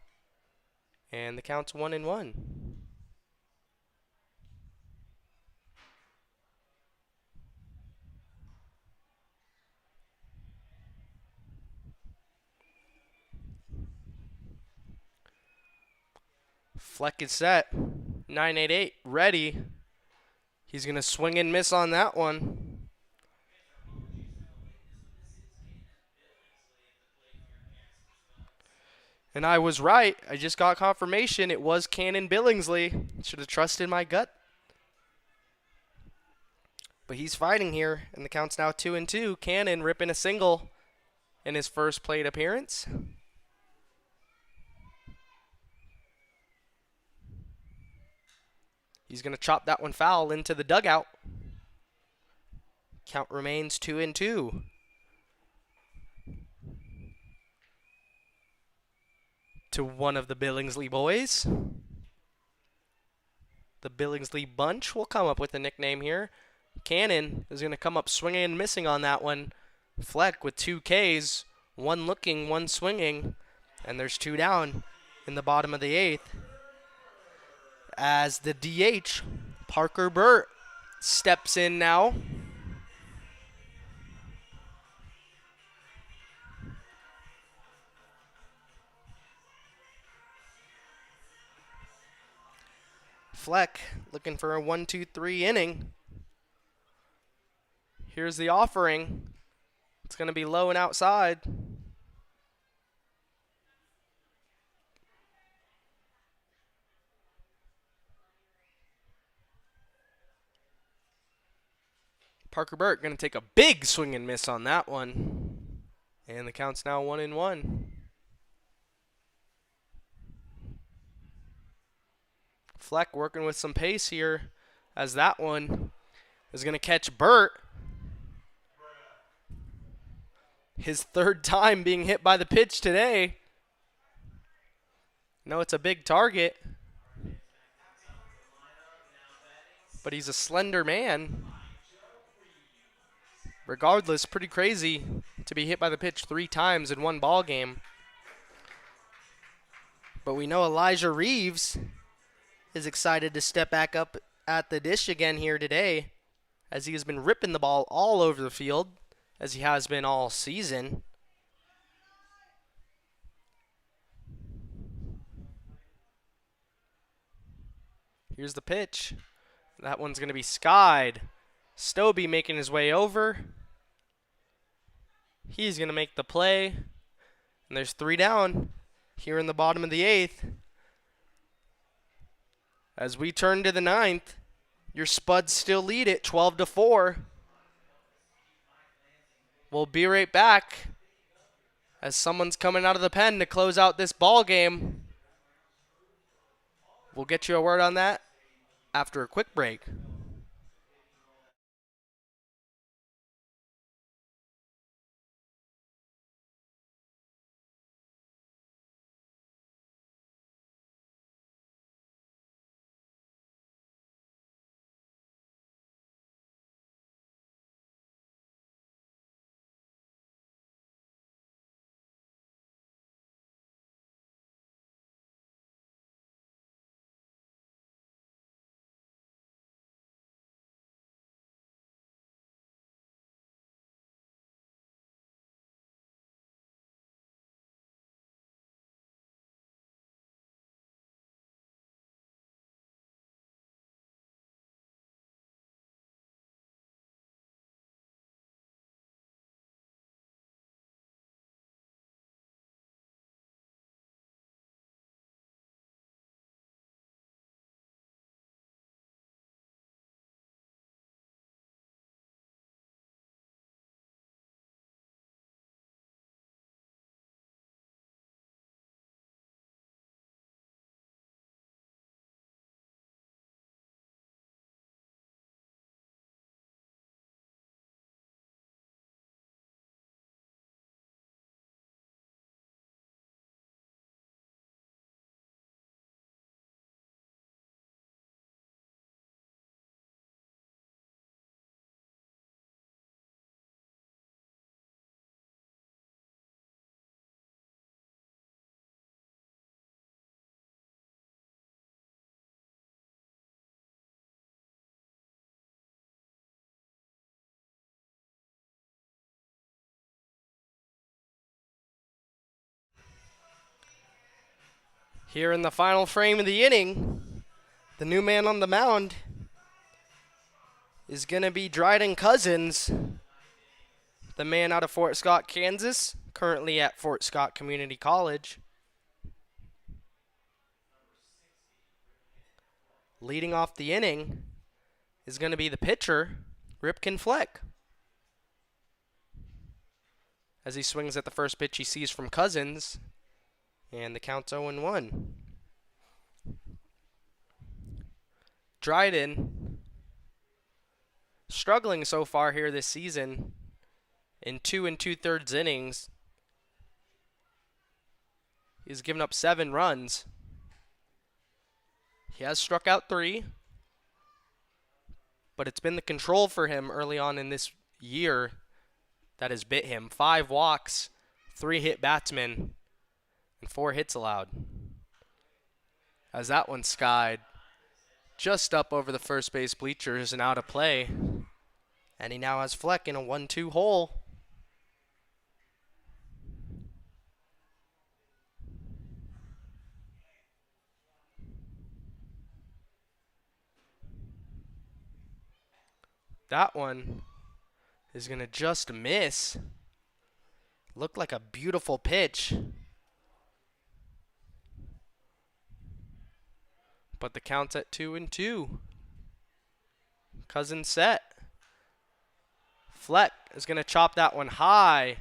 And the count's 1-1. Fleck is set. 988 ready. He's going to swing and miss on that one. And I was right. I just got confirmation. It was Cannon Billingsley. Should have trusted my gut. But he's fighting here, and the count's now 2-2. Cannon ripping a single in his first plate appearance. He's going to chop that one foul into the dugout. Count remains 2-2. To one of the Billingsley boys. The Billingsley bunch will come up with a nickname here. Cannon is going to come up swinging and missing on that one. Fleck with 2 Ks, 1 looking, 1 swinging, and there's 2 down in the bottom of the 8th. As the DH, Parker Burt, steps in now. Fleck looking for a 1-2-3 inning. Here's the offering. It's going to be low and outside. Parker Burt going to take a big swing and miss on that one. And the count's now 1-1. Fleck working with some pace here as that one is going to catch Burt. His 3rd time being hit by the pitch today. No, it's a big target. But he's a slender man. Regardless, pretty crazy to be hit by the pitch 3 times in one ball game. But we know Elijah Reeves is excited to step back up at the dish again here today, as he has been ripping the ball all over the field, as he has been all season. Here's the pitch. That one's going to be skied. Stobie making his way over. He's going to make the play. And there's 3 down here in the bottom of the 8th. As we turn to the 9th, your Spuds still lead it 12-4. We'll be right back as someone's coming out of the pen to close out this ball game. We'll get you a word on that after a quick break. Here in the final frame of the inning, the new man on the mound is going to be Dryden Cousins, the man out of Fort Scott, Kansas, currently at Fort Scott Community College. Leading off the inning is going to be the pitcher, Ripken Fleck, as he swings at the first pitch he sees from Cousins, and the count's 0-1. Dryden struggling so far here this season in 2 2/3 innings. He's given up 7 runs. He has struck out 3, but it's been the control for him early on in this year that has bit him. 5 walks, 3 hit batsmen, and 4 hits allowed. As that one skied just up over the first base bleachers and out of play. And he now has Fleck in a 1-2 hole. That one is going to just miss. Looked like a beautiful pitch. But the count's at 2-2. Cousins set. Fleck is going to chop that one high.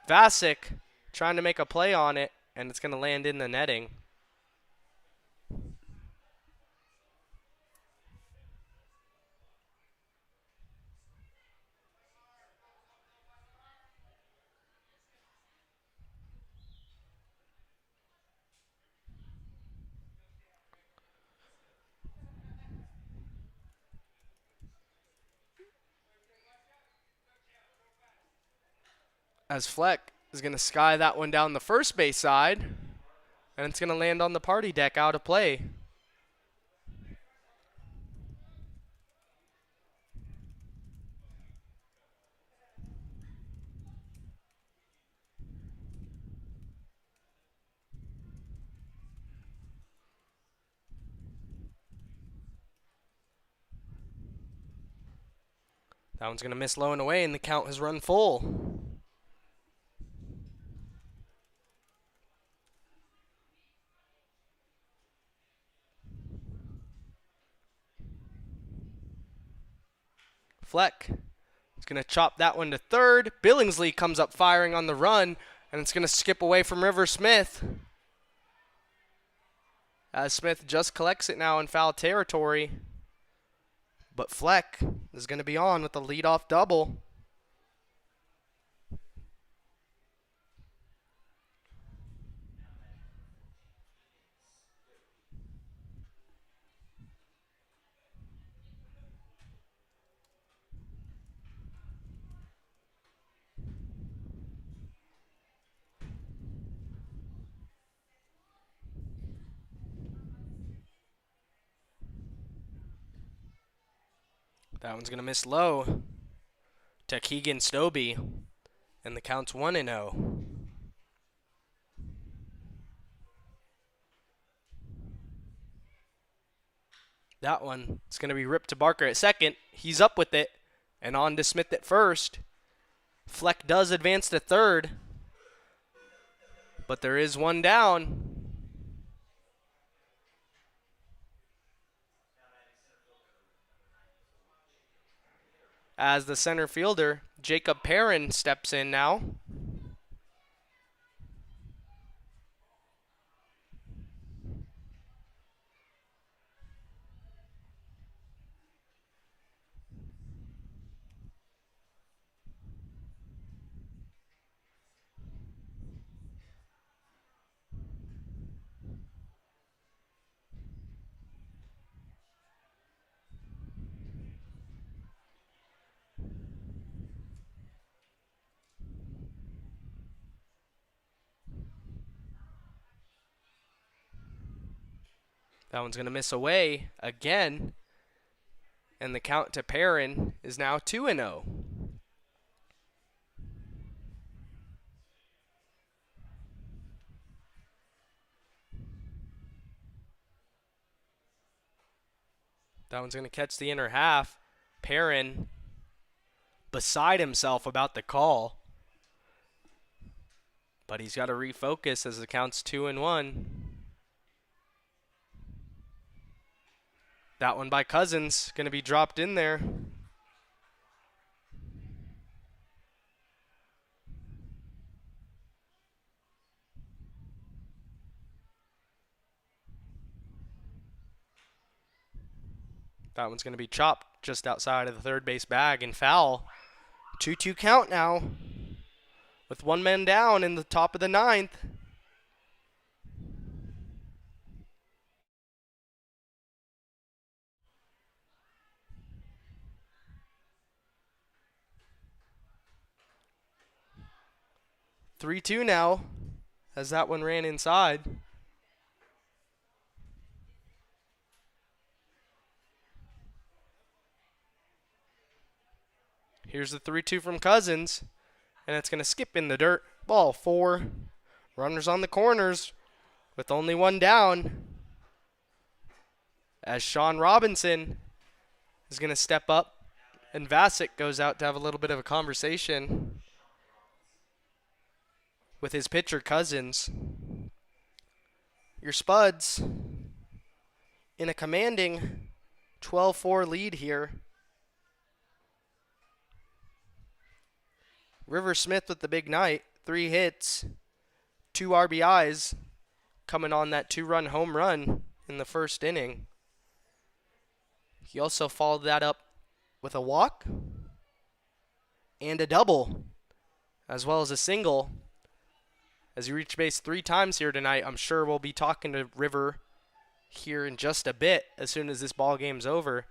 Vasic trying to make a play on it, and it's going to land in the netting. As Fleck is going to sky that one down the first base side, and it's going to land on the party deck out of play. That one's going to miss low and away, and the count has run full. Fleck is going to chop that one to third. Billingsley comes up firing on the run, and it's going to skip away from River Smith. As Smith just collects it now in foul territory. But Fleck is going to be on with the leadoff double. That one's going to miss low to Keegan Stobie, and the count's 1-0. That one is going to be ripped to Barker at second. He's up with it, and on to Smith at first. Fleck does advance to third, but there is one down. As the center fielder, Jacob Perrin, steps in now. That one's going to miss away again. And the count to Perrin is now 2-0. That one's going to catch the inner half. Perrin beside himself about the call. But he's got to refocus as it counts 2-1. That one by Cousins, going to be dropped in there. That one's going to be chopped just outside of the third base bag and foul. 2-2 count now with one man down in the top of the ninth. Three-two now as that one ran inside. Here's the 3-2 from Cousins, and it's going to skip in the dirt. Ball 4. Runners on the corners with only one down. As Sean Robinson is going to step up, and Vasic goes out to have a little bit of a conversation with his pitcher Cousins. Your Spuds in a commanding 12-4 lead here. River Smith with the big night, 3 hits, 2 RBIs, coming on that 2-run home run in the first inning. He also followed that up with a walk and a double, as well as a single. As he reached base 3 times here tonight, I'm sure we'll be talking to River here in just a bit as soon as this ball game's over.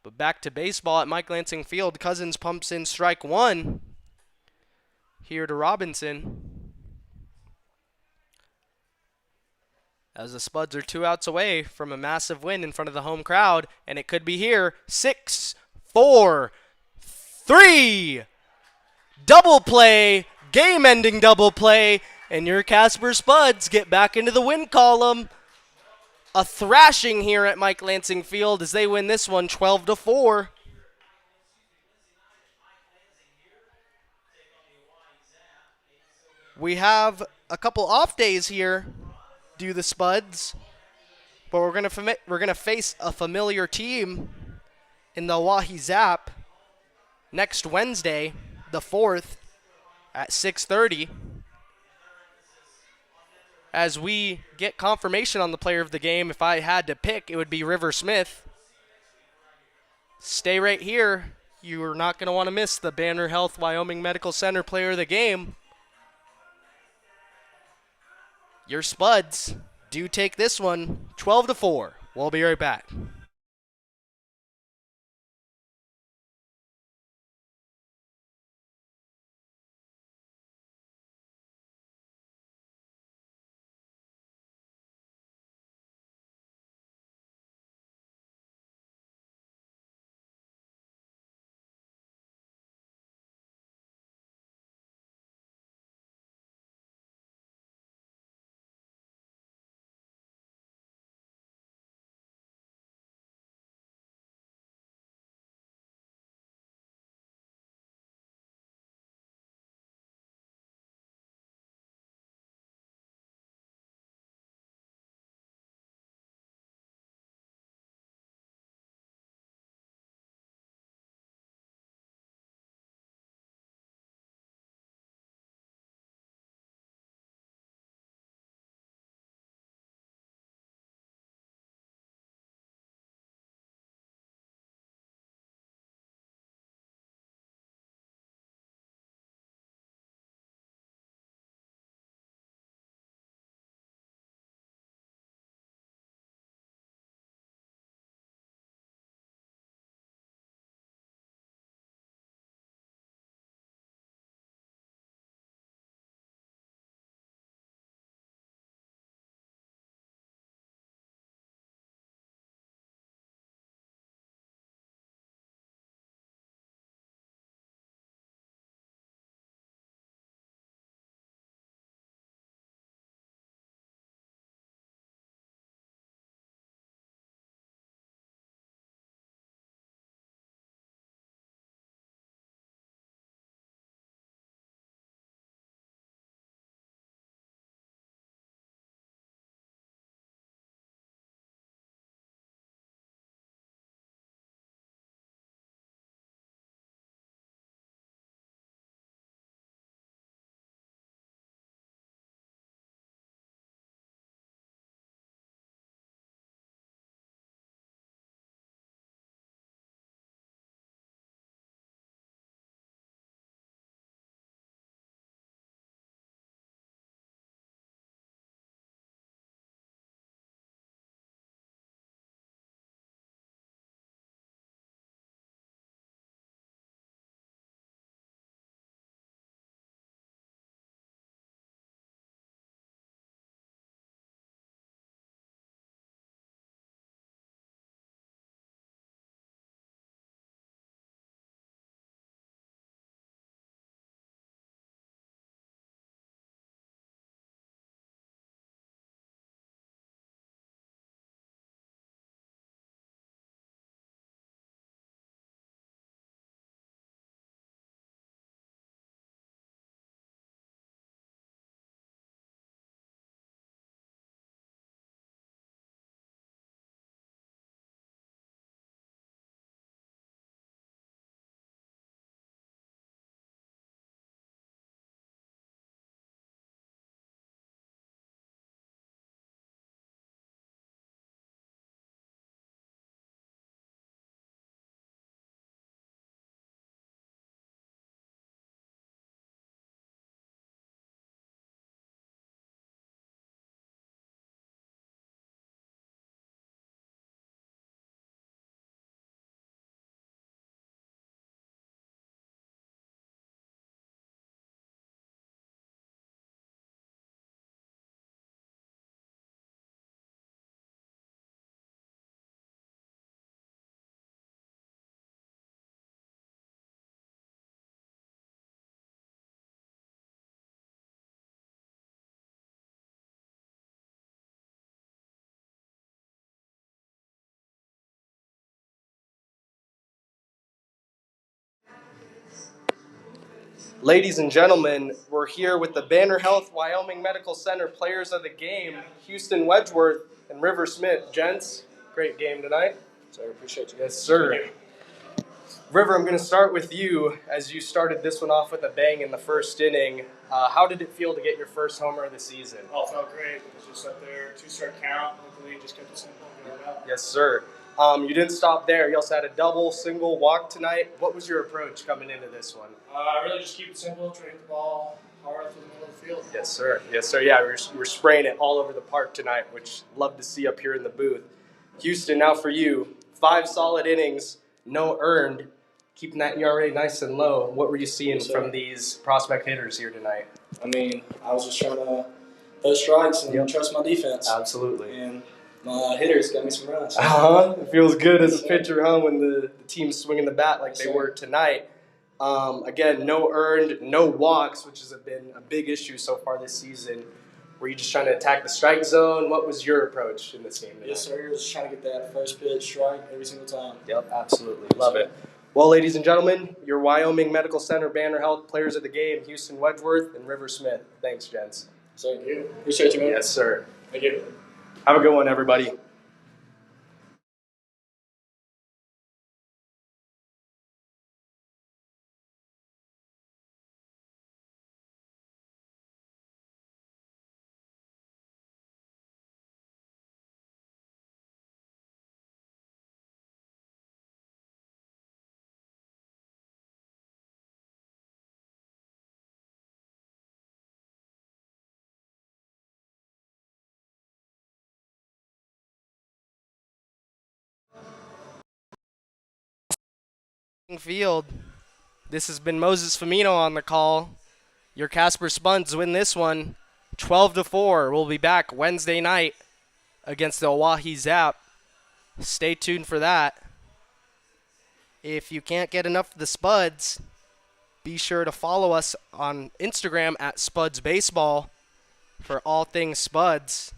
But back to baseball at Mike Lansing Field. Cousins pumps in strike 1 here to Robinson. As the Spuds are 2 outs away from a massive win in front of the home crowd. And it could be here. 6, 4, 3. Double play. Game-ending double play. And your Casper Spuds get back into the win column. A thrashing here at Mike Lansing Field as they win this one 12-4. We have a couple off days here, do the Spuds, but we're gonna face a familiar team in the Wahi Zap next Wednesday, the 4th, at 6:30. As we get confirmation on the player of the game, if I had to pick, it would be River Smith. Stay right here. You are not going to want to miss the Banner Health Wyoming Medical Center player of the game. Your Spuds do take this one 12-4. We'll be right back. Ladies and gentlemen, we're here with the Banner Health Wyoming Medical Center players of the game, Houston Wedgeworth and River Smith. Gents, great game tonight. So I appreciate you. Yes, sir. River, I'm going to start with you as you started this one off with a bang in the first inning. How did it feel to get your first homer of the season? Oh, it felt great. It was just up there, 2-strike count. Luckily, just kept it simple and got it out. Yes, sir. You didn't stop there. You also had a double, single, walk tonight. What was your approach coming into this one? I really just keep it simple, try to hit the ball hard through the middle of the field. Yes, sir. Yes, sir. Yeah, we were spraying it all over the park tonight, which love to see up here in the booth. Houston, now for you. 5 solid innings, no earned, keeping that ERA nice and low. What were you seeing from these prospect hitters here tonight? I mean, I was just trying to throw strikes and trust my defense. Absolutely. And my hitters got me some runs. It feels good as a pitcher, when the team's swinging the bat like they were tonight. Again, no earned, no walks, which has been a big issue so far this season. Were you just trying to attack the strike zone? What was your approach in this game tonight? Yes, sir. Just trying to get that first pitch strike every single time. Yep, absolutely. Love it. Well, ladies and gentlemen, your Wyoming Medical Center Banner Health players of the game, Houston Wedgeworth and River Smith. Thanks, gents. Thank you. Appreciate you, man. Yes, sir. Thank you. Have a good one, everybody. Field. This has been Moses Famino on the call. Your Casper Spuds win this one 12-4. We'll be back Wednesday night against the Oahe Zap. Stay tuned for that. If you can't get enough of the Spuds, be sure to follow us on Instagram at Spuds Baseball for all things Spuds,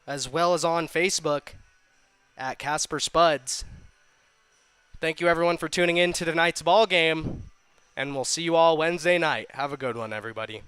as well as on Facebook at Casper Spuds. Thank you, everyone, for tuning in to tonight's ball game, and we'll see you all Wednesday night. Have a good one, everybody.